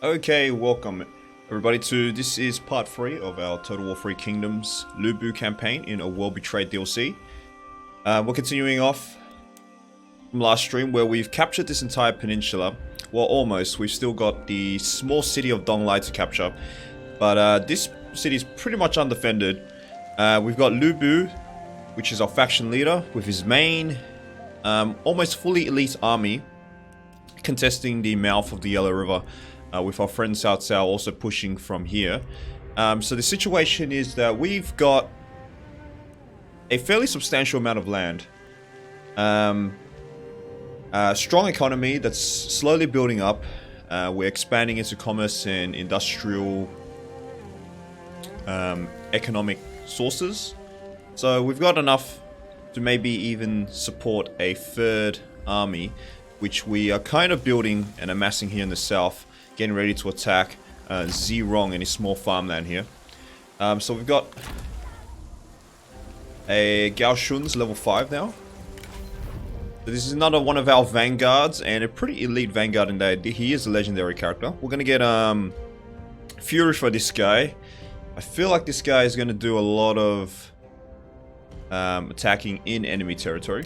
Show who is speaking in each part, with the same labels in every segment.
Speaker 1: Okay, welcome everybody to this is part 3 of our Total War 3 Kingdoms Lubu campaign in a World Betrayed DLC. We're continuing off from last stream where we've captured this entire peninsula. Well, almost. We've still got the small city of Donglai to capture, but this city is pretty much undefended. We've got Lubu, which is our faction leader, with his main, almost fully elite army contesting the mouth of the Yellow River. With our friend Cao Cao also pushing from here. So the situation is that we've got a fairly substantial amount of land. Strong economy that's slowly building up. We're expanding into commerce and industrial economic sources. So we've got enough to maybe even support a third army, which we are kind of building and amassing here in the south. Getting ready to attack Zirong and his small farmland here. So we've got a Gao Shun's level 5 now. So this is another one of our vanguards, and a pretty elite vanguard indeed. He is a legendary character. We're gonna get Fury for this guy. I feel like this guy is gonna do a lot of attacking in enemy territory.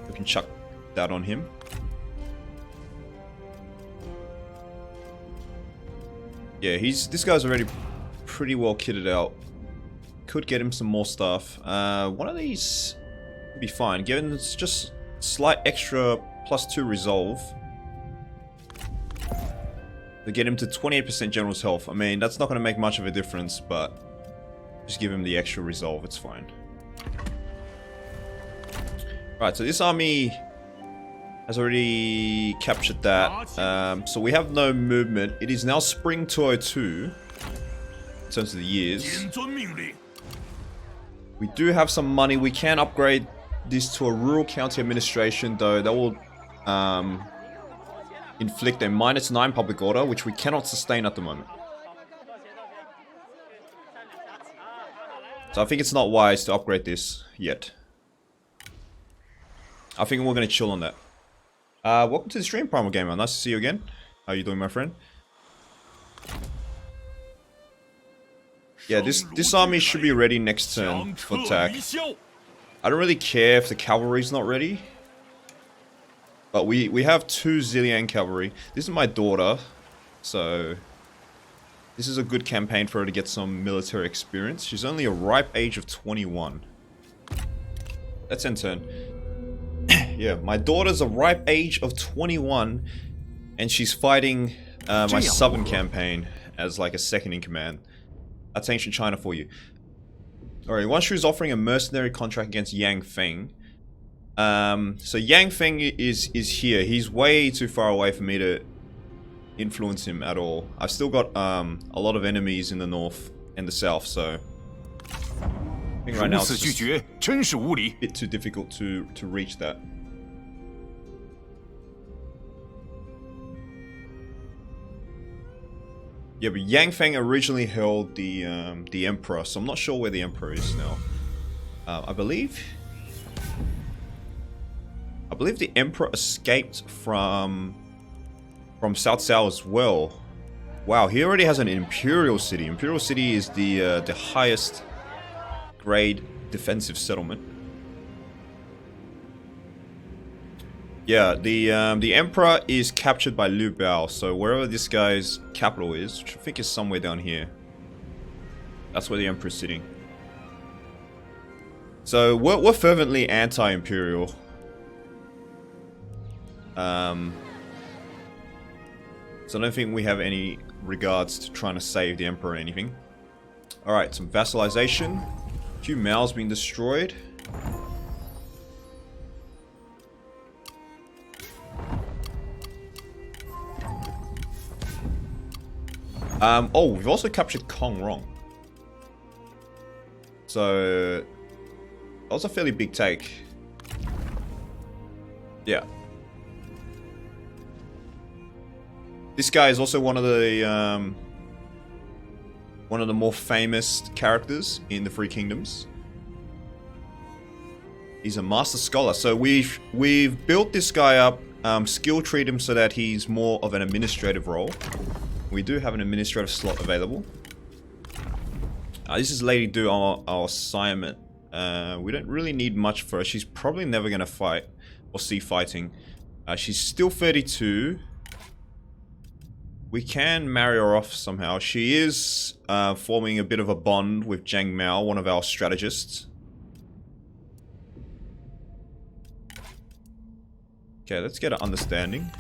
Speaker 1: We can chuck that on him. Yeah, this guy's already pretty well kitted out. Could get him some more stuff. One of these would be fine, given it's just slight extra +2 resolve. To get him to 28% general's health. I mean, that's not going to make much of a difference, but just give him the extra resolve, it's fine. Right, so this army has already captured that, so we have no movement. It is now Spring 202 in terms of the years. We do have some money. We can upgrade this to a rural county administration, though that will inflict a -9 public order, which we cannot sustain at the moment. So I think it's not wise to upgrade this yet. I think we're going to chill on that. Welcome to the stream, Primal Gamer. Nice to see you again. How are you doing, my friend? Yeah, this army should be ready next turn for attack. I don't really care if the cavalry's not ready. But we have 2 Zillion cavalry. This is my daughter, so this is a good campaign for her to get some military experience. She's only a ripe age of 21. That's in turn. Yeah, my daughter's a ripe age of 21, and she's fighting my southern campaign as like a second in command. That's ancient China for you. Alright, Wan Shu is offering a mercenary contract against Yang Feng. So Yang Feng is here. He's way too far away for me to influence him at all. I've still got a lot of enemies in the north and the south, so I think right now it's just a bit too difficult to reach that. Yeah, but Yang Feng originally held the Emperor, so I'm not sure where the Emperor is now. I believe the Emperor escaped from Cao Cao as well. Wow, he already has an Imperial City. Imperial City is the highest grade defensive settlement. Yeah, the Emperor is captured by Liu Bao, so wherever this guy's capital is, which I think is somewhere down here, that's where the Emperor is sitting. So we're fervently anti-imperial. So I don't think we have any regards to trying to save the Emperor or anything. Alright, some vassalization. A few Maos being destroyed. Oh, we've also captured Kong Rong. So that was a fairly big take. Yeah. This guy is also one of the more famous characters in the Three Kingdoms. He's a master scholar. So we've built this guy up skill treat him so that he's more of an administrative role. We do have an administrative slot available. This is Lady Do, our assignment. We don't really need much for her. She's probably never going to fight or see fighting. She's still 32. We can marry her off somehow. She is forming a bit of a bond with Zhang Mao, one of our strategists. Okay, let's get an understanding.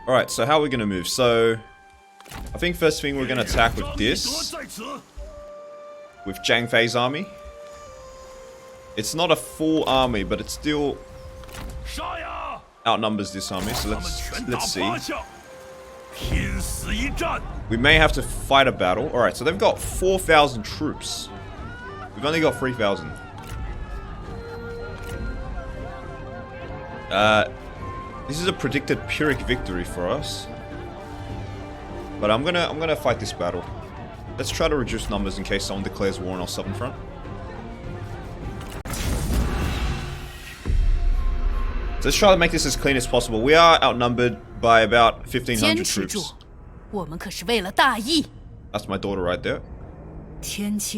Speaker 1: Alright, so how are we going to move? So, I think first thing we're going to attack with this. With Zhang Fei's army. It's not a full army, but it still outnumbers this army, so let's see. We may have to fight a battle. Alright, so they've got 4,000 troops. We've only got 3,000. This is a predicted Pyrrhic victory for us. But I'm gonna fight this battle. Let's try to reduce numbers in case someone declares war on our southern front. So let's try to make this as clean as possible. We are outnumbered by about 1,500 troops. That's my daughter right there. Such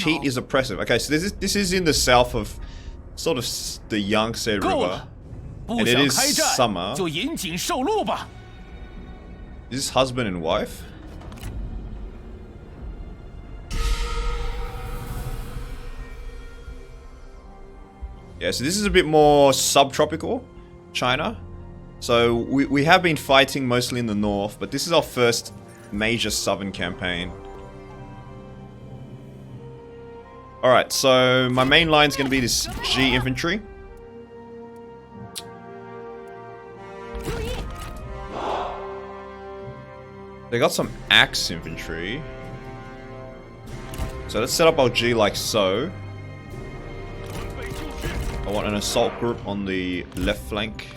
Speaker 1: heat is oppressive. Okay, so this is in the south of sort of the Yangtze River. And it is summer. Is this husband and wife? Yeah, so this is a bit more subtropical China. So we have been fighting mostly in the north, but this is our first major southern campaign. Alright, so my main line is going to be this G infantry. They got some axe infantry. So let's set up our G like so. I want an assault group on the left flank.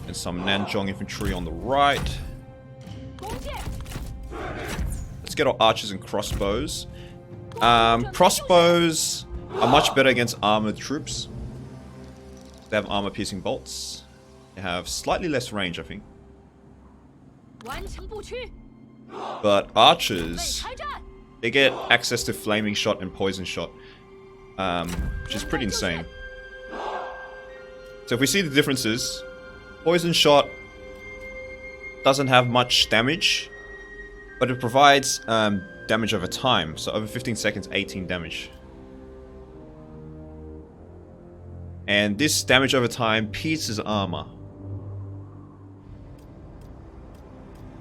Speaker 1: And some Nanzhong infantry on the right. Let's get our archers and crossbows. Crossbows are much better against armored troops. They have armor-piercing bolts. They have slightly less range, I think. But archers, they get access to flaming shot and poison shot, which is pretty insane. So if we see the differences, poison shot doesn't have much damage, but it provides damage over time. So over 15 seconds, 18 damage. And this damage over time pierces armor.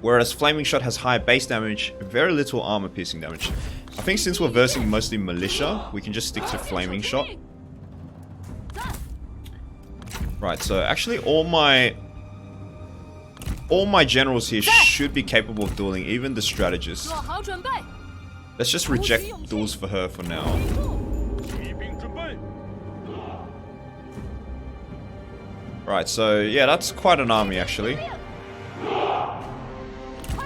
Speaker 1: Whereas Flaming Shot has high base damage, very little armor piercing damage. I think since we're versing mostly militia, we can just stick to Flaming Shot. Right, so actually all my generals here should be capable of dueling, even the strategist. Let's just reject duels for her for now. Right, so yeah, that's quite an army actually.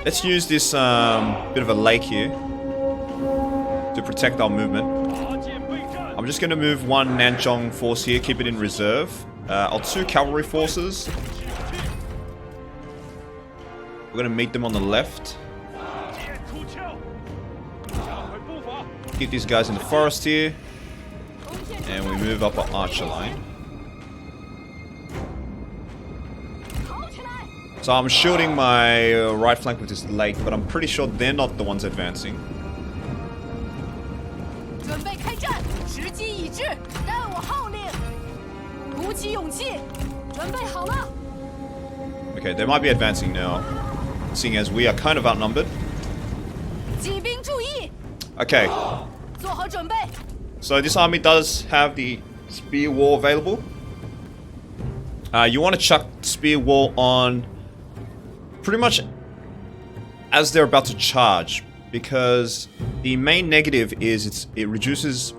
Speaker 1: Let's use this bit of a lake here to protect our movement. I'm just going to move one Nanzhong force here, keep it in reserve. Our two cavalry forces. We're going to meet them on the left. Keep these guys in the forest here. And we move up our archer line. So I'm shielding my right flank with this lake, but I'm pretty sure they're not the ones advancing. Okay, they might be advancing now, seeing as we are kind of outnumbered. Okay. So this army does have the spear wall available. You want to chuck spear wall on pretty much as they're about to charge, because the main negative is it reduces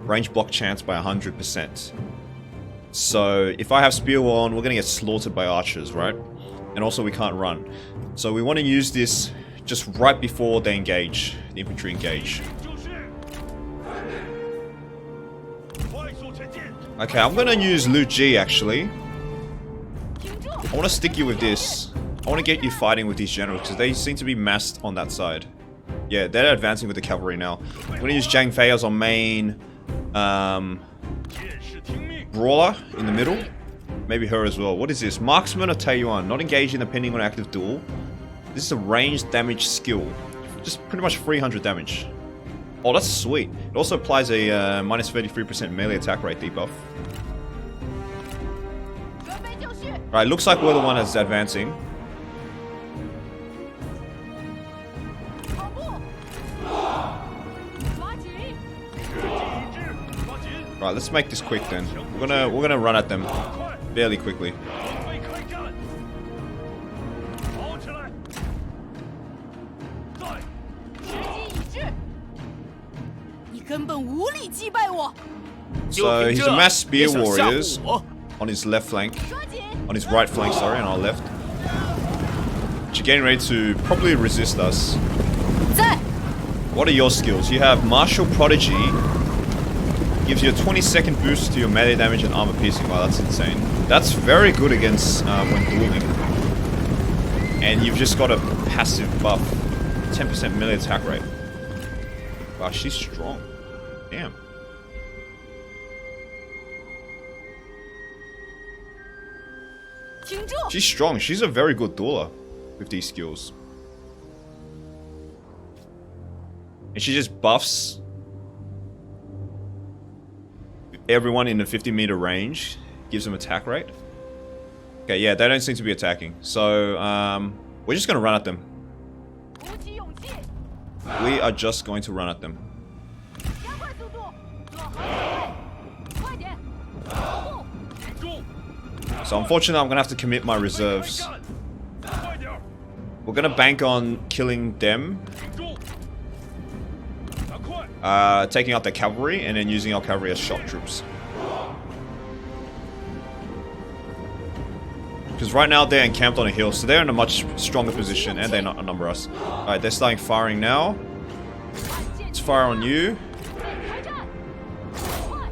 Speaker 1: range block chance by 100%. So if I have spear wall on, we're gonna get slaughtered by archers, right? And also we can't run. So we want to use this just right before they engage, the infantry engage. Okay, I'm gonna use Lu Ji actually. I want to stick you with this. I want to get you fighting with these generals because they seem to be massed on that side. Yeah, they're advancing with the cavalry now. I'm gonna use Zhang Fei as our main brawler in the middle. Maybe her as well. What is this? Marksman or Taiyuan? Not engaging depending on active duel. This is a ranged damage skill. Just pretty much 300 damage. Oh, that's sweet. It also applies a minus 33% melee attack rate debuff. Alright, looks like we're the one that's advancing. Right, let's make this quick then. We're gonna run at them fairly quickly. So he's amassed spear warriors on his left flank, on his right flank, sorry, on our left. Which are getting ready to probably resist us. What are your skills? You have Martial Prodigy. Gives you a 20-second boost to your melee damage and armor piercing. Wow, that's insane. That's very good against when dueling. And you've just got a passive buff. 10% melee attack rate. Wow, she's strong. Damn. She's strong. She's a very good dueler with these skills. And she just buffs everyone in the 50-meter range, gives them attack rate. Okay, yeah, they don't seem to be attacking. So, we're just going to run at them. We are just going to run at them. So unfortunately, I'm going to have to commit my reserves. We're going to bank on killing them. Taking out their cavalry and then using our cavalry as shock troops. Because right now they're encamped on a hill, so they're in a much stronger position and they outnumber us. Alright, they're starting firing now. Let's fire on you.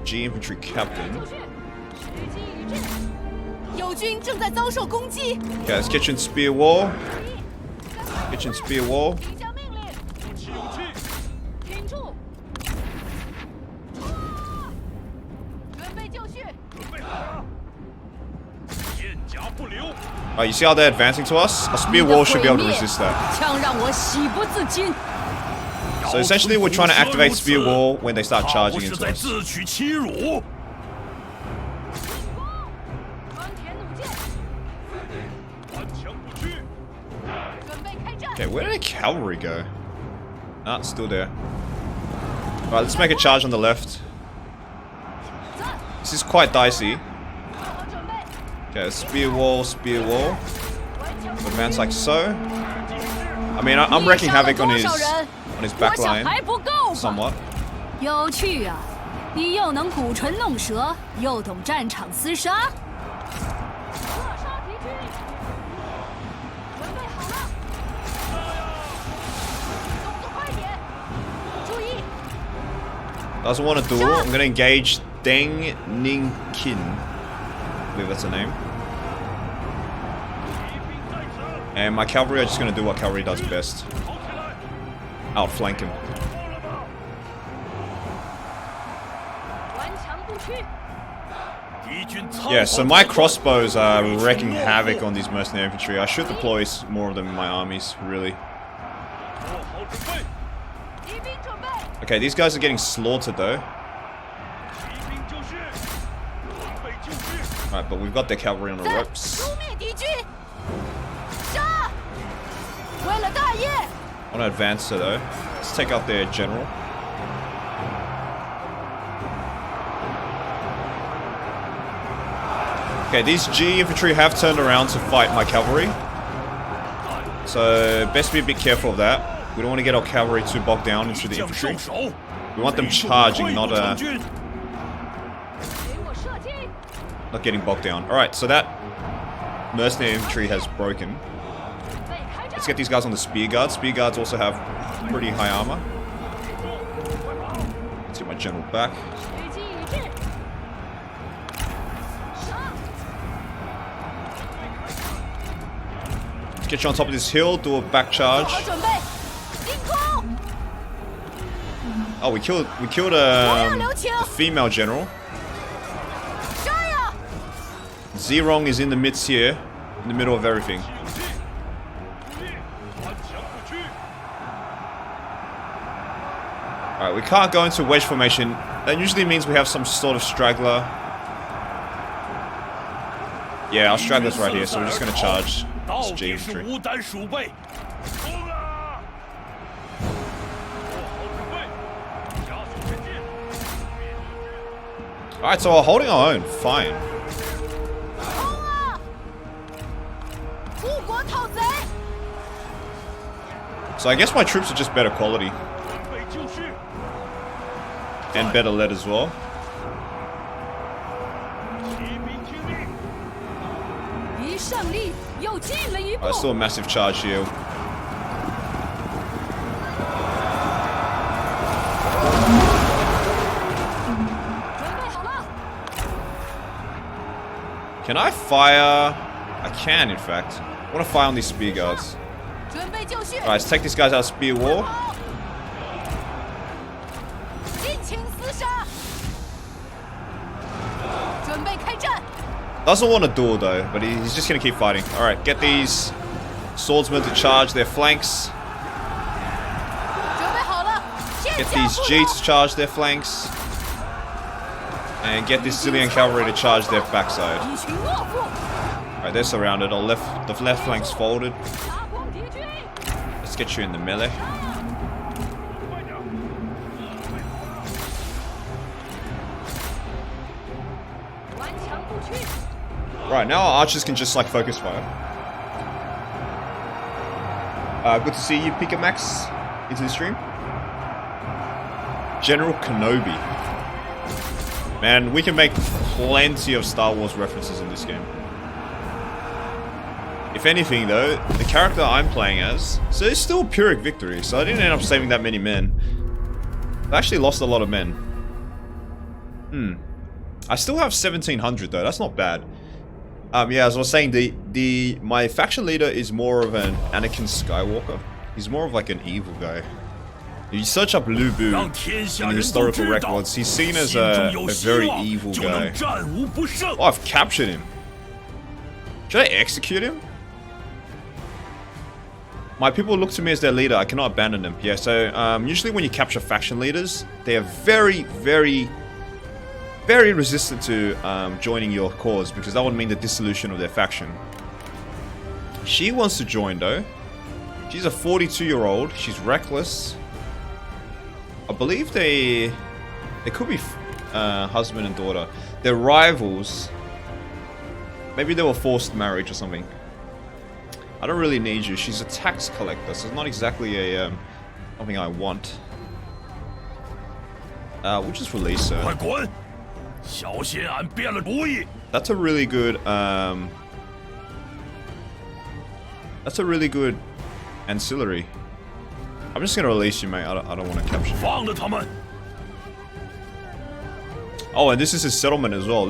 Speaker 1: G infantry captain. Okay, let's kitchen spear wall. Kitchen spear wall. Alright, you see how they're advancing to us? A spear wall should be able to resist that. So essentially we're trying to activate spear wall when they start charging into us. Okay, where did the cavalry go? Ah, it's still there. Alright, let's make a charge on the left. This is quite dicey. Okay, spear wall. Advance like so. I mean, I'm wreaking havoc on his back line, somewhat. Doesn't want to duel. I'm going to engage Deng Ning Kin. I believe that's the name. And my cavalry are just going to do what cavalry does best. Outflank him. Yeah, so my crossbows are wreaking havoc on these mercenary infantry. I should deploy more of them in my armies, really. Okay, these guys are getting slaughtered though. Alright, but we've got their cavalry on the ropes. I want to advance her though. Let's take out their general. Okay, these G infantry have turned around to fight my cavalry. So, best be a bit careful of that. We don't want to get our cavalry too bogged down into the infantry. We want them charging, not getting bogged down. Alright, so that mercenary infantry has broken. Let's get these guys on the spear guards. Spear guards also have pretty high armor. Let's get my general back. Let's get you on top of this hill, do a back charge. Oh, we killed a female general. Zerong is in the midst here, in the middle of everything. Alright, we can't go into wedge formation. That usually means we have some sort of straggler. Yeah, our straggler's right here, so we're just gonna charge this G infantry. Alright, so we're holding our own, fine. So I guess my troops are just better quality. And better led as well. I saw a massive charge here. Can I fire? I can, in fact. I want to fire on these spear guards. Alright, let's take these guys out of spear war. Doesn't want to duel though, but he's just going to keep fighting. Alright, get these swordsmen to charge their flanks. Get these G to charge their flanks. And get this Zillion cavalry to charge their backside. Alright, they're surrounded. The left flank's folded. Let's get you in the melee. Right, now our archers can just like focus fire. Good to see you, Pika Max, into the stream. General Kenobi. Man, we can make plenty of Star Wars references in this game. If anything though, the character I'm playing as, so it's still Pyrrhic victory, so I didn't end up saving that many men. I actually lost a lot of men. I still have 1700 though, that's not bad. Yeah, as I was saying, my faction leader is more of an Anakin Skywalker. He's more of like an evil guy. If you search up Lu Bu in the historical records, he's seen as a very evil guy. Oh, I've captured him. Should I execute him? My people look to me as their leader. I cannot abandon them. Yeah, so usually when you capture faction leaders, they are very, very, very resistant to joining your cause, because that would mean the dissolution of their faction. She wants to join though. She's a 42-year-old. She's reckless. I believe they could be husband and daughter. They're rivals. Maybe they were forced marriage or something. I don't really need you. She's a tax collector, so it's not exactly a something I want. We'll just release her. That's a really good ancillary. I'm just gonna release you, mate. I don't want to capture you. Oh, and this is his settlement as well.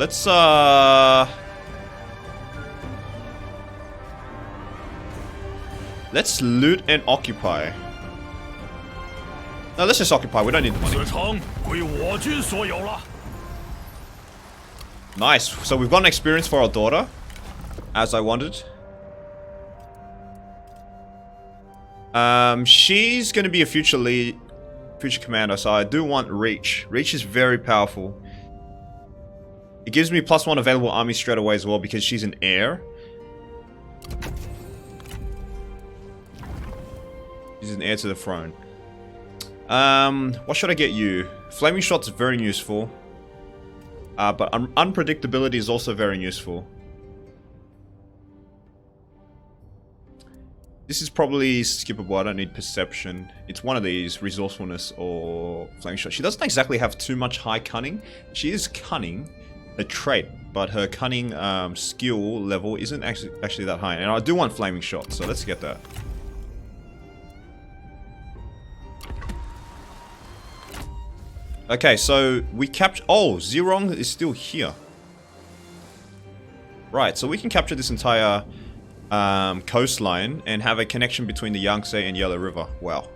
Speaker 1: Let's loot and occupy. No, let's just occupy. We don't need the money. Nice. So we've got an experience for our daughter, as I wanted. She's going to be a future lead, future commander, so I do want Reach. Reach is very powerful. It gives me +1 available army straight away as well, because she's an heir. She's an heir to the throne. What should I get you? Flaming Shot's very useful. But unpredictability is also very useful. This is probably skippable. I don't need perception. It's one of these, resourcefulness or flaming shot. She doesn't exactly have too much high cunning. She is cunning, a trait, but her cunning skill level isn't actually that high. And I do want flaming shot, so let's get that. Okay, so we capture... Oh, Zirong is still here. Right, so we can capture this entire coastline and have a connection between the Yangtze and Yellow River. Wow.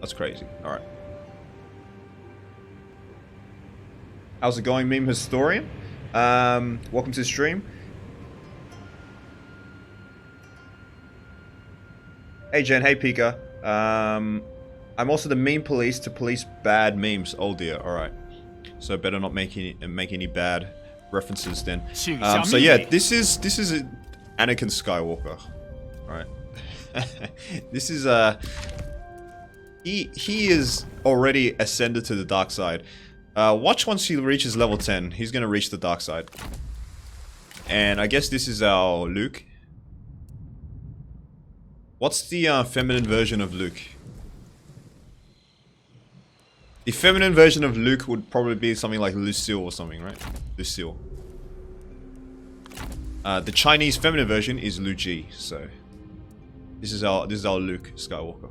Speaker 1: That's crazy. Alright. How's it going, Meme Historian? Welcome to the stream. Hey Jen, hey Pika. I'm also the meme police to police bad memes. Oh dear, alright. So better not make any bad references then. So yeah, this is Anakin Skywalker. Alright. This is he is already ascended to the dark side. Watch once he reaches level 10, he's gonna reach the dark side. And I guess this is our Luke. What's the feminine version of Luke? The feminine version of Luke would probably be something like Lucille or something, right? Lucille. The Chinese feminine version is Lu Ji, so this is our Luke Skywalker.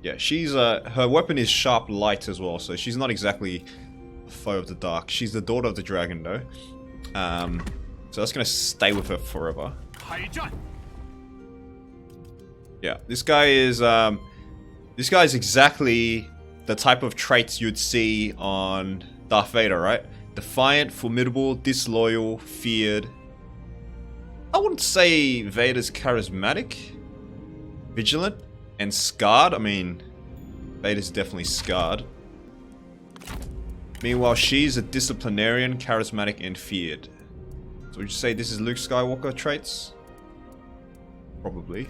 Speaker 1: Yeah, she's her weapon is sharp light as well, so she's not exactly a foe of the dark. She's the daughter of the dragon though. So that's gonna stay with her forever. Yeah, this guy is exactly the type of traits you'd see on Darth Vader, right? Defiant, formidable, disloyal, feared. I wouldn't say Vader's charismatic, vigilant, and scarred. I mean, Vader's definitely scarred. Meanwhile, she's a disciplinarian, charismatic, and feared. So would you say this is Luke Skywalker traits? Probably.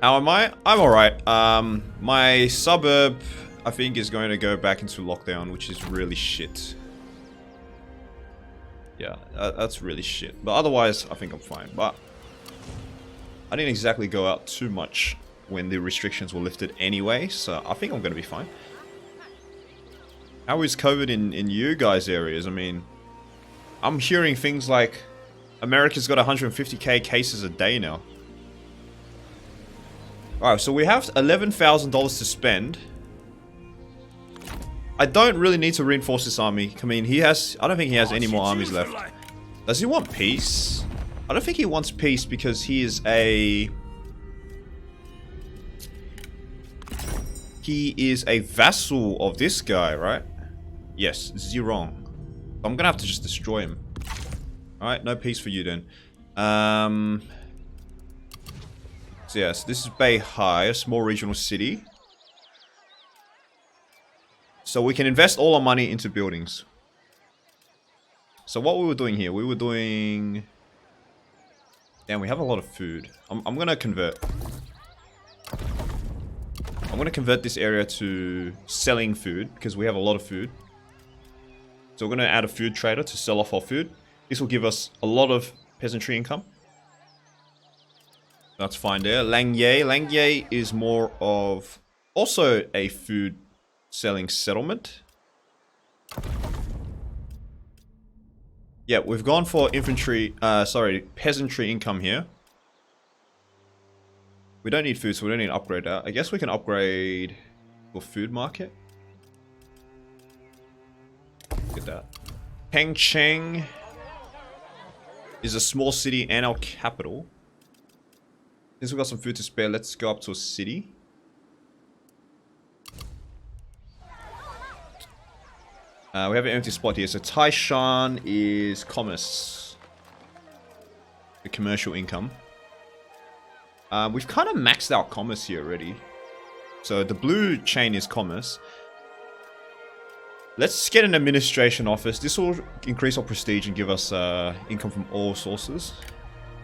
Speaker 1: How am I? I'm alright. My suburb, I think, is going to go back into lockdown, which is really shit. Yeah, that's really shit. But otherwise, I think I'm fine. But I didn't exactly go out too much when the restrictions were lifted anyway, so I think I'm going to be fine. How is COVID in you guys' areas? I mean, I'm hearing things like America's got 150k cases a day now. Alright, so we have $11,000 to spend. I don't really need to reinforce this army. I mean, I don't think he has any more armies left. Does he want peace? I don't think he wants peace because he is a vassal of this guy, right? Yes, Zirong. I'm gonna have to just destroy him. Alright, no peace for you then. So yes, this is Bay High, a small regional city. So we can invest all our money into buildings. So what we were doing here, we were doing... Damn, we have a lot of food. I'm gonna convert. I'm gonna convert this area to selling food, because we have a lot of food. So we're gonna add a food trader to sell off our food. This will give us a lot of peasantry income. That's fine there. Langye. Langye is more of also a food selling settlement. Yeah, we've gone for peasantry income here. We don't need food, so we don't need to upgrade that. I guess we can upgrade for food market. Look at that. Pengcheng is a small city and our capital. Since we've got some food to spare, let's go up to a city. We have an empty spot here. So Taishan is commerce. The commercial income. We've kind of maxed out commerce here already. So the blue chain is commerce. Let's get an administration office. This will increase our prestige and give us income from all sources.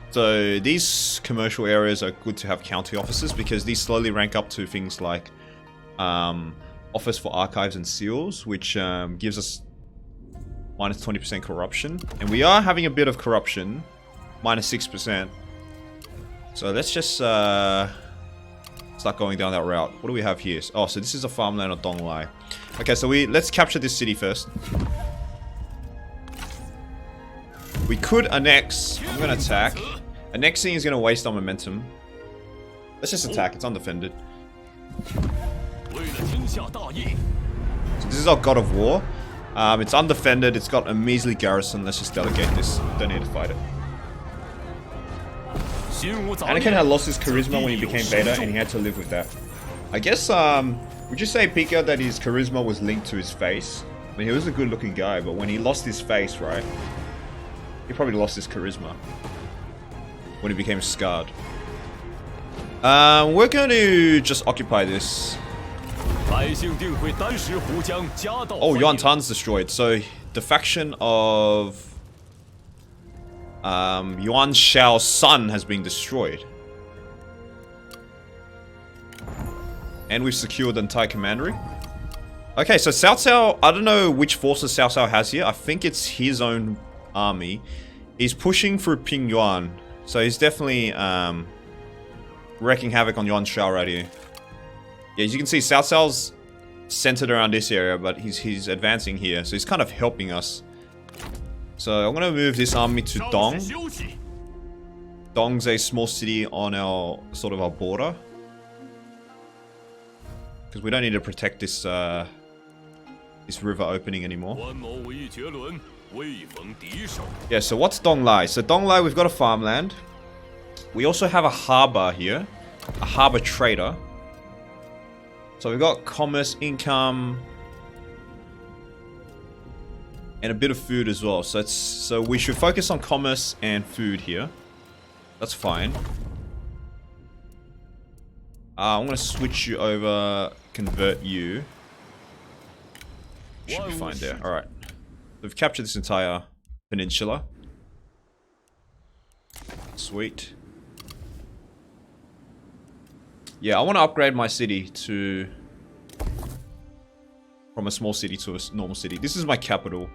Speaker 1: So these commercial areas are good to have county offices because these slowly rank up to things like Office for Archives and Seals, which gives us minus 20% corruption. And we are having a bit of corruption, minus 6%. So let's just start going down that route. What do we have here? Oh, so this is a farmland of Donglai. Okay, so let's capture this city first. We could annex. I'm gonna attack. Annexing is going to waste our momentum. Let's just attack. It's undefended. So this is our God of War. It's undefended. It's got a measly garrison. Let's just delegate this. Don't need to fight it. Anakin had lost his charisma when he became beta, and he had to live with that. I guess, would you say, Pika, that his charisma was linked to his face? I mean, he was a good-looking guy, but when he lost his face, right? He probably lost his charisma. When he became scarred. We're going to just occupy this. Oh, Yuan Tan's destroyed. So, the faction of Yuan Shao's son has been destroyed. And we've secured the entire commandery. Okay, so Cao Cao, I don't know which forces Cao Cao has here. I think it's his own army. He's pushing through Ping Yuan. So he's definitely wreaking havoc on Yuan Shao right here. Yeah, as you can see, Cao Cao's centered around this area, but he's advancing here. So he's kind of helping us. So I'm going to move this army to Dong. Dong's a small city on our sort of our border. Because we don't need to protect this this river opening anymore. Yeah, so what's Dong Lai? So Dong Lai, we've got a farmland. We also have a harbor here. A harbor trader. So we've got commerce, income, and a bit of food as well. So we should focus on commerce and food here. That's fine. I'm gonna switch you over, convert you. Should be fine there. Alright. We've captured this entire peninsula. Sweet. Yeah, I want to upgrade my city to... from a small city to a normal city. This is my capital.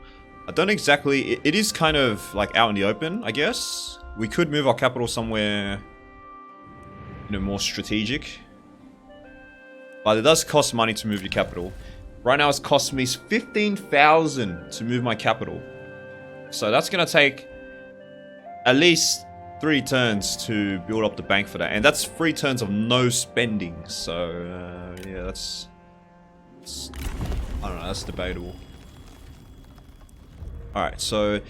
Speaker 1: I don't exactly... It is kind of like out in the open, I guess. We could move our capital somewhere, you know, more strategic. But it does cost money to move your capital. Right now it's cost me 15,000 to move my capital. So that's going to take at least 3 turns to build up the bank for that. And that's 3 turns of no spending. So, yeah, that's I don't know, that's debatable. Alright, so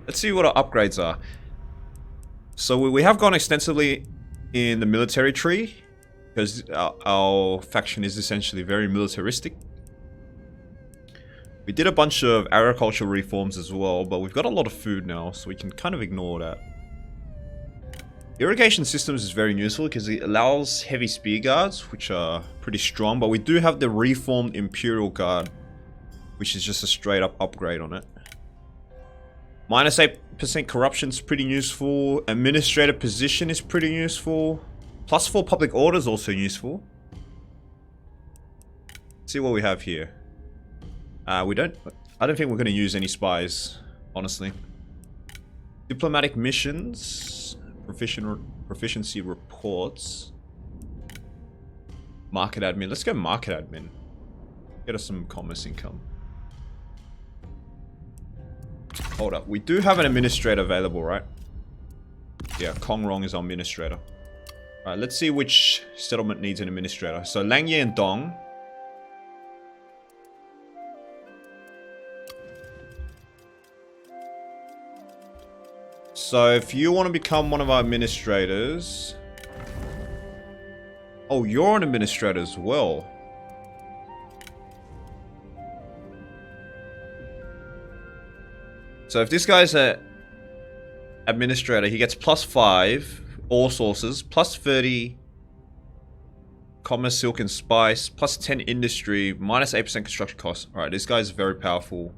Speaker 1: let's see what our upgrades are. So we have gone extensively in the military tree. Because our faction is essentially very militaristic. We did a bunch of agricultural reforms as well, but we've got a lot of food now, so we can kind of ignore that. Irrigation systems is very useful because it allows heavy spear guards, which are pretty strong, but we do have the reformed Imperial Guard, which is just a straight up upgrade on it. Minus 8% corruption is pretty useful. Administrative position is pretty useful. Plus 4 public order is also useful. Let's see what we have here. I don't think we're going to use any spies, honestly. Diplomatic missions. Proficiency reports. Market admin. Let's go market admin. Get us some commerce income. Hold up. We do have an administrator available, right? Yeah, Kong Rong is our administrator. Alright, let's see which settlement needs an administrator. So Langye and Dong. So if you want to become one of our administrators... Oh, you're an administrator as well. So if this guy's an administrator, he gets +5... all sources, +30 commerce, silk and spice, +10 industry, -8% construction costs. Alright, this guy's very powerful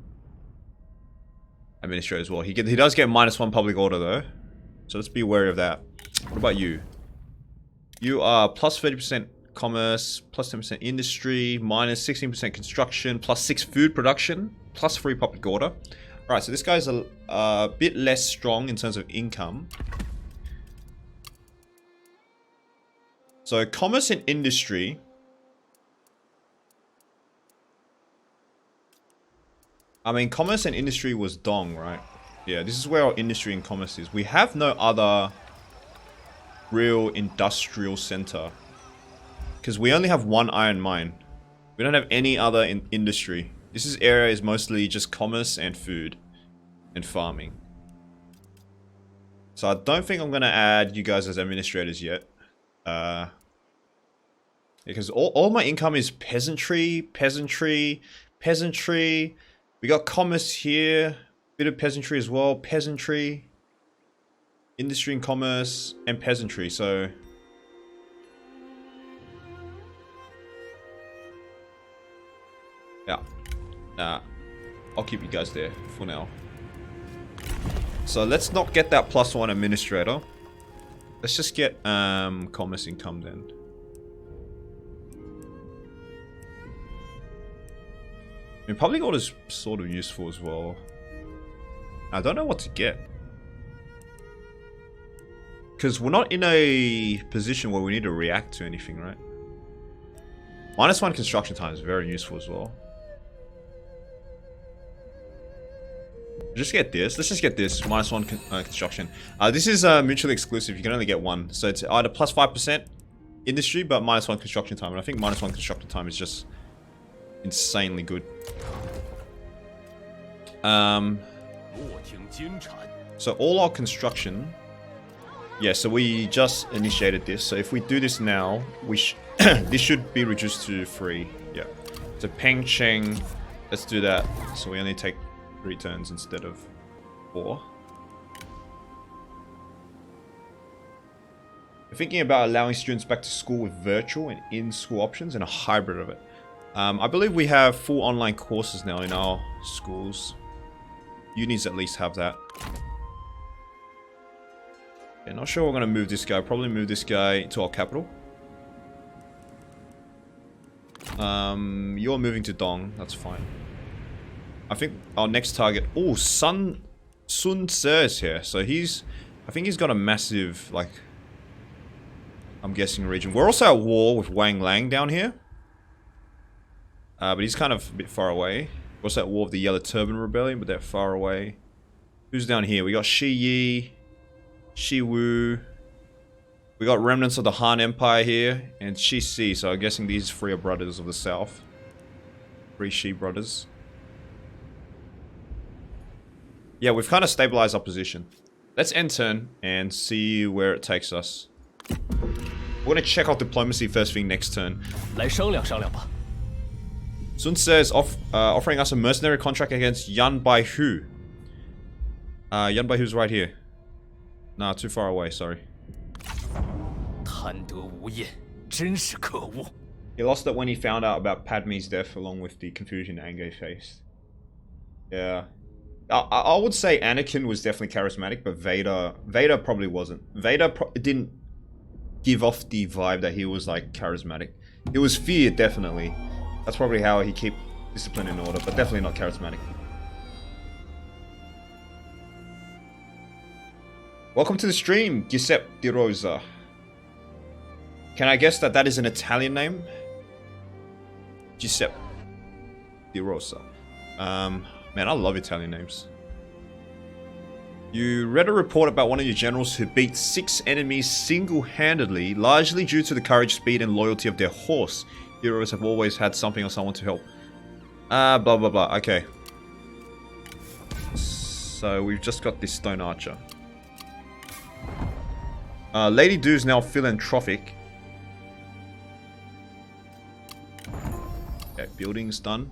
Speaker 1: administrator as well. He does get -1 public order though. So let's be wary of that. What about you? You are +30% commerce, +10% industry, -16% construction, +6 food production, +3 public order. Alright, so this guy's a bit less strong in terms of income. So commerce and industry. I mean, commerce and industry was Dong, right? Yeah, this is where our industry and commerce is. We have no other real industrial center. Because we only have one iron mine. We don't have any other industry. This area is mostly just commerce and food and farming. So I don't think I'm going to add you guys as administrators yet. Because all my income is peasantry. We got commerce here. Bit of peasantry as well. Peasantry. Industry and commerce. And peasantry. So... yeah. Nah. I'll keep you guys there for now. So let's not get that +1 administrator. Let's just get commerce income then. I mean, public order is sort of useful as well. I don't know what to get. Because we're not in a position where we need to react to anything, right? -1 construction time is very useful as well. Just get this. Let's just get this. -1 construction. This is mutually exclusive. You can only get one. So it's either +5% industry, but -1 construction time. And I think -1 construction time is just insanely good. So all our construction. Yeah, so we just initiated this. So if we do this now, we this should be reduced to 3. Yeah. So Peng Cheng. Let's do that. So we only take 3 turns instead of 4. We're thinking about allowing students back to school with virtual and in-school options and a hybrid of it. I believe we have full online courses now in our schools. Unis at least have that. Yeah, not sure we're going to move this guy. Probably move this guy to our capital. You're moving to Dong. That's fine. I think our next target... oh, Sun Tse is here. So he's... I think he's got a massive, like... I'm guessing region. We're also at war with Wang Lang down here. But he's kind of a bit far away. We're also at war with the Yellow Turban Rebellion, but they're far away. Who's down here? We got Shi Yi, Shi Wu. We got remnants of the Han Empire here, and Shi Si. So I'm guessing these 3 are brothers of the south. 3 Shi brothers. Yeah, we've kind of stabilized our position. Let's end turn and see where it takes us. We're going to check out diplomacy first thing next turn. Sun Tse is offering us a mercenary contract against Yan Baihu. Yan Baihu's right here. Nah, too far away, sorry. He lost it when he found out about Padme's death along with the confusion Ange faced. Yeah. I would say Anakin was definitely charismatic, but Vader probably wasn't. Vader didn't give off the vibe that he was like charismatic. It was fear, definitely. That's probably how he keep discipline in order, but definitely not charismatic. Welcome to the stream, Giuseppe Di Rosa. Can I guess that is an Italian name? Giuseppe Di Rosa. Man, I love Italian names. You read a report about one of your generals who beat 6 enemies single-handedly, largely due to the courage, speed, and loyalty of their horse. Heroes have always had something or someone to help. Blah blah blah. Okay. So we've just got this stone archer. Lady Do's now philanthropic. Okay, building's done.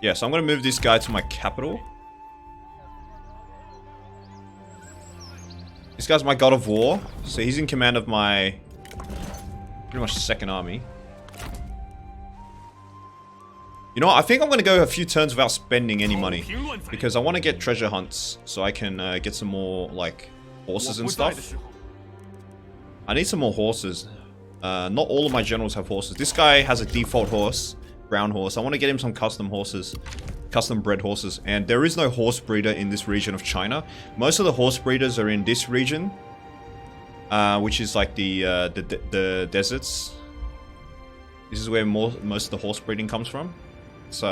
Speaker 1: Yeah, so I'm going to move this guy to my capital. This guy's my god of war. So he's in command of my... pretty much second army. You know what? I think I'm going to go a few turns without spending any money. Because I want to get treasure hunts. So I can get some more, like, horses and stuff. I need some more horses. Not all of my generals have horses. This guy has a default horse. Brown horse. I want to get him some custom horses. Custom bred horses. And there is no horse breeder in this region of China. Most of the horse breeders are in this region. Which is like the deserts. This is where most of the horse breeding comes from. So,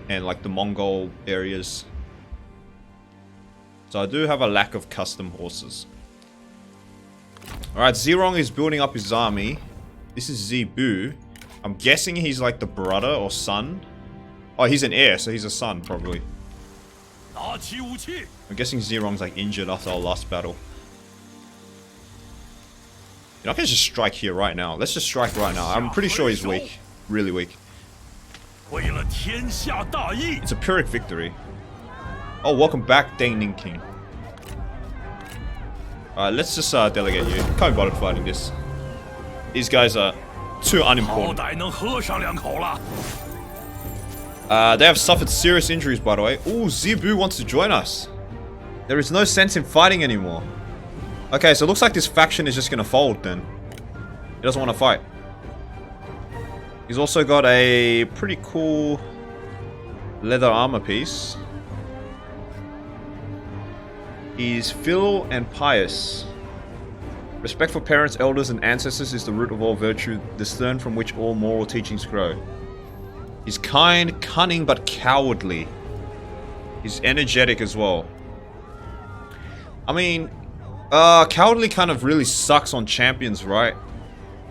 Speaker 1: and like the Mongol areas. So I do have a lack of custom horses. Alright, Zirong is building up his army. This is Zebu. I'm guessing he's like the brother or son. Oh, he's an heir, so he's a son, probably. I'm guessing Zirong's like injured after our last battle. You know, I can just strike here right now. Let's just strike right now. I'm pretty sure he's weak. Really weak. It's a Pyrrhic victory. Oh, welcome back, Deng Ning King. Alright, let's just delegate you. Can't be bothered fighting this. These guys are too unimportant. They have suffered serious injuries, by the way. Ooh, Zebu wants to join us. There is no sense in fighting anymore. Okay, so it looks like this faction is just gonna fold then. He doesn't want to fight. He's also got a pretty cool leather armor piece. He's filial and pious. Respect for parents, elders, and ancestors is the root of all virtue, the stern from which all moral teachings grow. He's kind, cunning, but cowardly. He's energetic as well. I mean, cowardly kind of really sucks on champions, right?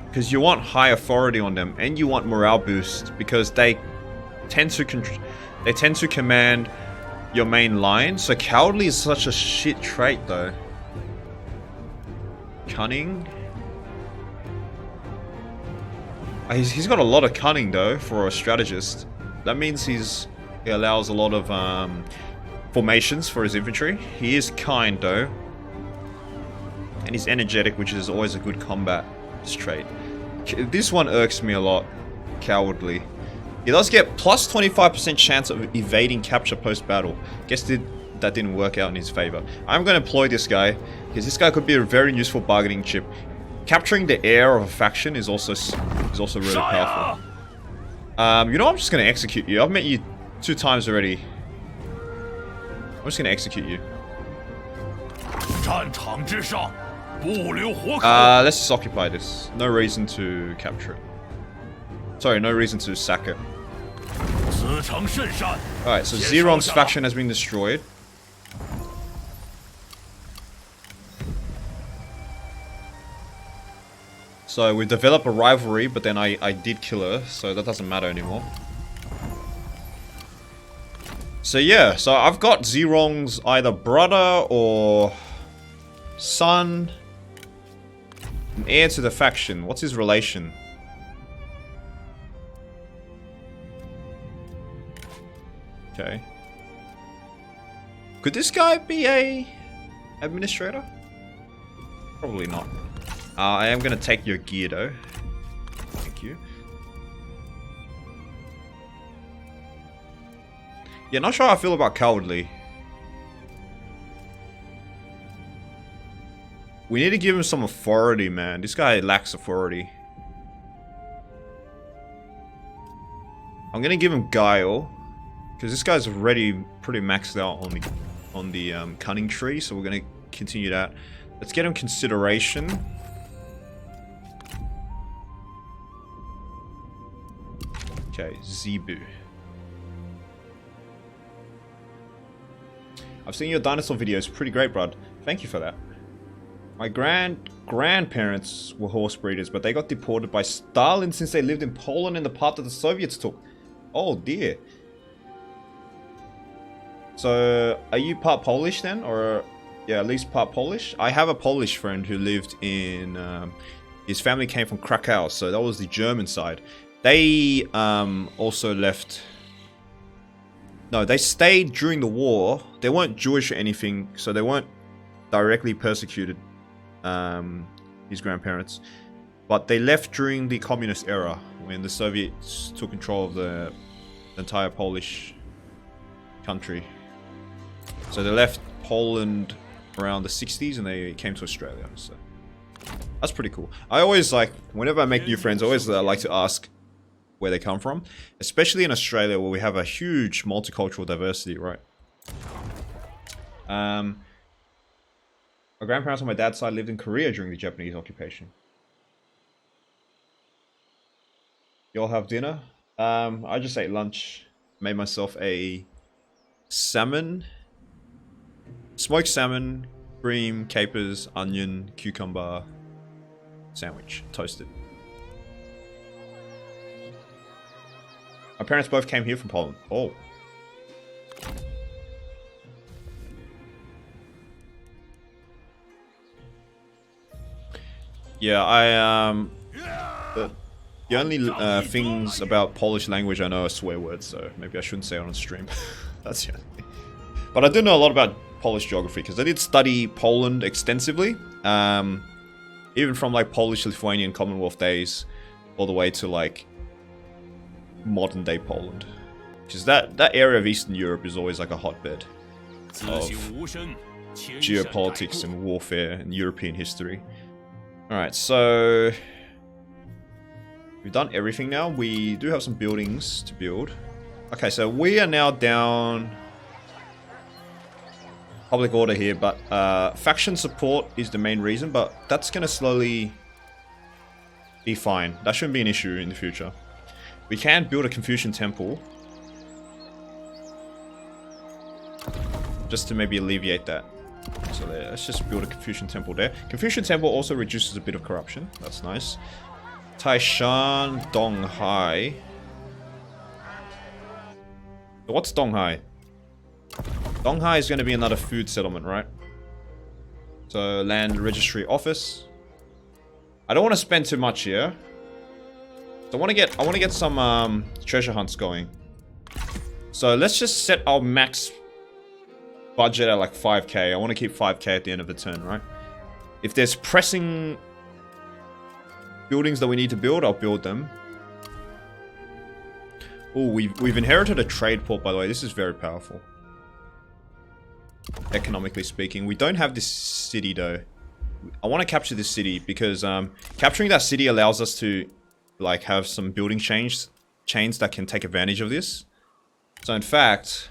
Speaker 1: Because you want high authority on them, and you want morale boost because they tend to command your main line. So cowardly is such a shit trait, though. Cunning. He's got a lot of cunning though for a strategist. That means he allows a lot of formations for his infantry. He is kind though, and he's energetic, which is always a good combat trait. This one irks me a lot. Cowardly. He does get plus 25% chance of evading capture post-battle. Guess that didn't work out in his favor. I'm going to employ this guy, because this guy could be a very useful bargaining chip. Capturing the heir of a faction is also really powerful. You know, I'm just going to execute you. I've met you 2 times already. I'm just going to execute you. Let's just occupy this. No reason to capture it. Sorry, no reason to sack it. Alright, so Zirong's faction has been destroyed. So we developed a rivalry, but then I did kill her, so that doesn't matter anymore. So yeah, so I've got Zirong's either brother or son, an heir to the faction. What's his relation? Okay. Could this guy be a administrator? Probably not. I am gonna take your gear though. Thank you. Yeah, not sure how I feel about cowardly. We need to give him some authority, man. This guy lacks authority. I'm gonna give him guile, because this guy's already pretty maxed out on the cunning tree, so we're gonna continue that. Let's get him consideration. Okay, Zebu. I've seen your dinosaur videos, pretty great, bud. Thank you for that. My grandparents were horse breeders, but they got deported by Stalin since they lived in Poland in the part that the Soviets took. Oh dear. So, are you part Polish then? Or, yeah, at least part Polish? I have a Polish friend who lived in, his family came from Krakow, so that was the German side. They, also left... No, they stayed during the war. They weren't Jewish or anything, so they weren't directly persecuted, his grandparents. But they left during the communist era, when the Soviets took control of the entire Polish country. So they left Poland around the 60s and they came to Australia, so that's pretty cool. I always like, whenever I make new friends, I always like to ask where they come from, especially in Australia where we have a huge multicultural diversity, right? My grandparents on my dad's side lived in Korea during the Japanese occupation. Y'all have dinner? I just ate lunch. Made myself a salmon Smoked salmon, cream, capers, onion, cucumber, sandwich, toasted. My parents both came here from Poland. Oh. Yeah, the only things about Polish language I know are swear words, so maybe I shouldn't say it on stream. That's the only thing. But I do know a lot about Polish geography, because I did study Poland extensively. Even from like Polish-Lithuanian Commonwealth days, all the way to like modern day Poland. Because that area of Eastern Europe is always like a hotbed of geopolitics and warfare and European history. Alright, so we've done everything now. We do have some buildings to build. Okay, so we are now down public order here, but faction support is the main reason, but that's going to slowly be fine. That shouldn't be an issue in the future. We can build a Confucian temple just to maybe alleviate that. So let's just build a Confucian temple there. Confucian temple also reduces a bit of corruption. That's nice. Taishan, Donghai. What's Donghai? Donghai is going to be another food settlement, right? So land registry office. I don't want to spend too much here. So I want to get some treasure hunts going. So let's just set our max budget at like 5k. I want to keep 5k at the end of the turn, right? If there's pressing buildings that we need to build, I'll build them. Oh, we've inherited a trade port, by the way. This is very powerful, economically speaking. We don't have this city though. I want to capture this city because capturing that city allows us to like have some building chains that can take advantage of this. So in fact,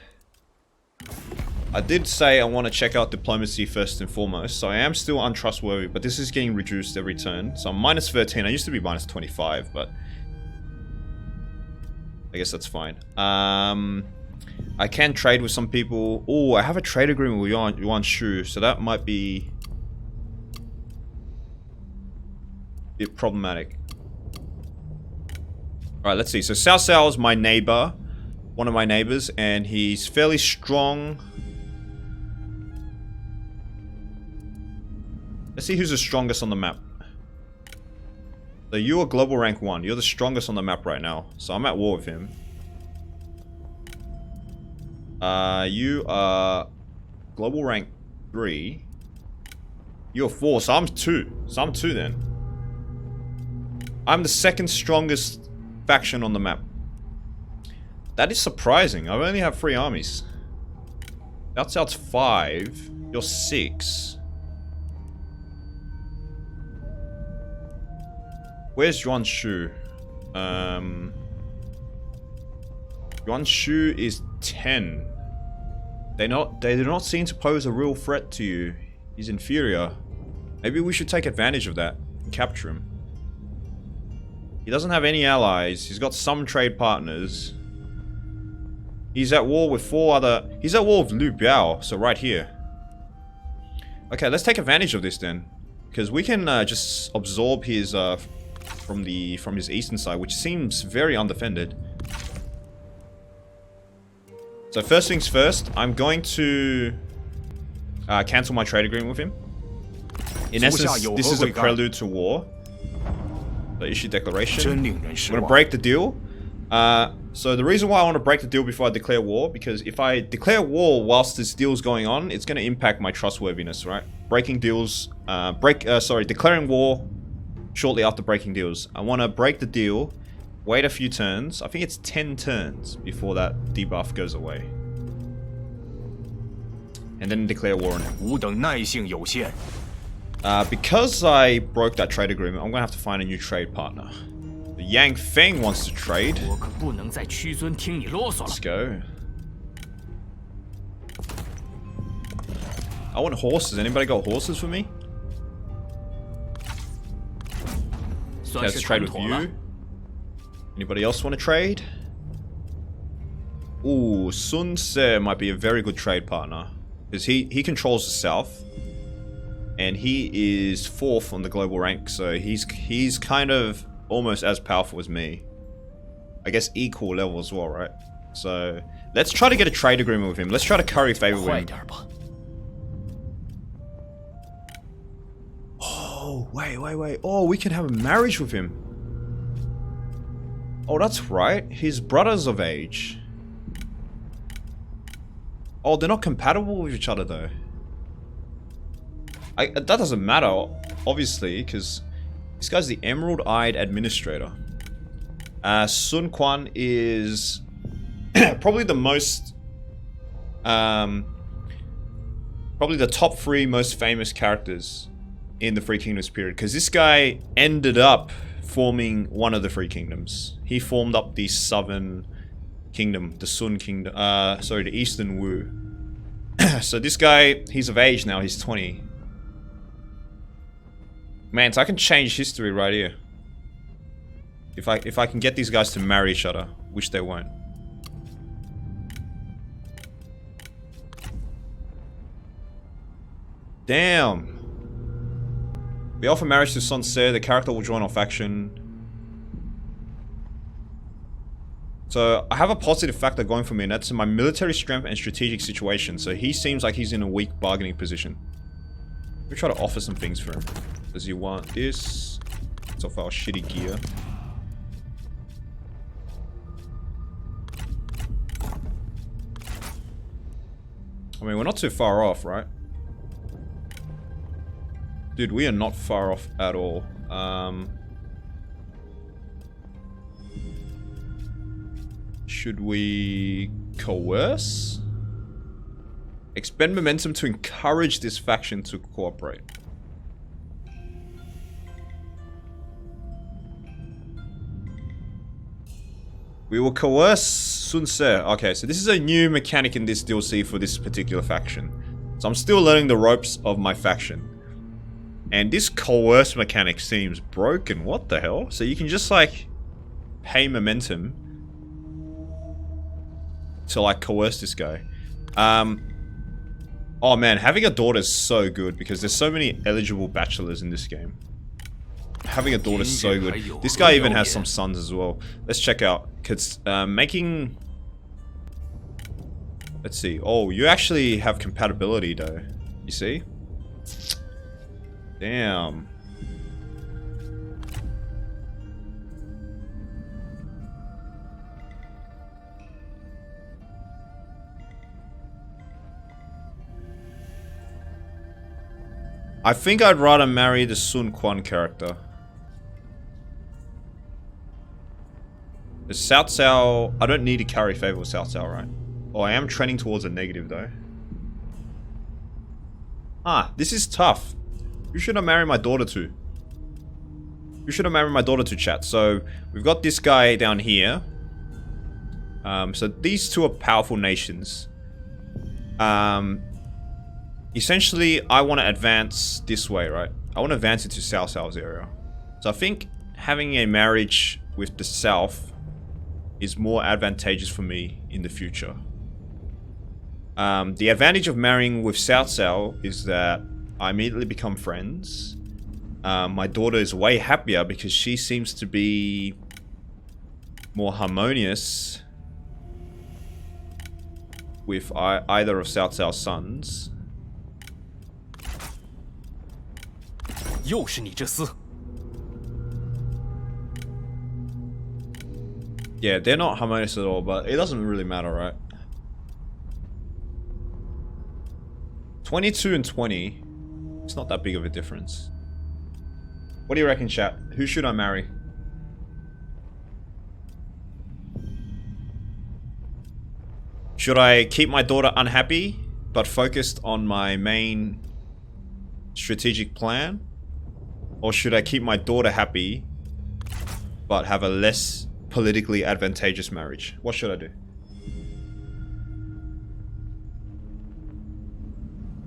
Speaker 1: I did say I want to check out diplomacy first and foremost. So I am still untrustworthy, but this is getting reduced every turn. So I'm minus 13. I used to be minus 25, but I guess that's fine. I can trade with some people. Oh, I have a trade agreement with Yuan Shu, so that might be a bit problematic. Alright, let's see. So Cao Cao is my neighbor, one of my neighbors, and he's fairly strong. Let's see who's the strongest on the map. So you are global rank 1. You're the strongest on the map right now. So I'm at war with him. You are global rank 3. You're 4, so I'm 2. So I'm 2 then. I'm the second strongest faction on the map. That is surprising. I only have 3 armies. That's 5. You're 6. Where's Yuan Shu? Yuan Shu is 10. They do not seem to pose a real threat to you. He's inferior. Maybe we should take advantage of that and capture him. He doesn't have any allies. He's got some trade partners. He's at war with 4 other... He's at war with Liu Biao, so right here. Okay, let's take advantage of this then. Because we can just absorb his... from his eastern side, which seems very undefended. So first things first, I'm going to cancel my trade agreement with him. In essence, this is a prelude to war. So issue declaration. I'm going to break the deal. So the reason why I want to break the deal before I declare war, because if I declare war whilst this deal is going on, it's going to impact my trustworthiness, right? Breaking deals, declaring war shortly after breaking deals. I want to break the deal, wait a few turns. I think it's 10 turns before that debuff goes away. And then declare war on him. Because I broke that trade agreement, I'm going to have to find a new trade partner. The Yang Feng wants to trade. Let's go. I want horses. Anybody got horses for me? Okay, let's trade with you. Anybody else want to trade? Ooh, Sun Se might be a very good trade partner. Because he controls the south. And he is 4th on the global rank, so he's kind of almost as powerful as me. I guess equal level as well, right? So let's try to get a trade agreement with him. Let's try to curry favor with him. Oh, wait. Oh, we can have a marriage with him. Oh, that's right. His brother's of age. Oh, they're not compatible with each other though. That doesn't matter, obviously, because this guy's the Emerald-Eyed Administrator. Sun Quan is probably the most, probably the top 3 most famous characters in the Three Kingdoms period, because this guy ended up forming one of the Three Kingdoms. He formed up the Southern Kingdom, the Sun Kingdom, sorry, the Eastern Wu. So this guy, he's of age now, he's 20. Man, so I can change history right here. If I can get these guys to marry each other, which they won't. Damn. We offer marriage to Sun Se, the character will join our faction. So I have a positive factor going for me, and that's my military strength and strategic situation. So he seems like he's in a weak bargaining position. Let me try to offer some things for him. Does he want this? It's off our shitty gear. I mean, we're not too far off, right? Dude, we are not far off at all. Should we coerce? Expend momentum to encourage this faction to cooperate. We will coerce Sun Se. Okay, so this is a new mechanic in this DLC for this particular faction. So I'm still learning the ropes of my faction. And this coerce mechanic seems broken. What the hell? So you can just like pay momentum to like coerce this guy. Oh man, having a daughter is so good because there's so many eligible bachelors in this game. Having a daughter is so good. This guy even has some sons as well. Let's check out. Cause making. Let's see. Oh, you actually have compatibility though. You see? Damn. I think I'd rather marry the Sun Quan character. The Cao Cao, I don't need to carry favor with Cao Cao, right? Oh, I am trending towards a negative though. Ah, this is tough. Who should I marry my daughter to? Who should I marry my daughter to, chat? So, we've got this guy down here. So these two are powerful nations. Essentially, I want to advance this way, right? I want to advance into Cao Cao's area. So I think having a marriage with the South is more advantageous for me in the future. The advantage of marrying with Cao Cao is that I immediately become friends. My daughter is way happier because she seems to be more harmonious with either of Cao Cao's sons. Yeah, they're not harmonious at all, but it doesn't really matter, right? 22 and 20. It's not that big of a difference. What do you reckon, chat? Who should I marry? Should I keep my daughter unhappy, but focused on my main strategic plan? Or should I keep my daughter happy, but have a less politically advantageous marriage? What should I do?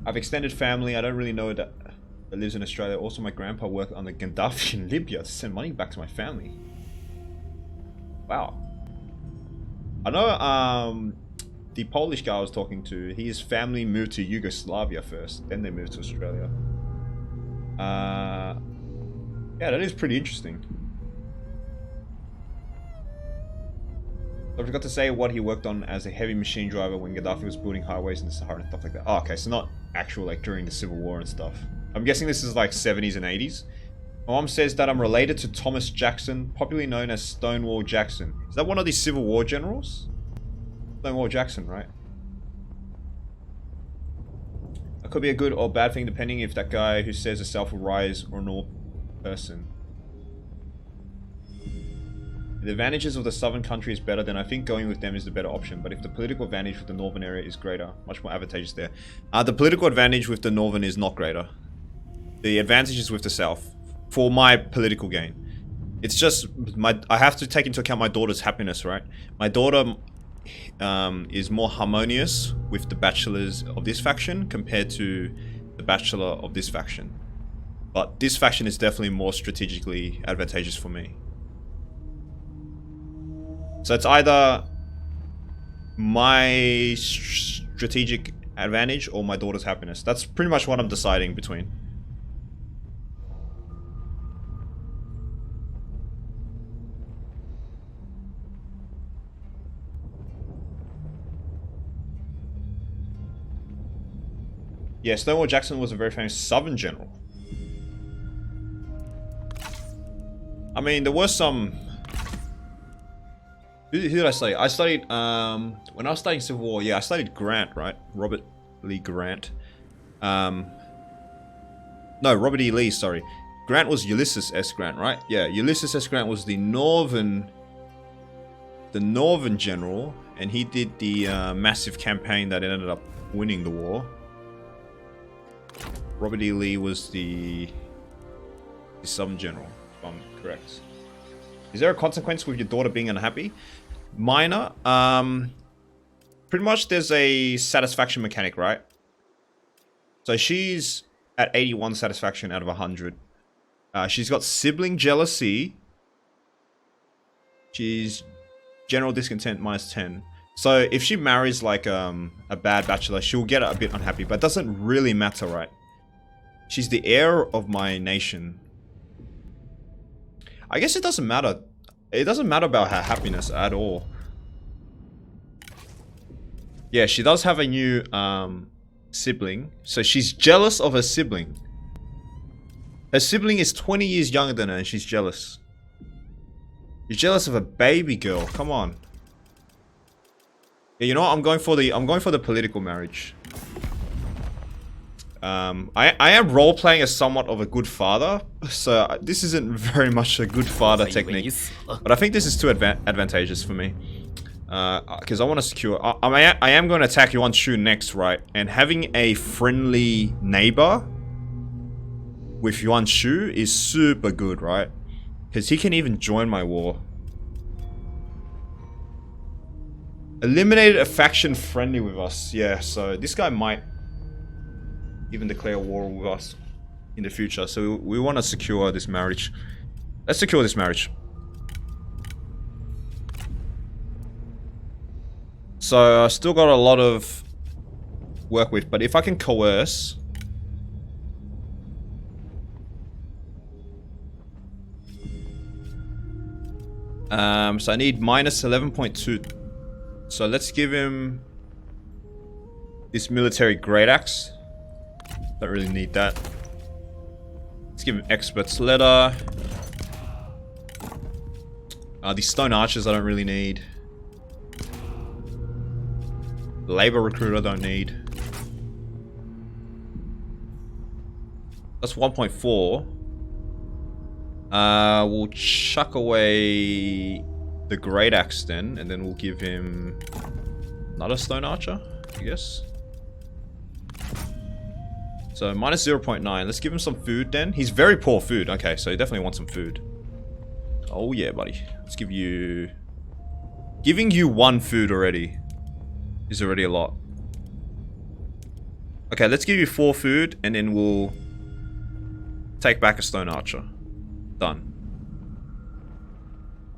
Speaker 1: I've extended family. I don't really know that lives in Australia. Also, my grandpa worked on the Gaddafi in Libya to send money back to my family. Wow. I know the Polish guy I was talking to, his family moved to Yugoslavia first, then they moved to Australia. Yeah, that is pretty interesting. I forgot to say what he worked on as a heavy machine driver when Gaddafi was building highways in the Sahara and stuff like that. Oh, okay, so not actual, like, during the Civil War and stuff. I'm guessing this is, like, 70s and 80s. My mom says that I'm related to Thomas Jackson, popularly known as Stonewall Jackson. Is that one of these Civil War generals? Stonewall Jackson, right? It could be a good or bad thing depending if that guy who says itself will rise or no person. The advantages of the southern country is better, then I think going with them is the better option. But if the political advantage with the northern area is greater, much more advantageous there. The political advantage with the northern is not greater. The advantage is with the south. For my political gain. It's just, I have to take into account my daughter's happiness, right? My daughter is more harmonious with the bachelors of this faction compared to the bachelor of this faction. But this faction is definitely more strategically advantageous for me. So it's either my strategic advantage or my daughter's happiness. That's pretty much what I'm deciding between. Yeah, Stonewall Jackson was a very famous Southern general. I mean, there were some... Who did I study? I studied, when I was studying Civil War, yeah, I studied Grant, right? Robert Lee Grant. No, Robert E. Lee, sorry. Grant was Ulysses S. Grant, right? Yeah, Ulysses S. Grant was the northern general, and he did the massive campaign that ended up winning the war. Robert E. Lee was the Southern general, if I'm correct. Is there a consequence with your daughter being unhappy? Minor. Pretty much there's a satisfaction mechanic, right? So she's at 81 satisfaction out of 100. She's got sibling jealousy. She's general discontent minus 10. So if she marries like a bad bachelor, she'll get a bit unhappy, but it doesn't really matter, right? She's the heir of my nation. I guess it doesn't matter. It doesn't matter about her happiness at all. Yeah, she does have a new sibling. So she's jealous of her sibling. Her sibling is 20 years younger than her and she's jealous. You're jealous of a baby girl. Come on. Yeah, you know what? I'm going for the political marriage. I am role-playing as somewhat of a good father, so this isn't very much a good father technique. But I think this is too advantageous for me. Because I want to secure... I am going to attack Yuan Shu next, right? And having a friendly neighbor with Yuan Shu is super good, right? Because he can even join my war. Eliminated a faction friendly with us. Yeah, so this guy might even declare war with us in the future. So we want to secure this marriage. Let's secure this marriage. So I still got a lot of work with, but if I can coerce... so I need minus 11.2. So let's give him this military great axe. Don't really need that. Let's give him expert's letter. These stone archers I don't really need. Labor recruiter I don't need. That's 1.4. We'll chuck away the great axe then, and then we'll give him another stone archer, I guess. So minus 0.9. Let's give him some food then. He's very poor food. Okay, so he definitely wants some food. Oh yeah, buddy. Let's give you... Giving you one food already is already a lot. Okay, let's give you 4 food, and then we'll take back a stone archer. Done.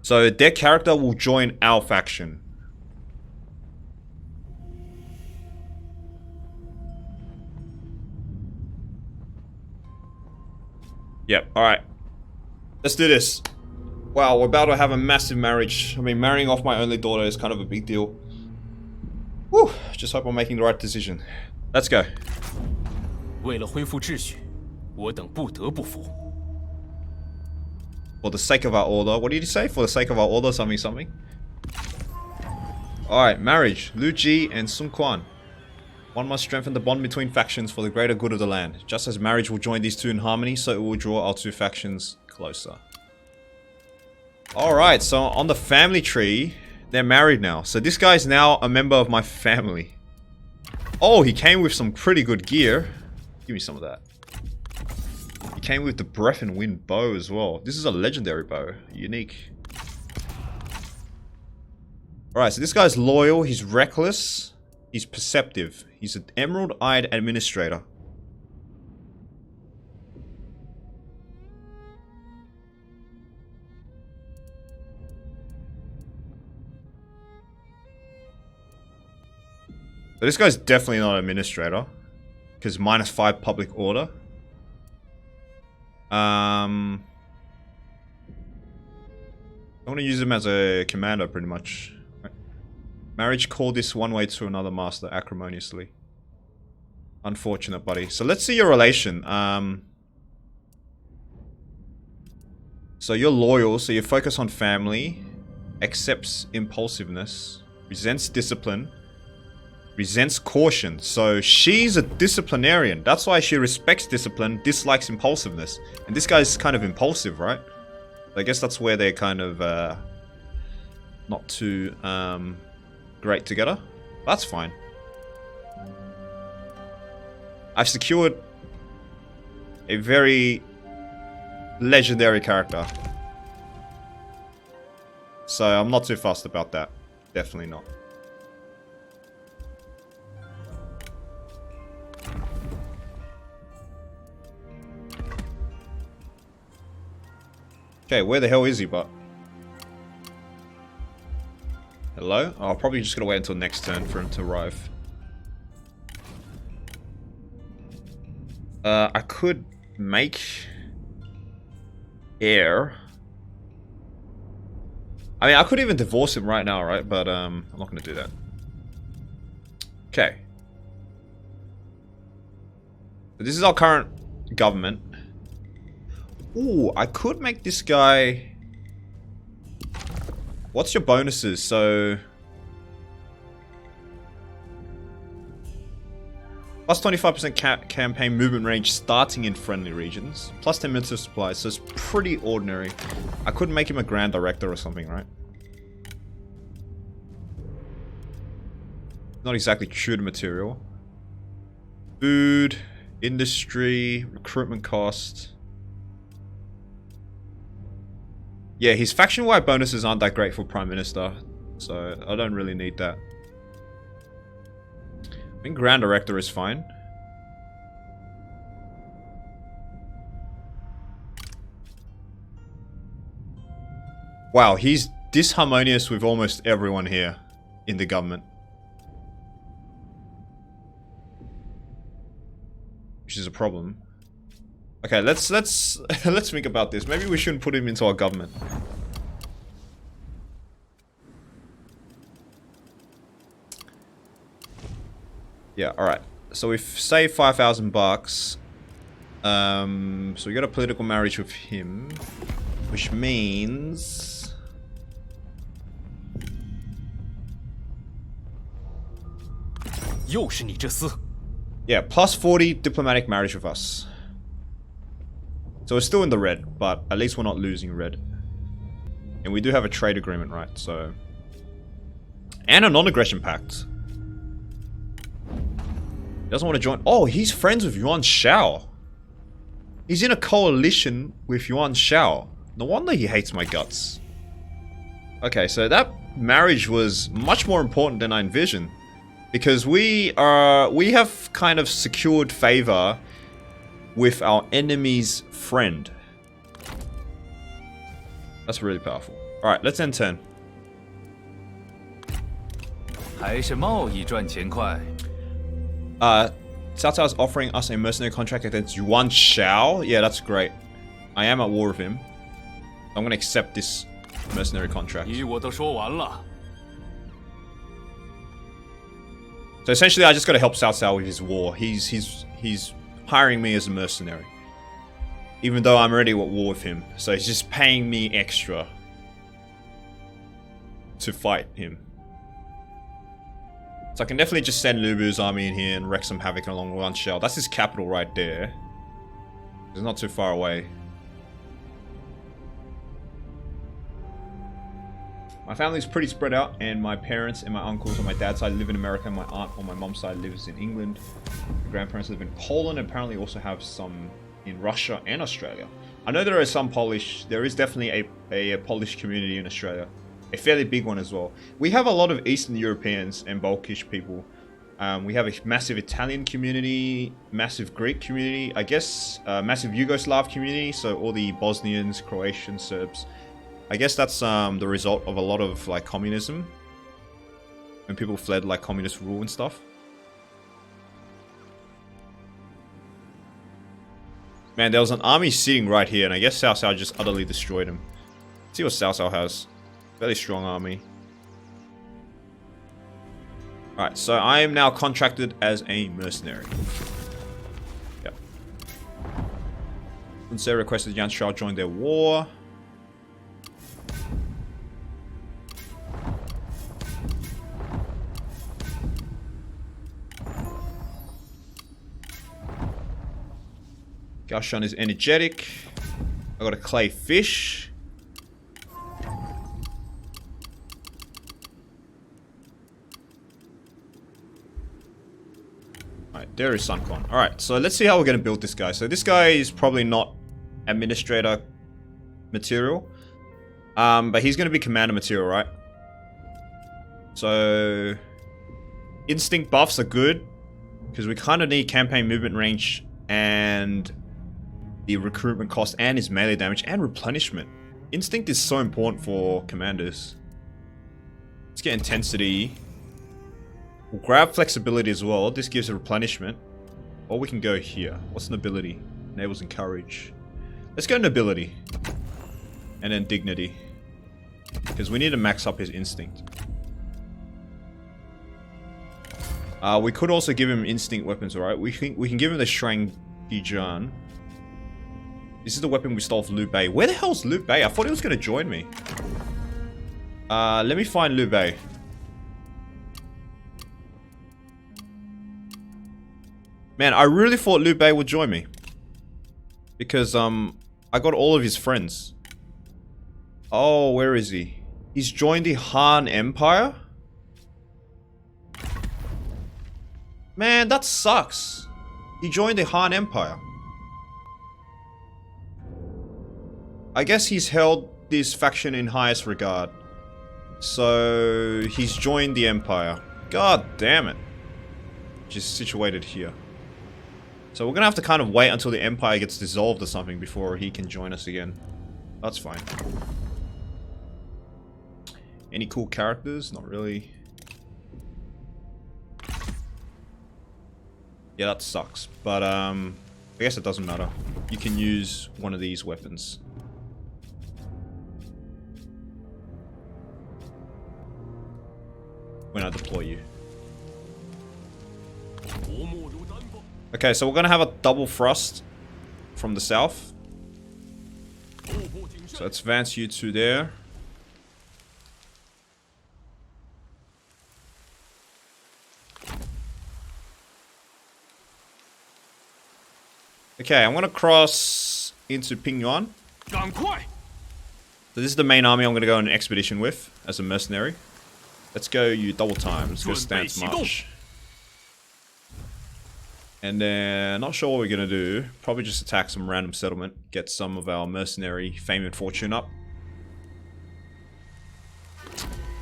Speaker 1: So their character will join our faction. Yep, alright. Let's do this. Wow, we're about to have a massive marriage. I mean, marrying off my only daughter is kind of a big deal. Whew, just hope I'm making the right decision. Let's go.
Speaker 2: 为了恢复秩序，我等不得不服。
Speaker 1: For the sake of our order. What did you say? For the sake of our order, something, something. Alright, marriage. Lu Ji and Sun Quan. One must strengthen the bond between factions for the greater good of the land. Just as marriage will join these two in harmony, so it will draw our two factions closer. Alright, so on the family tree, they're married now. So this guy's now a member of my family. Oh, he came with some pretty good gear. Give me some of that. He came with the Breath and Wind bow as well. This is a legendary bow. Unique. Alright, so this guy's loyal. He's reckless. He's perceptive. He's an emerald-eyed administrator. So this guy's definitely not an administrator. Because -5 public order. I want to use him as a commander, pretty much. Marriage called this one way to another master acrimoniously. Unfortunate, buddy. So let's see your relation. So you're loyal, so you focus on family. Accepts impulsiveness. Resents discipline. Resents caution. So she's a disciplinarian. That's why she respects discipline, dislikes impulsiveness. And this guy's kind of impulsive, right? I guess that's where they're kind of not too great together. That's fine. I've secured a very legendary character. So I'm not too fussed about that. Definitely not. Okay, where the hell is he, but? Hello? Oh, I'll probably just gotta wait until next turn for him to arrive. I could make heir. I mean, I could even divorce him right now, right? But I'm not gonna do that. Okay. So this is our current government. Ooh, I could make this guy... What's your bonuses? So... Plus 25% campaign movement range starting in friendly regions. Plus 10 minutes of supplies, so it's pretty ordinary. I could make him a Grand Director or something, right? Not exactly true to material. Food, industry, recruitment cost... Yeah, his faction-wide bonuses aren't that great for Prime Minister, so I don't really need that. I think Grand Director is fine. Wow, he's disharmonious with almost everyone here in the government. Which is a problem. Okay, let's think about this. Maybe we shouldn't put him into our government. Yeah, alright. So we've saved 5,000 bucks. So we got a political marriage with him. Which means... Yeah, plus 40 diplomatic marriage with us. So we're still in the red, but at least we're not losing red. And we do have a trade agreement, right? So... And a non-aggression pact. Doesn't want to join... Oh, he's friends with Yuan Shao. He's in a coalition with Yuan Shao. No wonder he hates my guts. Okay, so that marriage was much more important than I envisioned. Because we have kind of secured favor with our enemy's friend. That's really powerful. Alright, let's end turn.
Speaker 2: 还是贸易赚钱快。
Speaker 1: Cao Cao's offering us a mercenary contract against Yuan Shao. Yeah, that's great. I am at war with him. I'm gonna accept this mercenary contract.
Speaker 2: 你我都说完了。
Speaker 1: So essentially, I just gotta help Cao Cao with his war. He's hiring me as a mercenary, even though I'm already at war with him. So he's just paying me extra to fight him. So I can definitely just send Lu Bu's army in here and wreak some havoc along one shell. That's his capital right there. It's not too far away. My family's pretty spread out, and my parents and my uncles on my dad's side live in America. My aunt on my mom's side lives in England. My grandparents live in Poland, and apparently also have some in Russia and Australia. I know there are some Polish, there is definitely a Polish community in Australia. A fairly big one as well. We have a lot of Eastern Europeans and Balkish people. We have a massive Italian community, massive Greek community, I guess massive Yugoslav community, so all the Bosnians, Croatians, Serbs. I guess that's the result of a lot of like communism. When people fled like communist rule and stuff. Man, there was an army sitting right here, and I guess Cao Cao just utterly destroyed him. Let's see what Cao Cao has. Fairly strong army. Alright, so I am now contracted as a mercenary. Yep. Unse requested Yan Shao join their war. Gashan is energetic. I got a clay fish. Alright, there is Suncon. Alright, so let's see how we're going to build this guy. So this guy is probably not administrator material. But he's going to be commander material, right? So instinct buffs are good, because we kind of need campaign movement range and the recruitment cost and his melee damage and replenishment. Instinct is so important for commanders. Let's get intensity. We'll grab flexibility as well. This gives a replenishment. Or we can go here. What's nobility? Enables and courage. Let's go nobility. And then dignity. Because we need to max up his instinct. We could also give him instinct weapons, alright? We can give him the Shrangijan. This is the weapon we stole from Liu Bei. Where the hell's Liu Bei? I thought he was going to join me. Let me find Liu Bei. Man, I really thought Liu Bei would join me. Because, I got all of his friends. Oh, where is he? He's joined the Han Empire? Man, that sucks. He joined the Han Empire. I guess he's held this faction in highest regard. So, he's joined the Empire. God damn it. Just situated here. So we're gonna have to kind of wait until the Empire gets dissolved or something before he can join us again. That's fine. Any cool characters? Not really. Yeah, that sucks. But, I guess it doesn't matter. You can use one of these weapons. When I deploy you. Okay, so we're gonna have a double thrust from the south. So let's advance you to there. Okay, I'm gonna cross into Pingyuan. So this is the main army I'm gonna go on an expedition with as a mercenary. Let's go you double time. Let's go stance march. And then, not sure what we're gonna do. Probably just attack some random settlement. Get some of our mercenary fame and fortune up.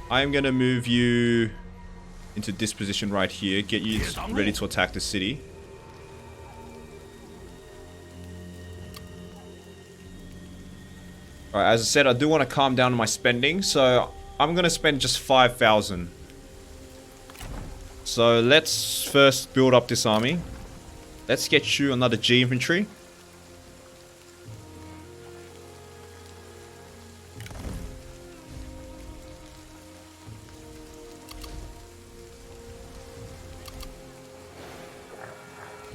Speaker 1: I am gonna move you into this position right here. Get you ready to attack the city. Alright, as I said, I do want to calm down my spending, so I'm gonna spend just 5,000. So let's first build up this army. Let's get you another G infantry.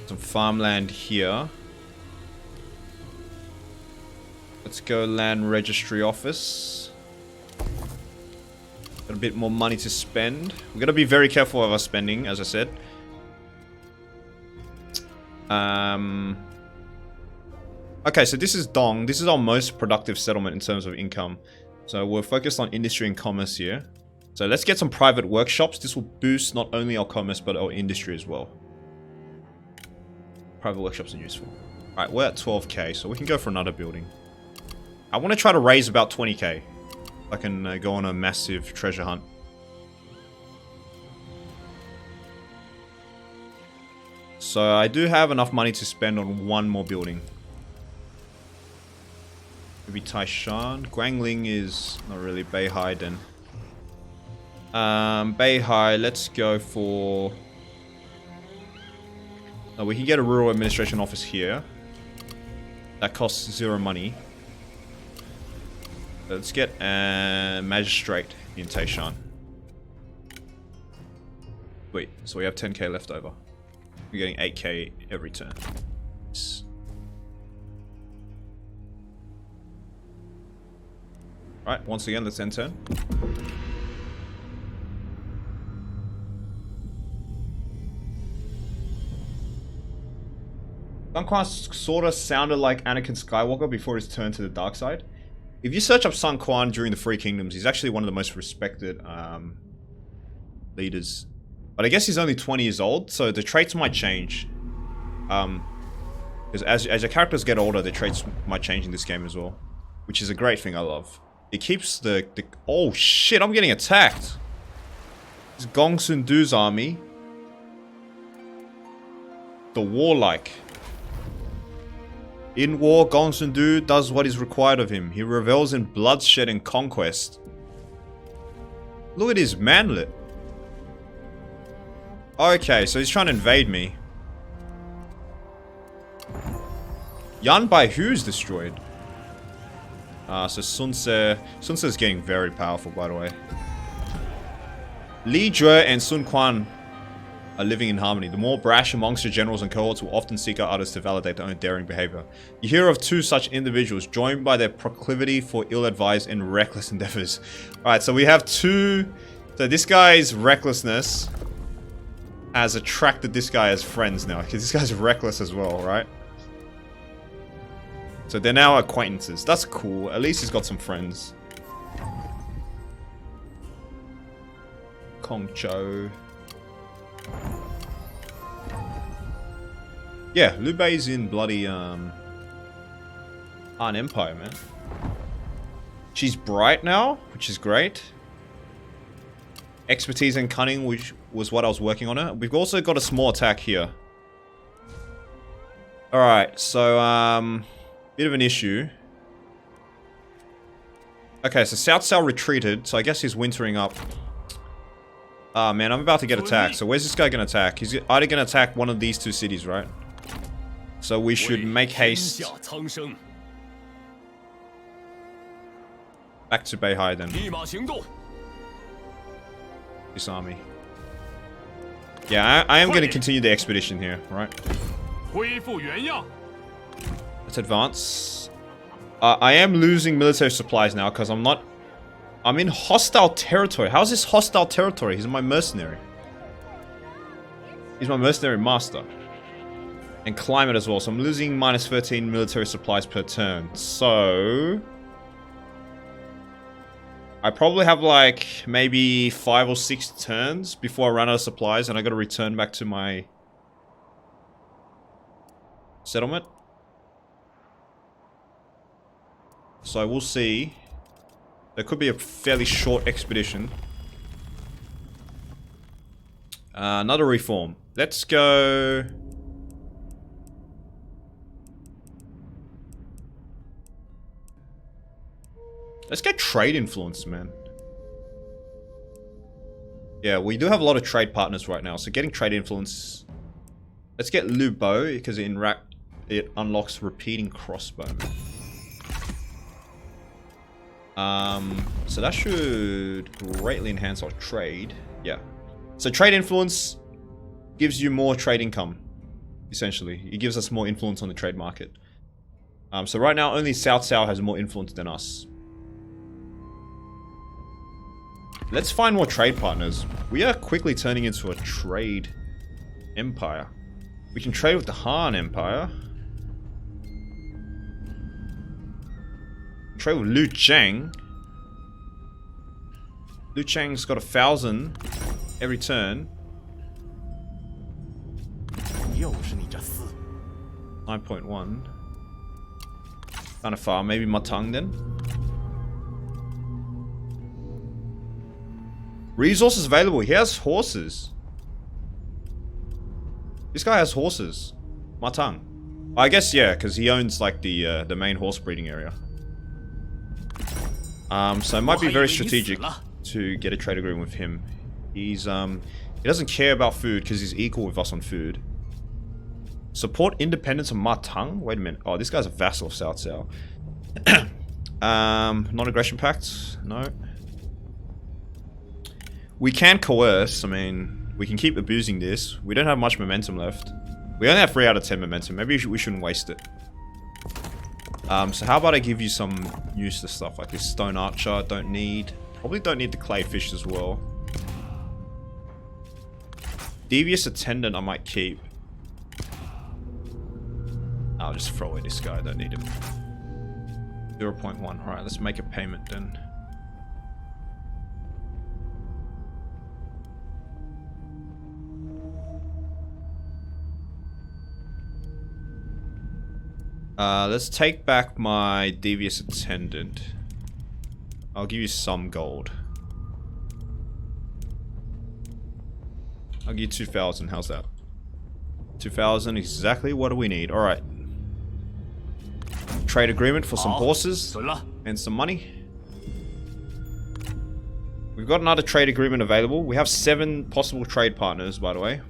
Speaker 1: Some farmland here. Let's go land registry office. Got a bit more money to spend. We're gonna be very careful of our spending, as I said. Okay, so this is Dong. This is our most productive settlement in terms of income. So we're focused on industry and commerce here. So let's get some private workshops. This will boost not only our commerce, but our industry as well. Private workshops are useful. Alright, we're at 12k, so we can go for another building. I want to try to raise about 20k. I can go on a massive treasure hunt. So I do have enough money to spend on one more building. Maybe Taishan. Guangling is not really. Beihai then. Beihai, let's go for... Oh, we can get a rural administration office here. That costs 0 money. Let's get a magistrate in Taishan. Wait, so we have 10k left over. We're getting 8k every turn. Nice. Right, once again, let's end turn. Sun Quan sorta sounded like Anakin Skywalker before his turn to the dark side. If you search up Sun Quan during the Three Kingdoms, he's actually one of the most respected leaders. But I guess he's only 20 years old, so the traits might change. Because as your characters get older, the traits might change in this game as well. Which is a great thing I love. It keeps the oh shit, I'm getting attacked! It's Gong Sun Du's army. The warlike. In war, Gong Sun Du does what is required of him. He revels in bloodshed and conquest. Look at his manlet. Okay, so he's trying to invade me. Yan Baihu's destroyed. So Sun Ce is getting very powerful, by the way. Li Jue and Sun Quan are living in harmony. The more brash amongst your generals and cohorts will often seek out others to validate their own daring behavior. You hear of 2 such individuals, joined by their proclivity for ill-advised and reckless endeavors. Alright, so we have 2... So this guy's recklessness has attracted this guy as friends now, because this guy's reckless as well, right? So they're now acquaintances. That's cool. At least he's got some friends. Kong Cho. Yeah, Liu Bei's in bloody Han Empire, man. She's bright now, which is great. Expertise and cunning, which was what I was working on her. We've also got a small attack here. Alright, so bit of an issue. Okay, so South Sao retreated, so I guess he's wintering up. Ah, man, I'm about to get attacked. So where's this guy gonna attack? He's either gonna attack one of these 2 cities, right? So we should make haste. Back to Beihai then. This army. Yeah, I am gonna continue the expedition here, right? Let's advance. I am losing military supplies now because I'm in hostile territory. How is this hostile territory? He's my mercenary. He's my mercenary master. And climate as well. So I'm losing minus 13 military supplies per turn. So I probably have like maybe 5 or 6 turns before I run out of supplies and I gotta return back to my settlement. So we'll see. There could be a fairly short expedition. Another reform. Let's go... Let's get trade influence, man. Yeah, we do have a lot of trade partners right now, so getting trade influence... Let's get Liu Bo, because it unlocks repeating crossbowmen. So that should greatly enhance our trade. Yeah. So trade influence gives you more trade income. essentially. He gives us more influence on the trade market. So right now, only South Sao has more influence than us. Let's find more trade partners. We are quickly turning into a trade empire. We can trade with the Han Empire. Trade with Liu Cheng. Liu Cheng's got 1,000 every turn. 9.1. Kind of far. Maybe Matang then. Resources available. He has horses. This guy has horses. Matang. I guess yeah, because he owns like the main horse breeding area. So it might be very strategic to get a trade agreement with him. He's he doesn't care about food because he's equal with us on food. Support independence of Matang. Wait a minute. Oh, this guy's a vassal of South Sao. Non-aggression pact. No. We can coerce. I mean, we can keep abusing this. We don't have much momentum left. We only have 3 out of 10 momentum. Maybe we shouldn't waste it. So how about I give you some useless stuff like this stone archer. Don't need. Probably don't need the clay fish as well. Devious attendant I might keep. I'll just throw away this guy. I don't need him. 0.1. Alright, let's make a payment then. Let's take back my devious attendant. I'll give you some gold. I'll give you 2,000. How's that? 2,000, exactly what do we need? Alright. Trade agreement for some horses and some money. We've got another trade agreement available. We have 7 possible trade partners, by the way.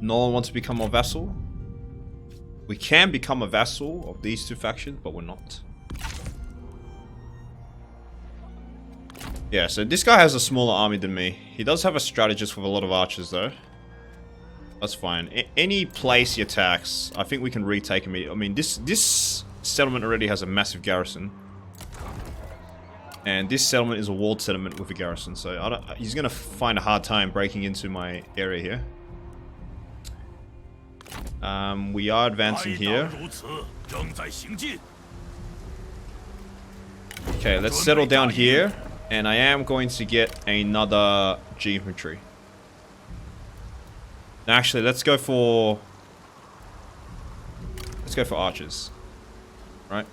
Speaker 1: No one wants to become a vassal. We can become a vassal of these 2 factions, but we're not. Yeah, so this guy has a smaller army than me. He does have a strategist with a lot of archers, though. That's fine. Any place he attacks, I think we can retake immediately. I mean, this settlement already has a massive garrison. And this settlement is a walled settlement with a garrison, so he's going to find a hard time breaking into my area here. We are advancing here. Okay, let's settle down here. And I am going to get another G infantry. Actually, let's go for archers. Right?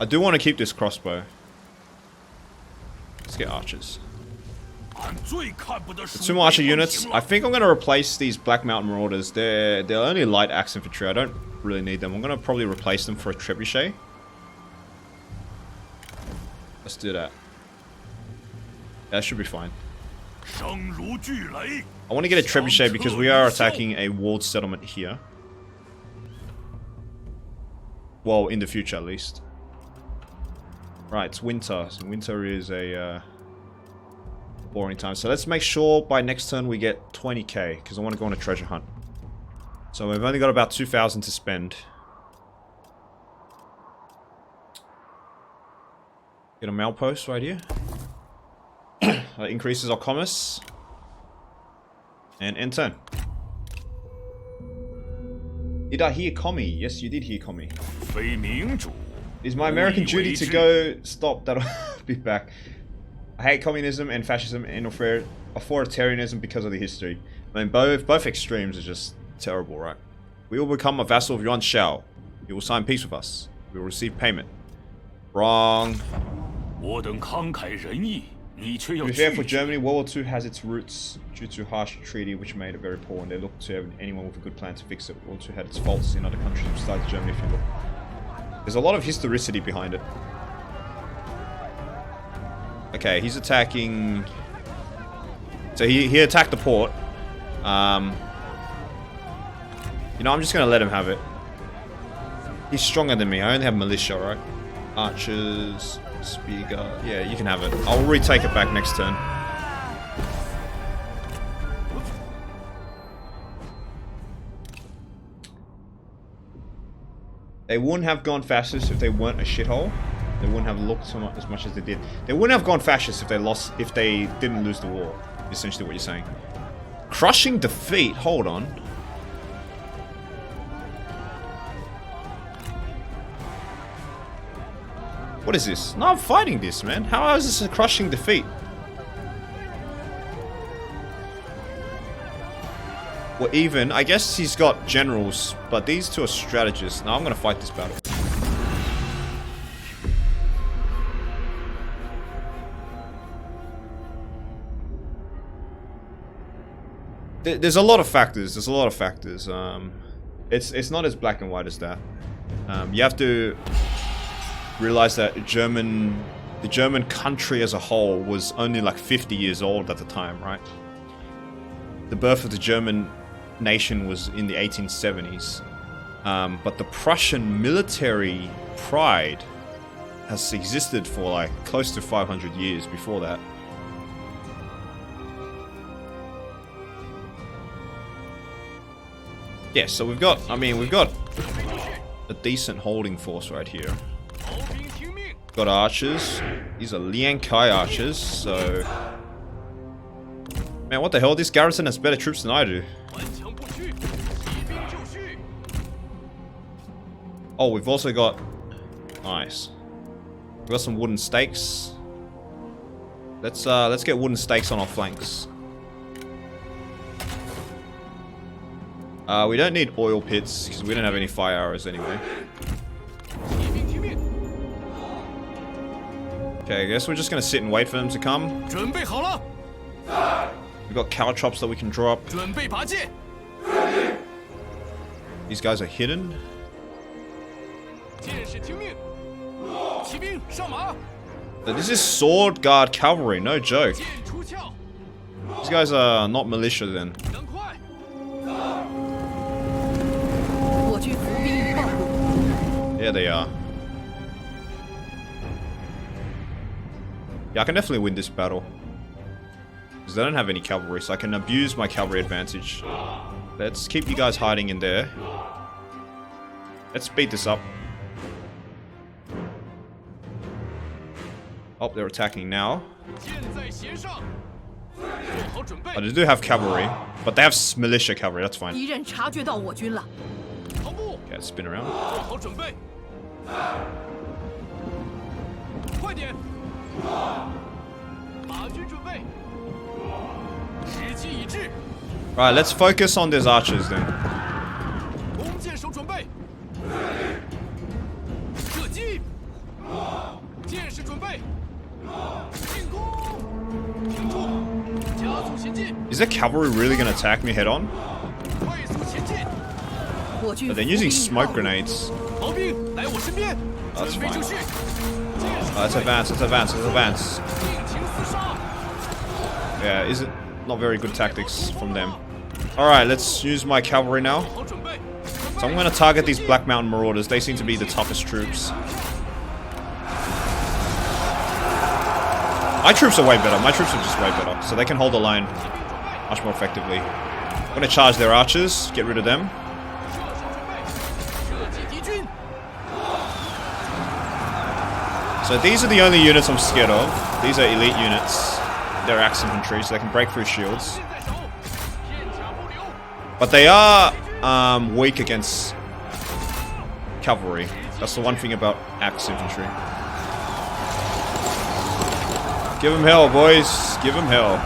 Speaker 1: I do want to keep this crossbow. Let's get archers. The 2 more archer units. I think I'm going to replace these Black Mountain Marauders. They're only light axe infantry. I don't really need them. I'm going to probably replace them for a trebuchet. Let's do that. That should be fine. I want to get a trebuchet because we are attacking a walled settlement here. Well, in the future at least. Right, it's winter. So winter is a boring time. So let's make sure by next turn we get 20k because I want to go on a treasure hunt. So we've only got about 2,000 to spend. Get a mail post right here. That increases our commerce. And end turn. Did I hear Komi? Yes, you did hear Komi. It's my American duty to go. Stop, that'll be back. I hate communism and fascism and authoritarianism because of the history. I mean, both extremes are just terrible, right? We will become a vassal of Yuan Shao. You will sign peace with us. We will receive payment. Wrong. To be fair for Germany, World War II has its roots due to a harsh treaty which made it very poor, and they looked to anyone with a good plan to fix it. World War II had its faults in other countries besides Germany, if you look. There's a lot of historicity behind it. Okay, he's attacking... So he attacked the port. You know, I'm just gonna let him have it. He's stronger than me. I only have militia, right? Archers, spear guard. Yeah, you can have it. I'll retake it back next turn. They wouldn't have gone fascist if they weren't a shithole. They wouldn't have looked so much as much as they did. They wouldn't have gone fascist if they didn't lose the war. Essentially what you're saying. Crushing defeat. Hold on. What is this? No, I'm fighting this, man. How is this a crushing defeat? Well, even, I guess he's got generals, but these two are strategists. Now I'm gonna fight this battle. There's a lot of factors. There's a lot of factors. It's not as black and white as that. You have to realize that the German country as a whole was only like 50 years old at the time, right? The birth of the German nation was in the 1870s. But the Prussian military pride has existed for like close to 500 years before that. Yeah, so we've got a decent holding force right here. Got archers. These are Liang Kai archers, so... Man, what the hell? This garrison has better troops than I do. Oh, we've also got... Nice. We've got some wooden stakes. Let's get wooden stakes on our flanks. We don't need oil pits, because we don't have any fire arrows anyway. Okay, I guess we're just gonna sit and wait for them to come. We've got caltrops that we can drop. These guys are hidden. But this is sword guard cavalry, no joke. These guys are not militia then. Yeah, they are. Yeah, I can definitely win this battle. Because they don't have any cavalry, so I can abuse my cavalry advantage. Let's keep you guys hiding in there. Let's speed this up. Oh, they're attacking now. Oh, they do have cavalry, but they have militia cavalry, that's fine. Okay, let's spin around. Right, let's focus on these archers then. Is the cavalry really going to attack me head on? But they're using smoke grenades. That's fine. Let's advance, let's advance, let's advance. Yeah, is it not very good tactics from them. Alright, let's use my cavalry now. So I'm going to target these Black Mountain Marauders. They seem to be the toughest troops. My troops are way better. My troops are just way better. So they can hold the line much more effectively. I'm going to charge their archers. Get rid of them. So these are the only units I'm scared of. These are elite units. They're axe infantry, so they can break through shields. But they are weak against cavalry. That's the one thing about axe infantry. Give them hell, boys. Give them hell.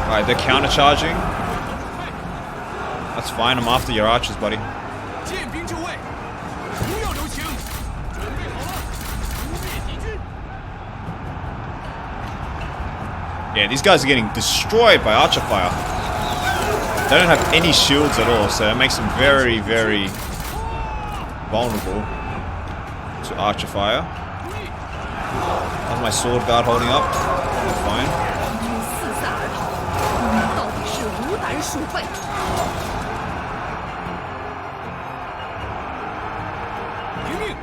Speaker 1: Alright, they're countercharging. That's fine, I'm after your archers, buddy. Yeah, these guys are getting destroyed by archer fire. They don't have any shields at all, so that makes them very, very vulnerable to archer fire. How's my sword guard holding up? Fine.
Speaker 3: 数倍。
Speaker 2: 听命，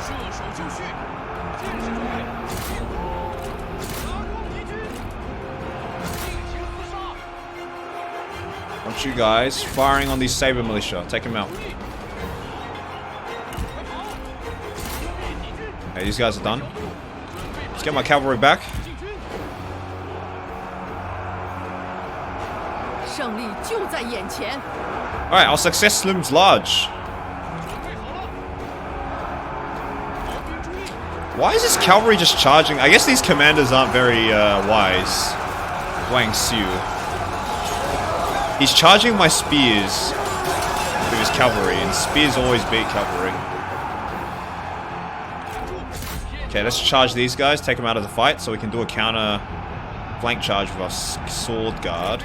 Speaker 2: 射手就绪，剑士准备，打攻敌军，进行厮杀。
Speaker 1: Want you guys firing on these Saber militia. Take him out. Hey, these guys are done. Let's get my cavalry back.
Speaker 3: 胜利就在眼前。
Speaker 1: Alright, our success looms large. Why is this cavalry just charging? I guess these commanders aren't very wise. Wang Xiu. He's charging my spears with his cavalry, and spears always beat cavalry. Okay, let's charge these guys, take them out of the fight, so we can do a counter flank charge with our sword guard.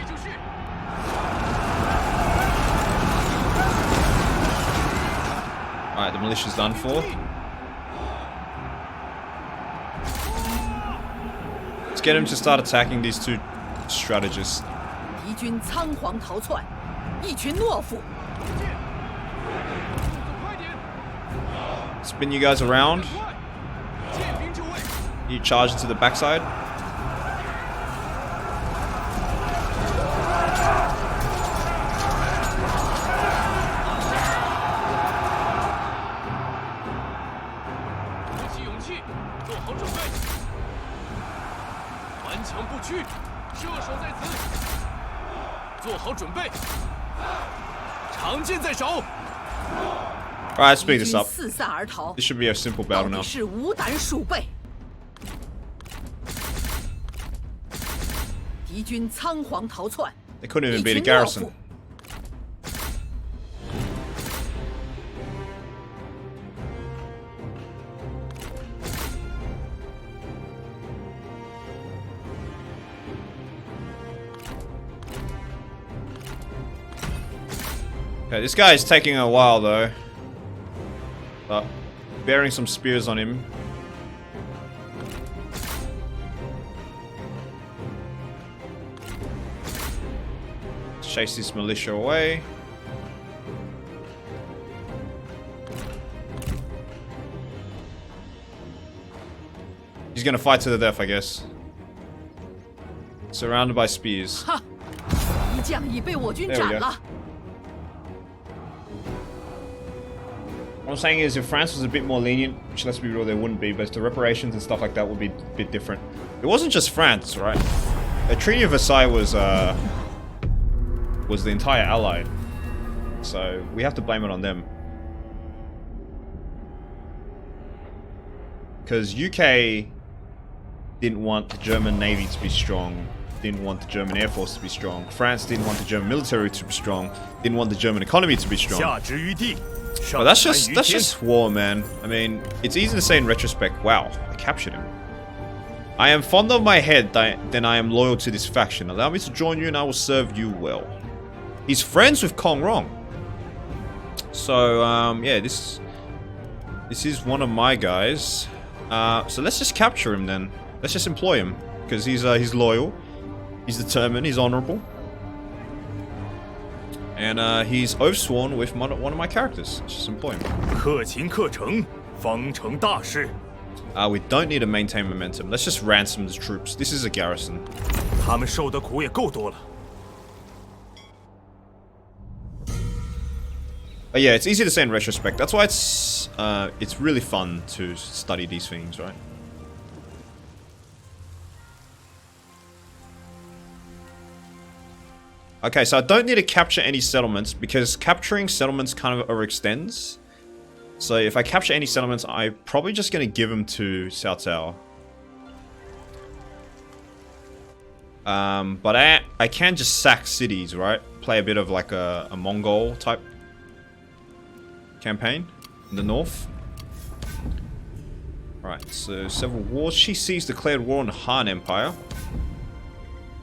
Speaker 1: Alright, the militia's done for. Let's get him to start attacking these two strategists.
Speaker 3: 敌军仓皇逃窜，一群懦夫。
Speaker 1: Spin you guys around. You charge into the backside. Alright, let's speed this up.
Speaker 3: 四散而逃，
Speaker 1: This should be a simple
Speaker 3: 到
Speaker 1: battle
Speaker 3: 底
Speaker 1: now.
Speaker 3: 是无胆鼠辈。敌军仓皇逃窜，
Speaker 1: They couldn't
Speaker 3: 一
Speaker 1: even beat a
Speaker 3: 群懦
Speaker 1: garrison.
Speaker 3: 夫。
Speaker 1: Okay, this guy is taking a while though. But bearing some spears on him. Chase this militia away. He's gonna fight to the death, I guess. Surrounded by spears.
Speaker 3: 哈，敌将已被我军
Speaker 1: There we
Speaker 3: 斩
Speaker 1: go.
Speaker 3: 了。
Speaker 1: What I'm saying is, if France was a bit more lenient, which let's be real, they wouldn't be, but the reparations and stuff like that would be a bit different. It wasn't just France, right? The Treaty of Versailles was the entire Allied, so we have to blame it on them. Because UK didn't want the German Navy to be strong, didn't want the German Air Force to be strong. France didn't want the German military to be strong, didn't want the German economy to be strong. But that's just war, man. I mean, it's easy to say in retrospect, wow, I captured him. I am fond of my head, then I am loyal to this faction. Allow me to join you and I will serve you well. He's friends with Kong Rong. So, yeah, this is one of my guys. So let's just capture him then. Let's just employ him. Because he's loyal. He's determined, he's honorable. And he's oath-sworn with one of my characters. Let's just employ him.
Speaker 4: 克勤克诚，方成大事。
Speaker 1: We don't need to maintain momentum. Let's just ransom the troops. This is a garrison.
Speaker 4: 他们受的苦也够多了。
Speaker 1: But yeah, it's easy to say in retrospect. That's why it's really fun to study these things, right? Okay, so I don't need to capture any settlements because capturing settlements kind of overextends. So if I capture any settlements, I'm probably just going to give them to Cao Cao. But I can just sack cities, right? Play a bit of like a Mongol type campaign in the north. Right, so several wars. Shi Ci's declared war on the Han Empire.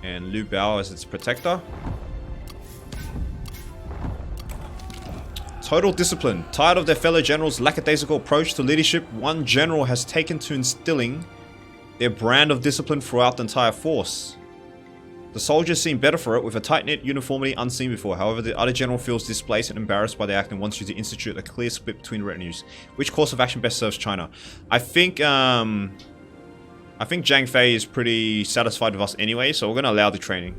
Speaker 1: And Liu Bao as its protector. Total discipline. Tired of their fellow generals' lackadaisical approach to leadership, one general has taken to instilling their brand of discipline throughout the entire force. The soldiers seem better for it, with a tight-knit uniformity unseen before. However, the other general feels displaced and embarrassed by the act and wants you to institute a clear split between retinues. Which course of action best serves China? I think Zhang Fei is pretty satisfied with us anyway, so we're going to allow the training.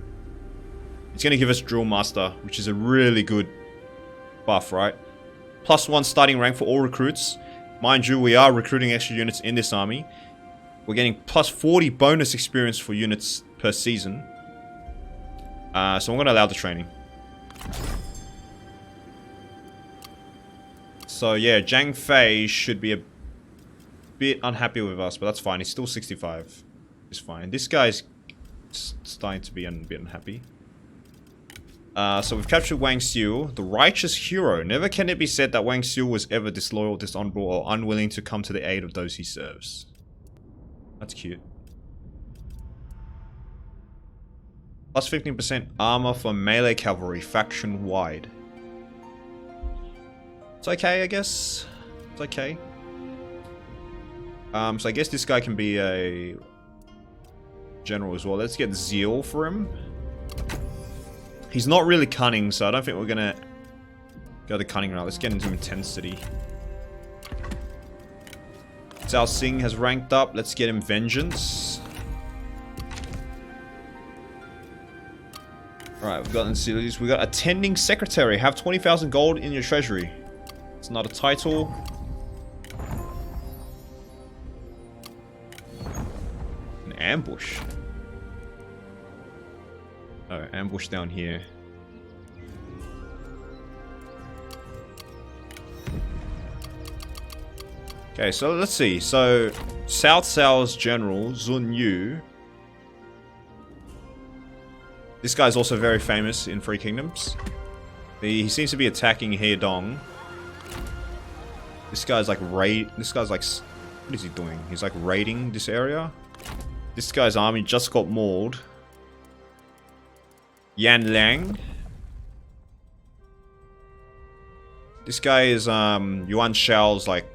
Speaker 1: It's going to give us Drill Master, which is a really good buff, right? +1 starting rank for all recruits. Mind you, we are recruiting extra units in this army. We're getting +40 bonus experience for units per season. So I'm going to allow the training. So yeah, Zhang Fei should be a bit unhappy with us, but that's fine. He's still 65. It's fine. This guy's starting to be a bit unhappy. So we've captured Wang Xiu, the righteous hero. Never can it be said that Wang Xiu was ever disloyal, dishonorable, or unwilling to come to the aid of those he serves. That's cute. +15% armor for melee cavalry, faction wide. It's okay, I guess. It's okay. So I guess this guy can be a general as well. Let's get zeal for him. He's not really cunning, so I don't think we're gonna go the cunning route. Let's get into intensity. Zhao Xing has ranked up. Let's get him vengeance. Alright, we've got ancillaries. We've got attending secretary. Have 20,000 gold in your treasury. It's not a title. An ambush. Oh, ambush down here. Okay, so let's see. So, South Cao's general, Zun Yu. This guy's also very famous in Three Kingdoms. He seems to be attacking He Dong. This guy's like what is he doing? He's like raiding this area. This guy's army just got mauled. Yan Liang. This guy is Yuan Shao's like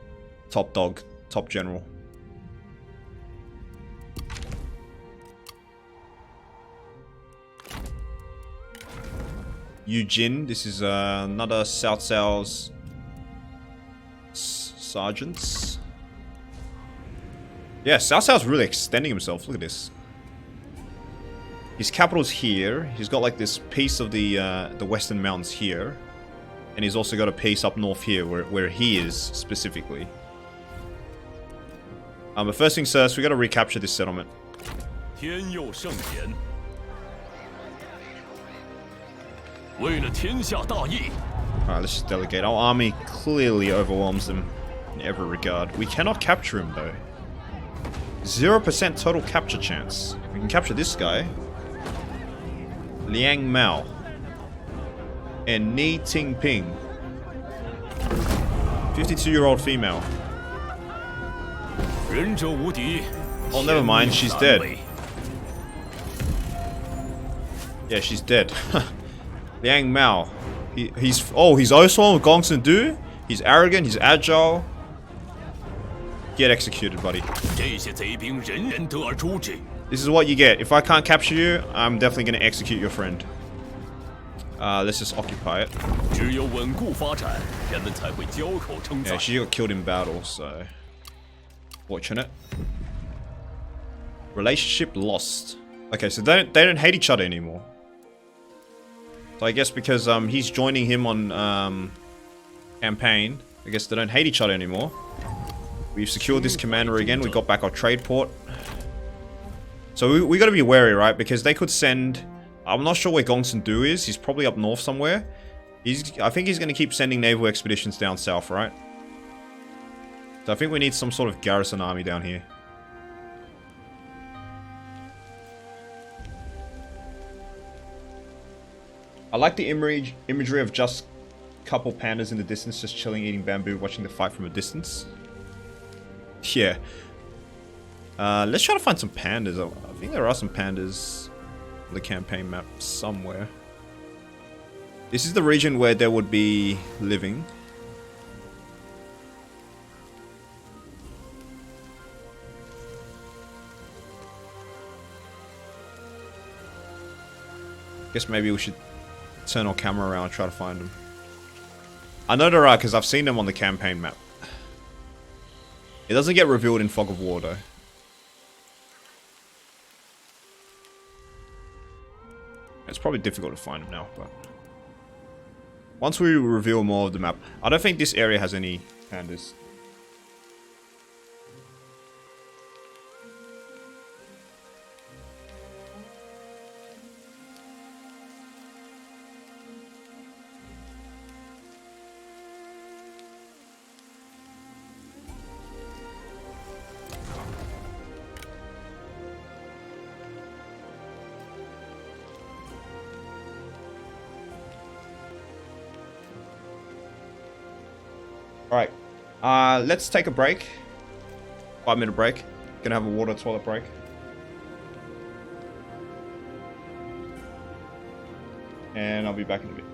Speaker 1: top dog, top general. Yu Jin, this is another South Cao's sergeants. Yeah, South Cao's really extending himself. Look at this. His capital's here. He's got like this piece of the Western Mountains here. And he's also got a piece up north here where he is specifically. But first things first, we gotta recapture this settlement. Alright, let's just delegate. Our army clearly overwhelms them in every regard. We cannot capture him though. 0% total capture chance. We can capture this guy. Liang Mao. And Ni Tingping. 52-year-old female. Oh, never mind. She's dead. Yeah, she's dead. Liang Mao. He's also on Gongsun Du. He's arrogant. He's agile. Get executed, buddy. This is what you get. If I can't capture you, I'm definitely going to execute your friend. Let's just occupy it. Yeah, she got killed in battle, so... Fortunate. Relationship lost. Okay, so they don't hate each other anymore. So I guess because he's joining him on campaign, I guess they don't hate each other anymore. We've secured this commander again. We got back our trade port. So we got to be wary, right? Because they could send... I'm not sure where Gongsun Du is. He's probably up north somewhere. I think he's going to keep sending naval expeditions down south, right? So I think we need some sort of garrison army down here. I like the imagery of just a couple pandas in the distance, just chilling, eating bamboo, watching the fight from a distance. Yeah. Let's try to find some pandas. I think there are some pandas on the campaign map somewhere. This is the region where they would be living. Guess maybe we should turn our camera around and try to find them. I know there are because I've seen them on the campaign map. It doesn't get revealed in Fog of War though. It's probably difficult to find them now, but once we reveal more of the map, I don't think this area has any pandas. Alright, let's take a break. 5-minute break. Gonna have a water toilet break. And I'll be back in a bit.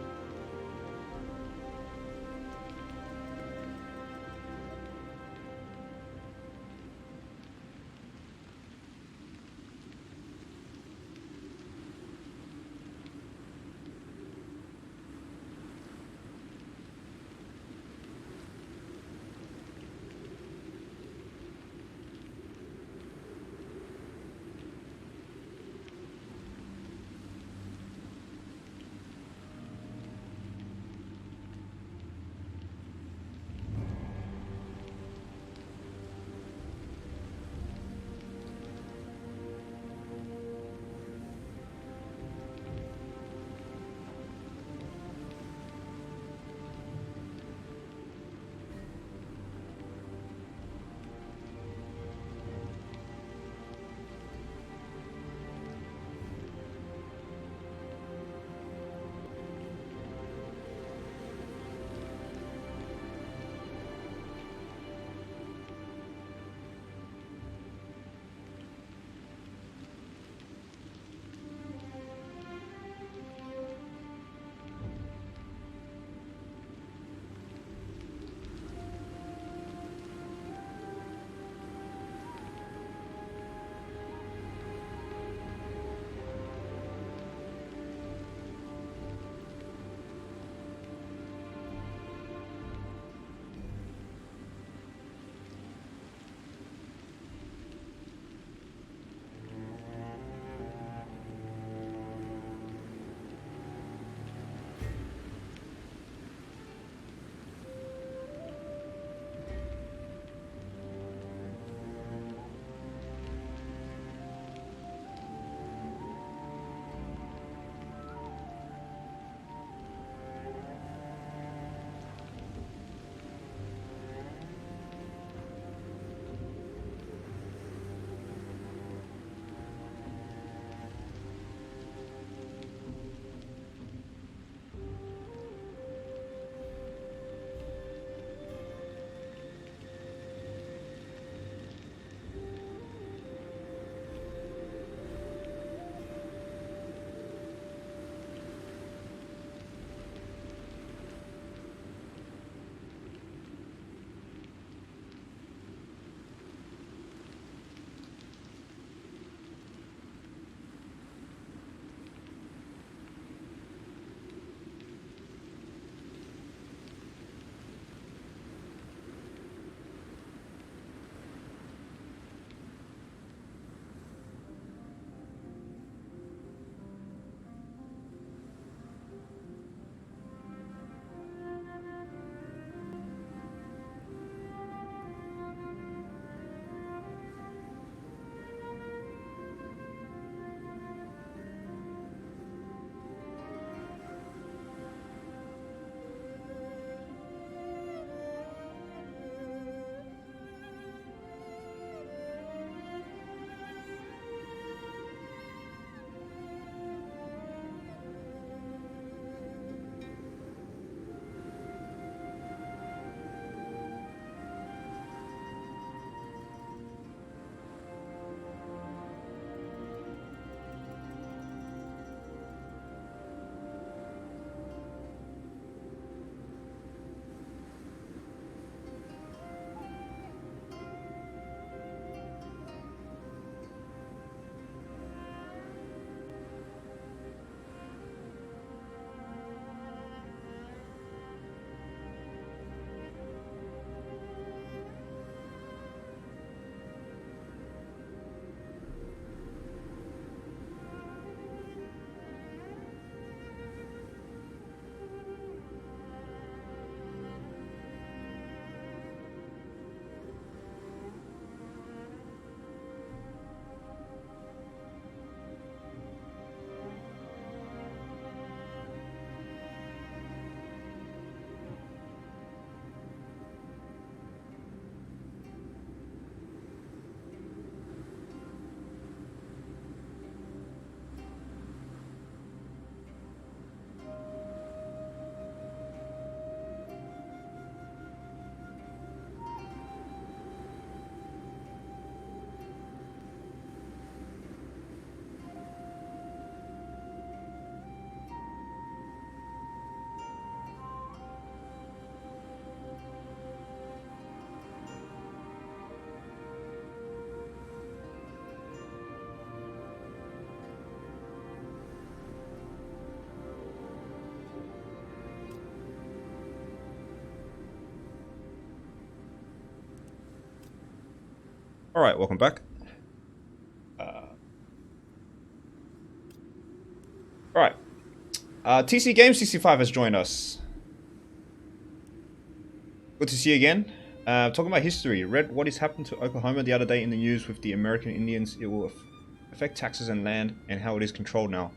Speaker 1: Alright, welcome back. Alright. TC Game 65 has joined us. Good to see you again. Talking about history. Read what has happened to Oklahoma the other day in the news with the American Indians. It will affect taxes and land and how it is controlled now.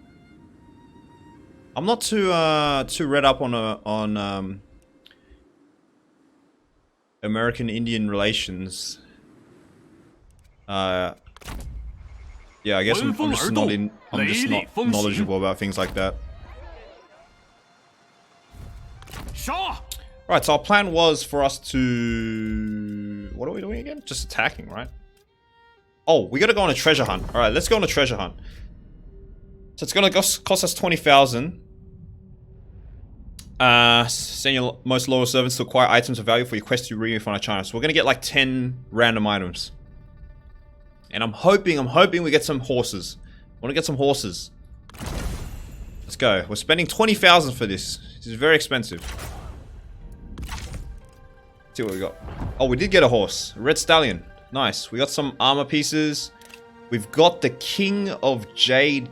Speaker 1: I'm not too read up on American Indian relations. Yeah, I guess I'm just not knowledgeable about things like that. Right, so our plan was for us to... What are we doing again? Just attacking, right? Oh, we gotta go on a treasure hunt. Alright, let's go on a treasure hunt. So it's gonna cost us 20,000. Send your most loyal servants to acquire items of value for your quest to reunify China. So we're gonna get like 10 random items. And I'm hoping we get some horses. I wanna get some horses. Let's go. We're spending 20,000 for this. This is very expensive. Let's see what we got. Oh, we did get a horse. A red stallion. Nice. We got some armor pieces. We've got the King of Jade